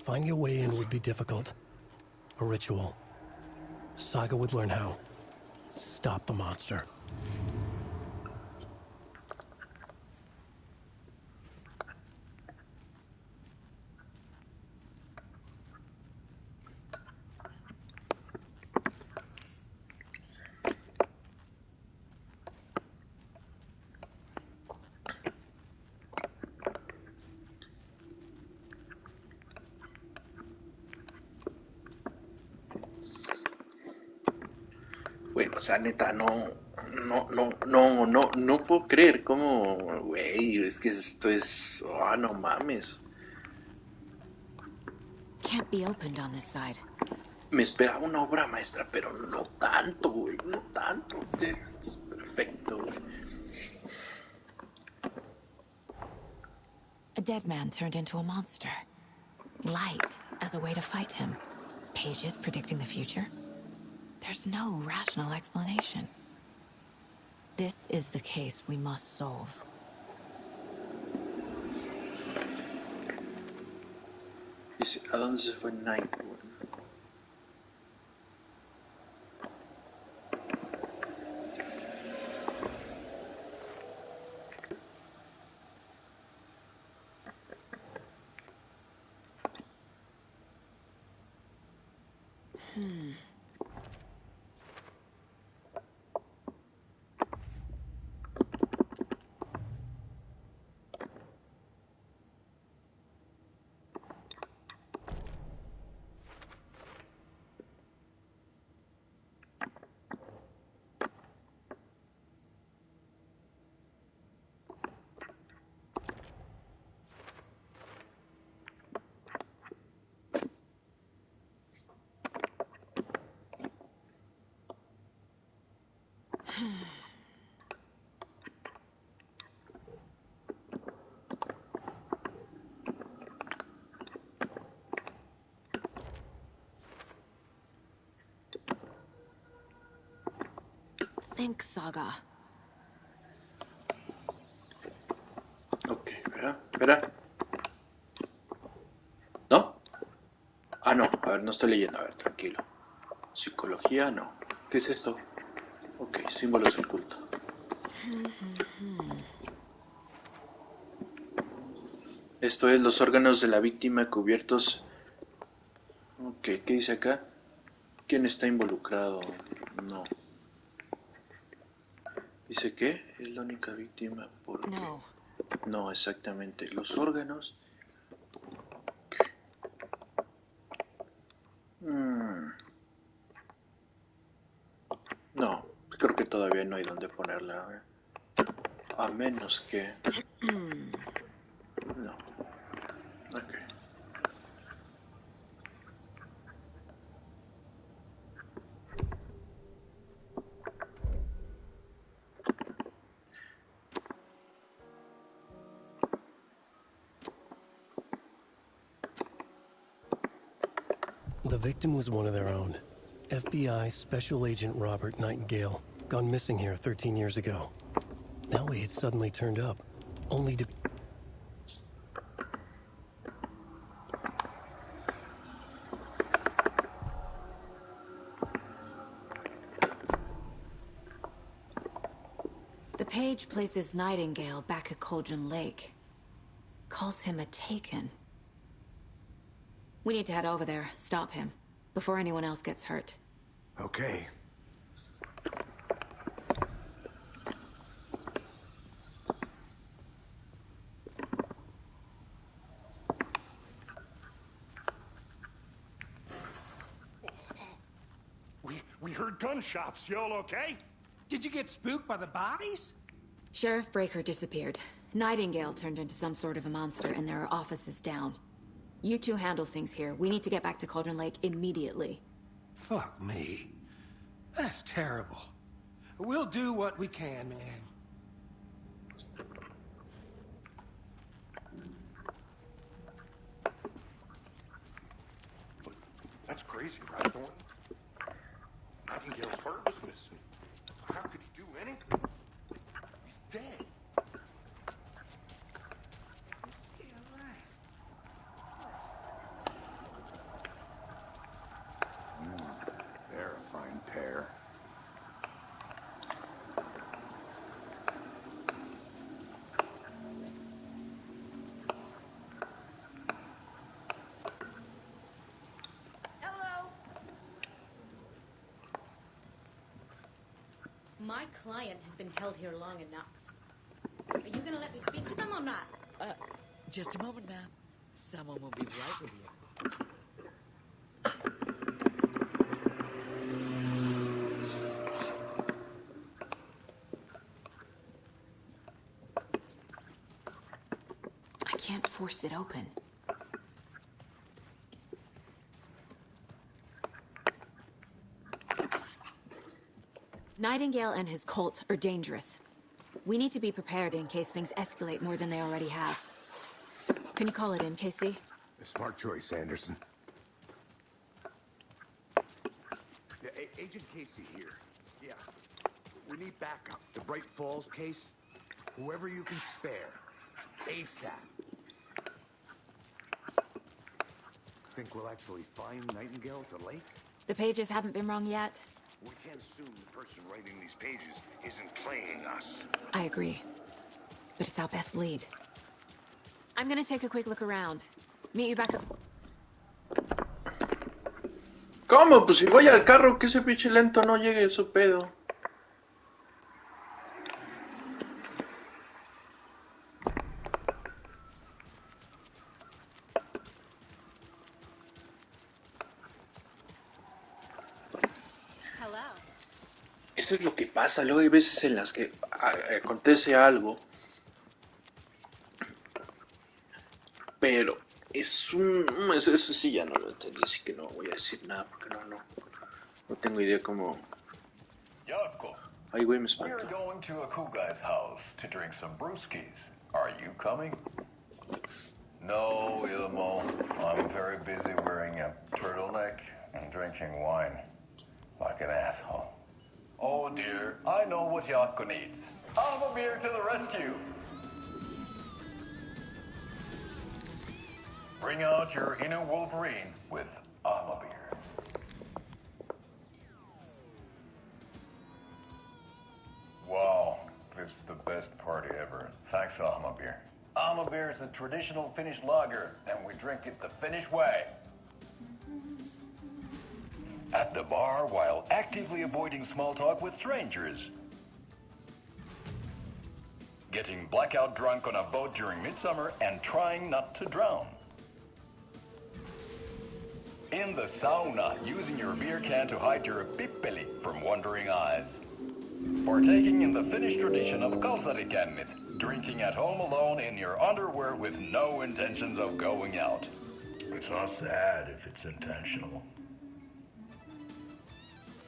Finding a way in would be difficult. A ritual. Saga would learn how. Stop the monster. Güey, o sea, neta, no puedo creer cómo, güey, es que esto es, no mames. Can't be opened on this side. Me esperaba una obra maestra, pero no tanto, güey, no tanto. Esto es perfecto, güey. A dead man turned into a monster. Light as a way to fight him. Pages predicting the future. There's no rational explanation. This is the case we must solve. Dice, ¿a dónde se fue Ninth? think, Saga. Ok, espera, espera. ¿No? Ah, no, a ver, no estoy leyendo, a ver, tranquilo. Psicología, no. ¿Qué es esto? Ok, símbolos del culto. Esto es los órganos de la víctima cubiertos. Ok, ¿qué dice acá? ¿Quién está involucrado? No. ¿Dice qué? Es la única víctima porque... No. No, exactamente. Los órganos... No, creo que todavía no hay dónde ponerla. A menos que... No. Ok. The victim was one of their own. FBI Special Agent Robert Nightingale, gone missing here 13 years ago. Now he had suddenly turned up, only to... The page places Nightingale back at Cauldron Lake. Calls him a Taken. We need to head over there, stop him, before anyone else gets hurt. Okay. We heard gunshots. You all okay? Did you get spooked by the bodies? Sheriff Breaker disappeared. Nightingale turned into some sort of a monster, and there are offices down. You two handle things here. We need to get back to Cauldron Lake immediately. Fuck me. That's terrible. We'll do what we can, man. That's crazy, right, Thornton? Nightingale's heart was missing. How could he do anything? He's dead. They're a fine pair. My client has been held here long enough. Are you gonna let me speak to them or not? Just a moment, ma'am. Someone will be right with you. I can't force it open. Nightingale and his cult are dangerous. We need to be prepared in case things escalate more than they already have. Can you call it in, Casey? A smart choice, Anderson. Yeah, Agent Casey here. Yeah. We need backup. The Bright Falls case. Whoever you can spare. ASAP. Think we'll actually find Nightingale at the lake? The pages haven't been wrong yet. We can't assume the person writing these pages isn't playing us. I agree. But it's our best lead. I'm gonna take a quick look around. Meet you back up. ¿Cómo? Pues si voy al carro, que ese pinche lento no llegue su pedo. Esto es lo que pasa, luego hay veces en las que acontece algo, pero es un... Eso sí ya no lo entendí, así que no voy a decir nada, porque no tengo idea cómo... Yako, Ay, güey, me we're espanto. going to a cool guy's house to drink some brewskis. Are you coming? No, Ilmo. I'm very busy wearing a turtleneck and drinking wine like an asshole. Oh dear, I know what Yako needs. Alma Beer to the rescue! Bring out your inner Wolverine with Alma Beer. Wow, this is the best party ever. Thanks, Alma Beer. Alma Beer is a traditional Finnish lager, and we drink it the Finnish way. At the bar while actively avoiding small talk with strangers. Getting blackout drunk on a boat during midsummer and trying not to drown. In the sauna, using your beer can to hide your pippeli from wandering eyes. Partaking in the Finnish tradition of kalsarikännit, drinking at home alone in your underwear with no intentions of going out. It's not sad if it's intentional.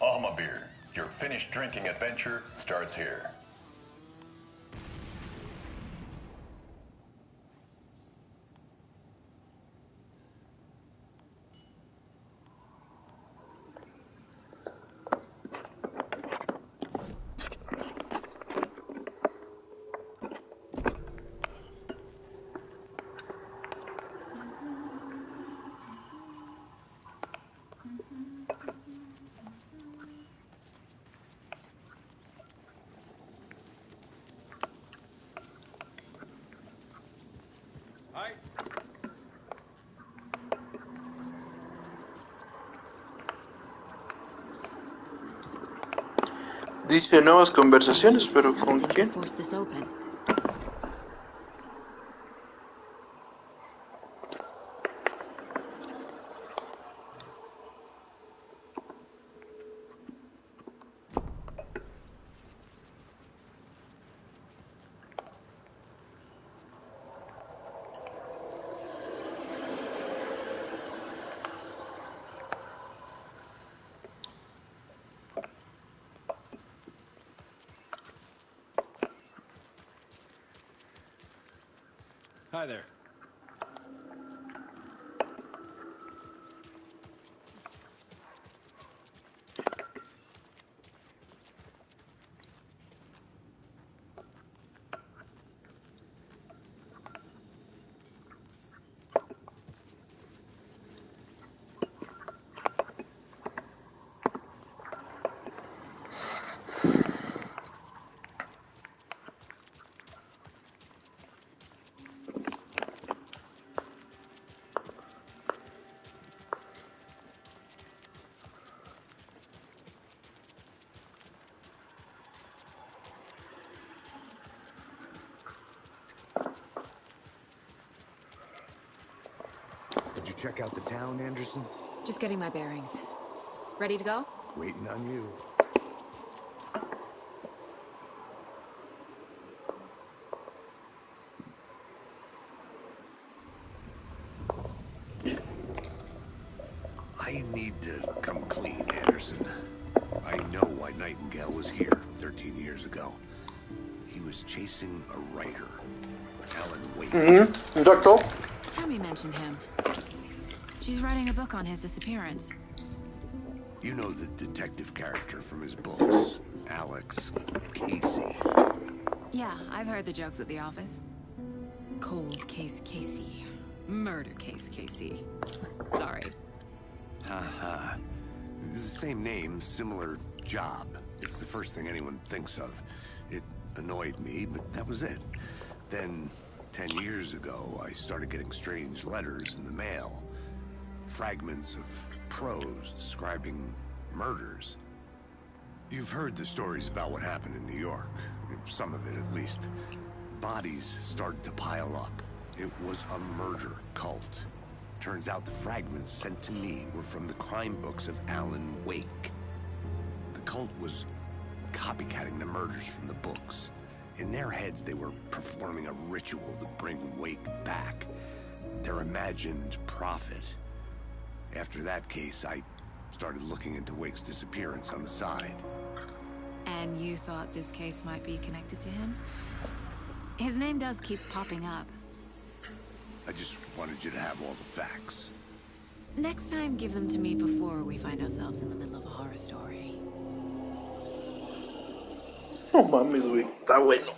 Alma Beer, your Finnish drinking adventure starts here. Hi. Dice nuevas conversaciones, pero ¿con Something to quién? force this open. Hi there. Did you check out the town, Anderson? Just getting my bearings. Ready to go? Waiting on you. I need to come clean, Anderson. I know why Nightingale was here 13 years ago. He was chasing a writer, Alan Wake. Doctor? Tammy mentioned him. She's writing a book on his disappearance. You know the detective character from his books, Alex Casey. Yeah, I've heard the jokes at the office. Cold case Casey. Murder case Casey. Sorry. Haha. It's the same name, similar job. It's the first thing anyone thinks of. It annoyed me, but that was it. Then, 10 years ago, I started getting strange letters in the mail. Fragments of prose describing murders. You've heard the stories about what happened in New York. Some of it, at least. Bodies started to pile up. It was a murder cult. Turns out the fragments sent to me were from the crime books of Alan Wake. The cult was copycatting the murders from the books. In their heads, they were performing a ritual to bring Wake back. Their imagined prophet. After that case, I started looking into Wake's disappearance on the side. And you thought this case might be connected to him? His name does keep popping up. I just wanted you to have all the facts. Next time, give them to me before we find ourselves in the middle of a horror story. No mames, güey. Está bueno.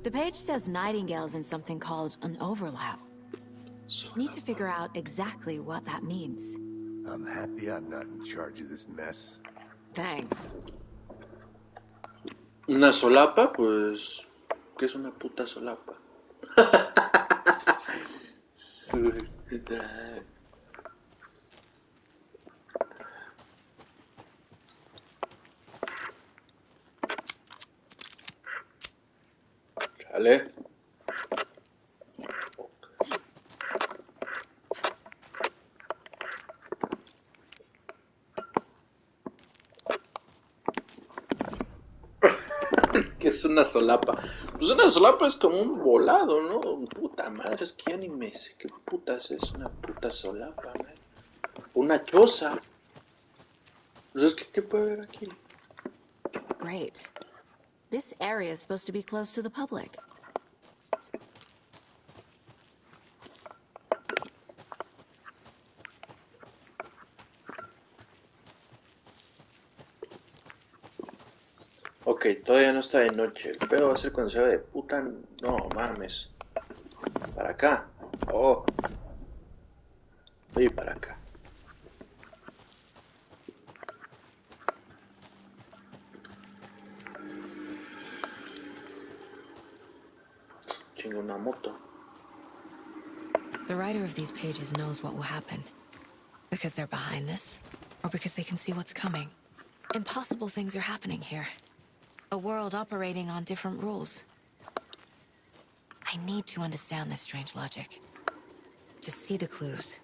The page says Nightingale's in something called an overlap. Need to figure out exactly what that means. I'm happy I'm not in charge of this mess. Thanks. Una solapa, pues... ¿Qué es una puta solapa? Chale. ¿Qué es una solapa? Pues una solapa es como un volado, ¿no? Puta madre, es que ya ni me sé qué putas es una puta solapa, man. Una choza. Pues es que, ¿qué puede haber aquí? Great. This area is supposed to be close to the public. Ok, todavía no está de noche. El pedo va a ser cuando se vea de puta... No mames. Para acá. Oh. Y para acá. Chingo una moto. The writer of these pages knows what will happen. Because they're behind this, or because they can see what's coming. Impossible things are happening here. A world operating on different rules. I need to understand this strange logic. To see the clues.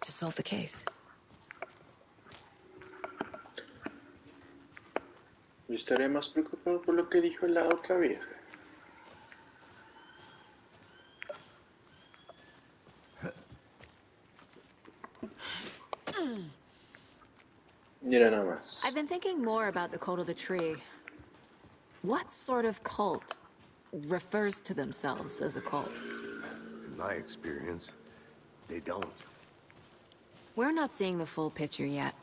To solve the case. Yo estaré más preocupado por lo que dijo la otra vieja. Mira nada más. I've been thinking more about the cult of the tree. What sort of cult refers to themselves as a cult? In my experience, they don't. We're not seeing the full picture yet.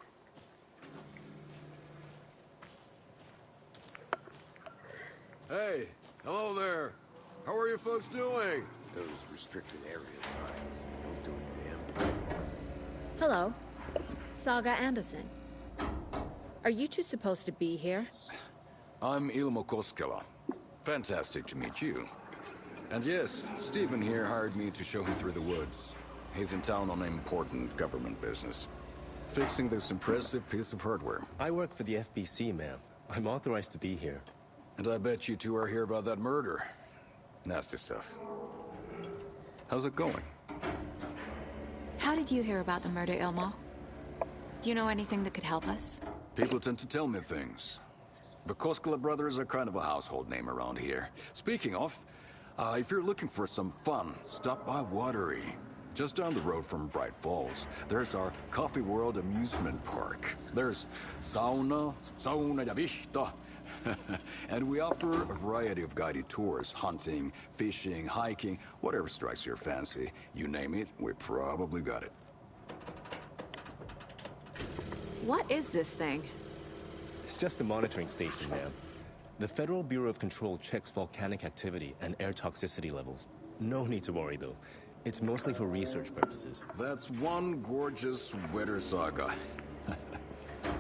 Hey, hello there. How are you folks doing? Those restricted area signs don't do a damn thing. Hello. Saga Anderson. Are you two supposed to be here? I'm Ilmo Koskela. Fantastic to meet you. And yes, Stephen here hired me to show him through the woods. He's in town on important government business. Fixing this impressive piece of hardware. I work for the FBC, ma'am. I'm authorized to be here. And I bet you two are here about that murder. Nasty stuff. How's it going? How did you hear about the murder, Ilmo? Do you know anything that could help us? People tend to tell me things. The Koskela brothers are kind of a household name around here. Speaking of, if you're looking for some fun, stop by Watery. Just down the road from Bright Falls, there's our Coffee World amusement park. There's sauna ja vihta. And we offer a variety of guided tours, hunting, fishing, hiking, whatever strikes your fancy. You name it, we probably got it. What is this thing? It's just a monitoring station, ma'am. The Federal Bureau of Control checks volcanic activity and air toxicity levels. No need to worry, though. It's mostly for research purposes. That's one gorgeous sweater, Saga.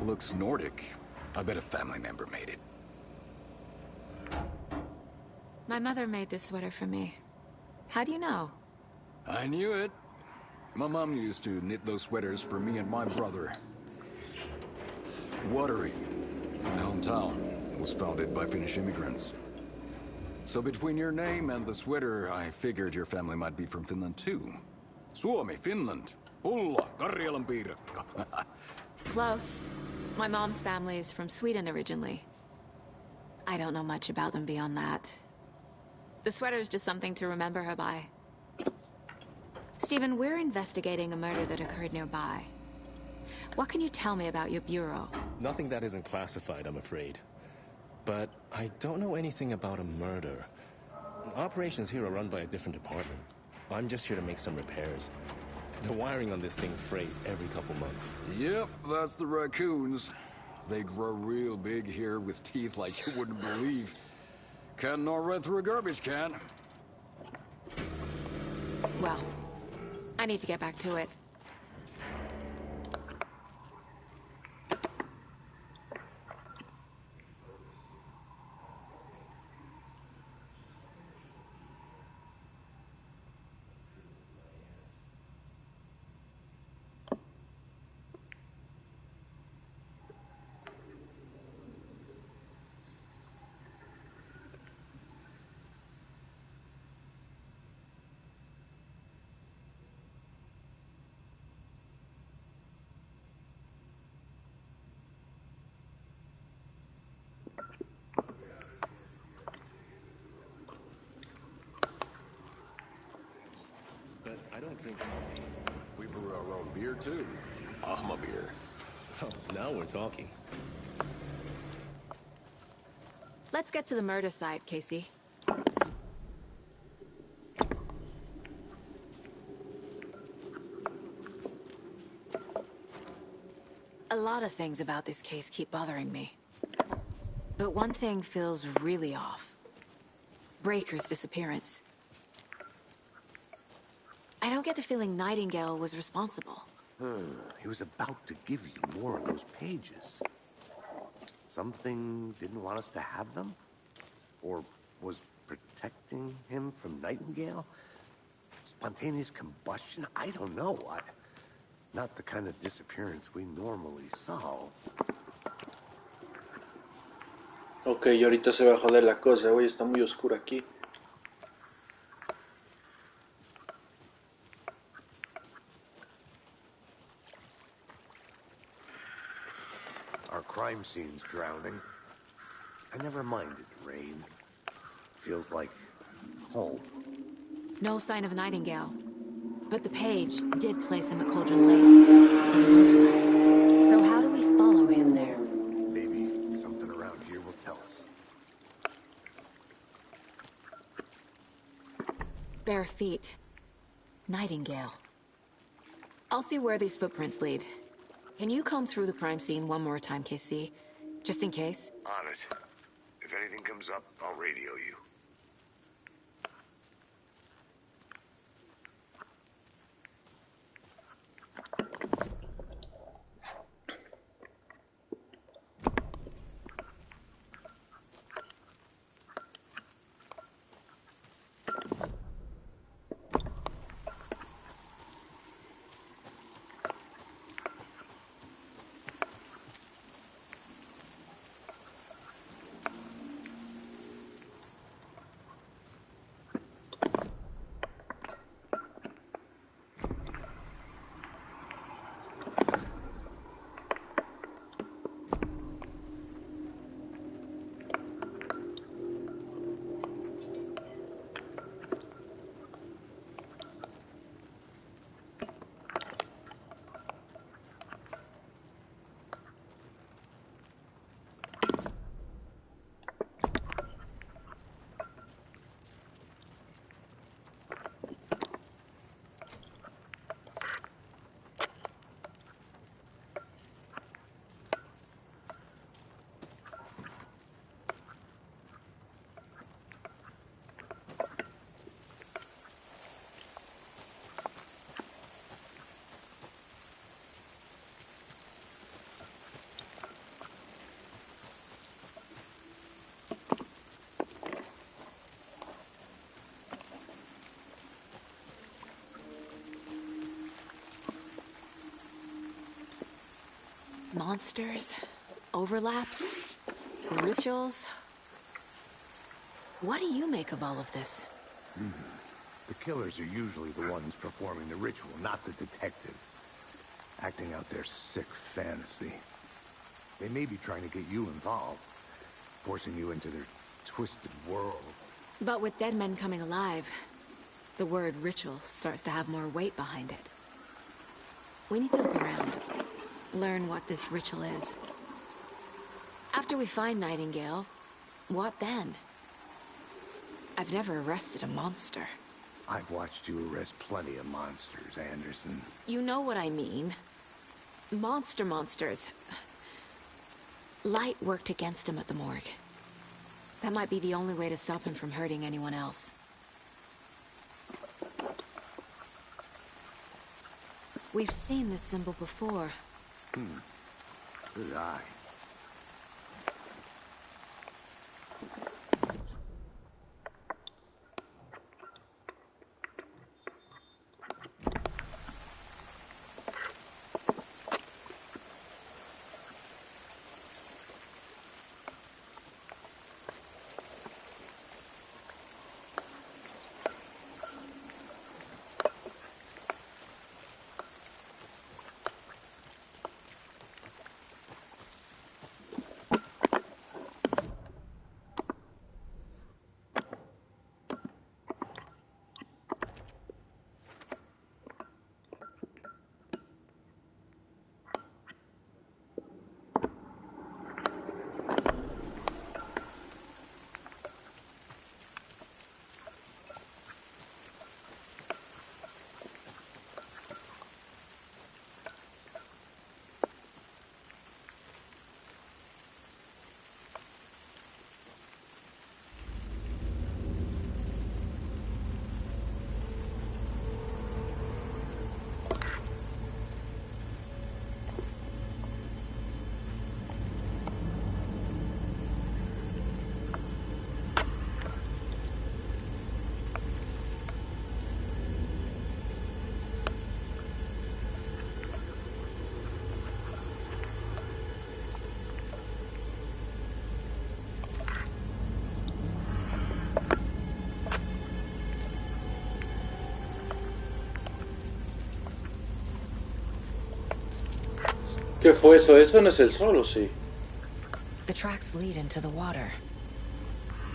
Looks Nordic. I bet a family member made it. My mother made this sweater for me. How do you know? I knew it. My mom used to knit those sweaters for me and my brother. Watery, my hometown, was founded by Finnish immigrants. So between your name and the sweater, I figured your family might be from Finland too. Suomi, Finland. Pulla, Karjalan piirakka. Close. My mom's family is from Sweden originally. I don't know much about them beyond that. The sweater is just something to remember her by. Stephen, we're investigating a murder that occurred nearby. What can you tell me about your bureau? Nothing that isn't classified, I'm afraid. But I don't know anything about a murder. Operations here are run by a different department. I'm just here to make some repairs. The wiring on this thing frays every couple months. Yep, that's the raccoons. They grow real big here with teeth like you wouldn't believe. Can't gnaw right through a garbage can. Well, I need to get back to it. But I don't drink coffee. We brew our own beer, too. Ahma beer. Oh, now we're talking. Let's get to the murder site, Casey. A lot of things about this case keep bothering me. But one thing feels really off. Breaker's disappearance. I don't get the feeling Nightingale was responsible. He was about to give you more of those pages. Something didn't want us to have them? Or was protecting him from Nightingale? Spontaneous combustion? I don't know. Not the kind of disappearance we normally solve. Ok, y ahorita se va a joder la cosa, güey, está muy oscuro aquí. Our crime scene's drowning. I never minded rain. Feels like home. No sign of Nightingale. But the page did place him at Cauldron Lake in an overlay. So how do we follow him there? Maybe something around here will tell us. Bare feet. Nightingale. I'll see where these footprints lead. Can you comb through the crime scene one more time, KC? Just in case? On it. If anything comes up, I'll radio you. Monsters, overlaps, rituals. What do you make of all of this? The killers are usually the ones performing the ritual, not the detective. Acting out their sick fantasy. They may be trying to get you involved. forcing you into their twisted world. But with dead men coming alive, the word ritual starts to have more weight behind it. We need to look around, learn what this ritual is. After we find Nightingale, what then? I've never arrested a monster. I've watched you arrest plenty of monsters, Anderson. You know what I mean. Monsters. Light worked against him at the morgue. That might be the only way to stop him from hurting anyone else. We've seen this symbol before. Good eye. ¿Qué fue eso? ¿Eso no es el sol o sí? The tracks lead into the water.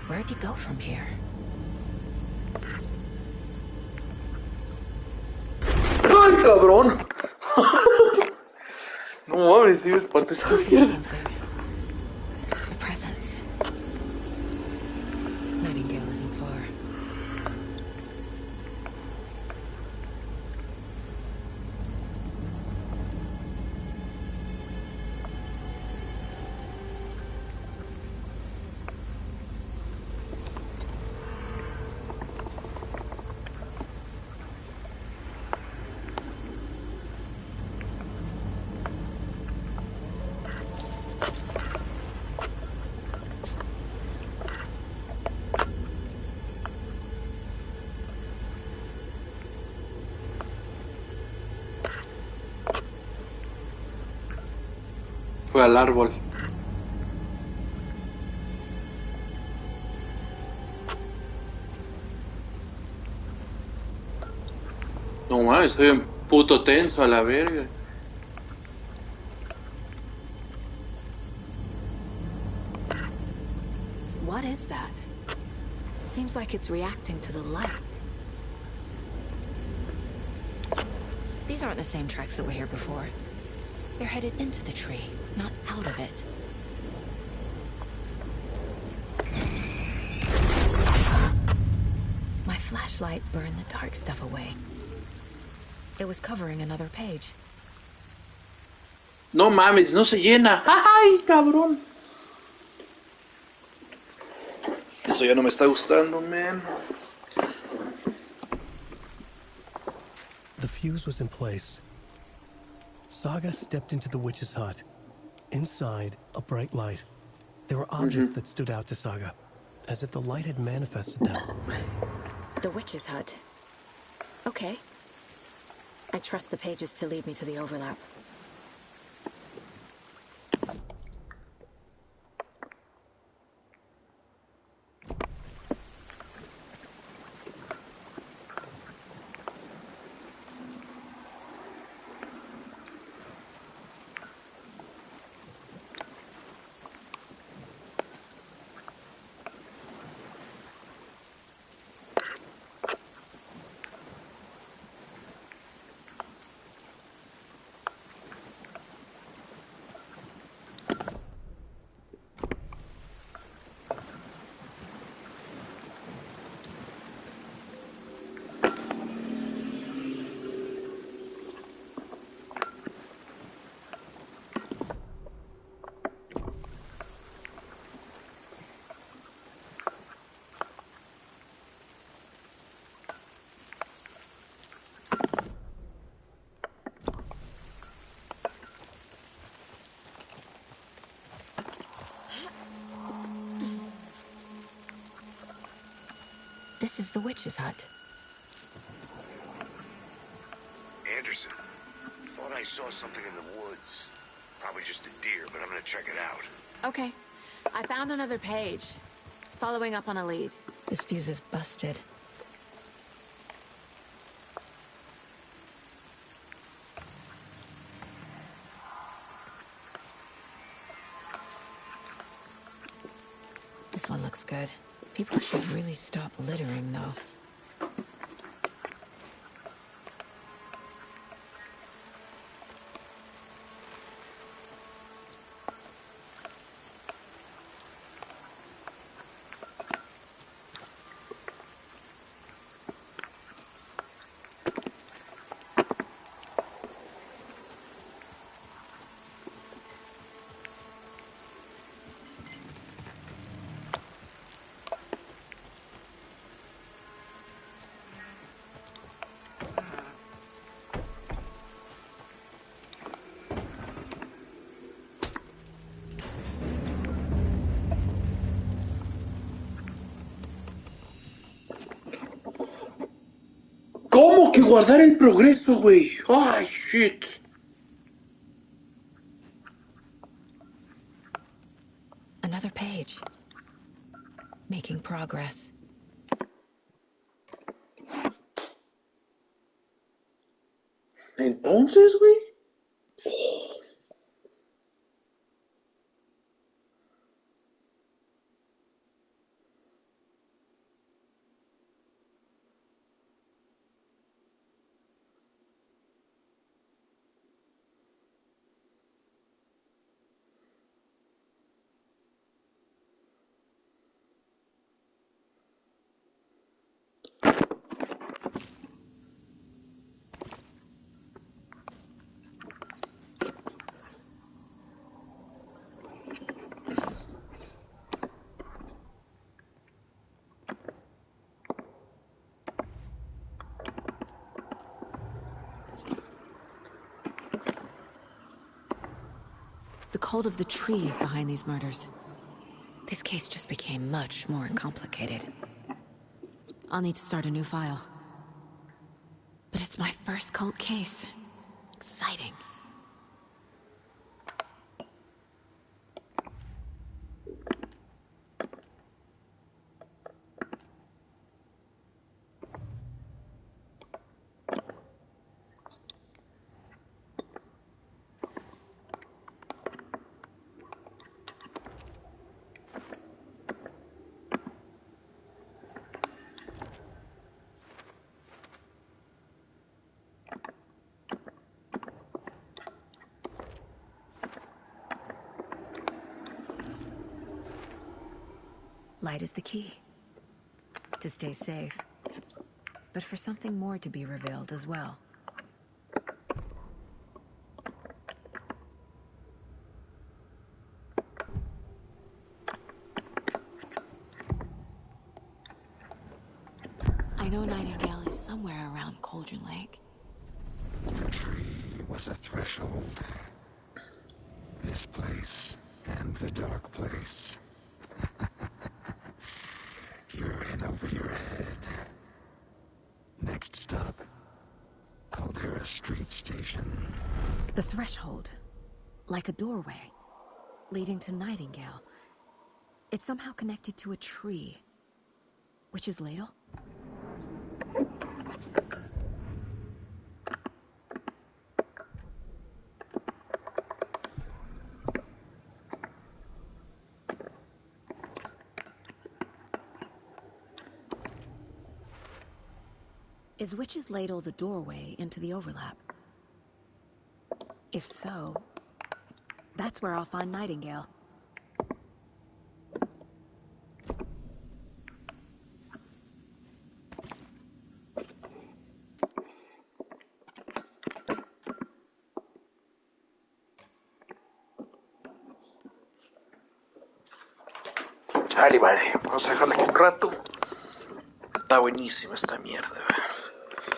Where'd he go from here? ¡Ay, cabrón! No mames, sí me espanté esa mierda. A presence. Nightingale isn't far. Fue al árbol. No mames, estoy en puto tenso a la verga. What is that? Seems like it's reacting to the light. These aren't the same tracks that were here before. They're headed into the tree, not out of it. My flashlight burned the dark stuff away. It was covering another page. No mames, no se llena. ¡Ay, cabrón! Eso ya no me está gustando, man. The fuse was in place. Saga stepped into the witch's hut. Inside, a bright light. There were objects that stood out to Saga, as if the light had manifested them. The witch's hut. Okay. I trust the pages to lead me to the overlap. This is the witch's hut. Anderson, thought I saw something in the woods. Probably just a deer, but I'm gonna check it out. Okay. I found another page. Following up on a lead. This fuse is busted. This one looks good. People should really stop littering, though. ¿Cómo que guardar el progreso, güey? Ay, shit. Another page. Making progress. Entonces, güey. The cult of the tree is behind these murders. This case just became much more complicated. I'll need to start a new file. But it's my first cult case. Exciting. Light is the key. To stay safe. But for something more to be revealed as well. I know Nightingale is somewhere around Cauldron Lake. The tree was a threshold. This place and the dark place. You're in over your head. Next stop, Caldera Street Station. The threshold. Like a doorway. Leading to Nightingale. It's somehow connected to a tree. Witch's ladle? Is Witch's ladle the doorway into the overlap? If so, that's where I'll find Nightingale. Vale, vale, vamos a dejarla aquí un rato. Está buenísima esta mierda, güey.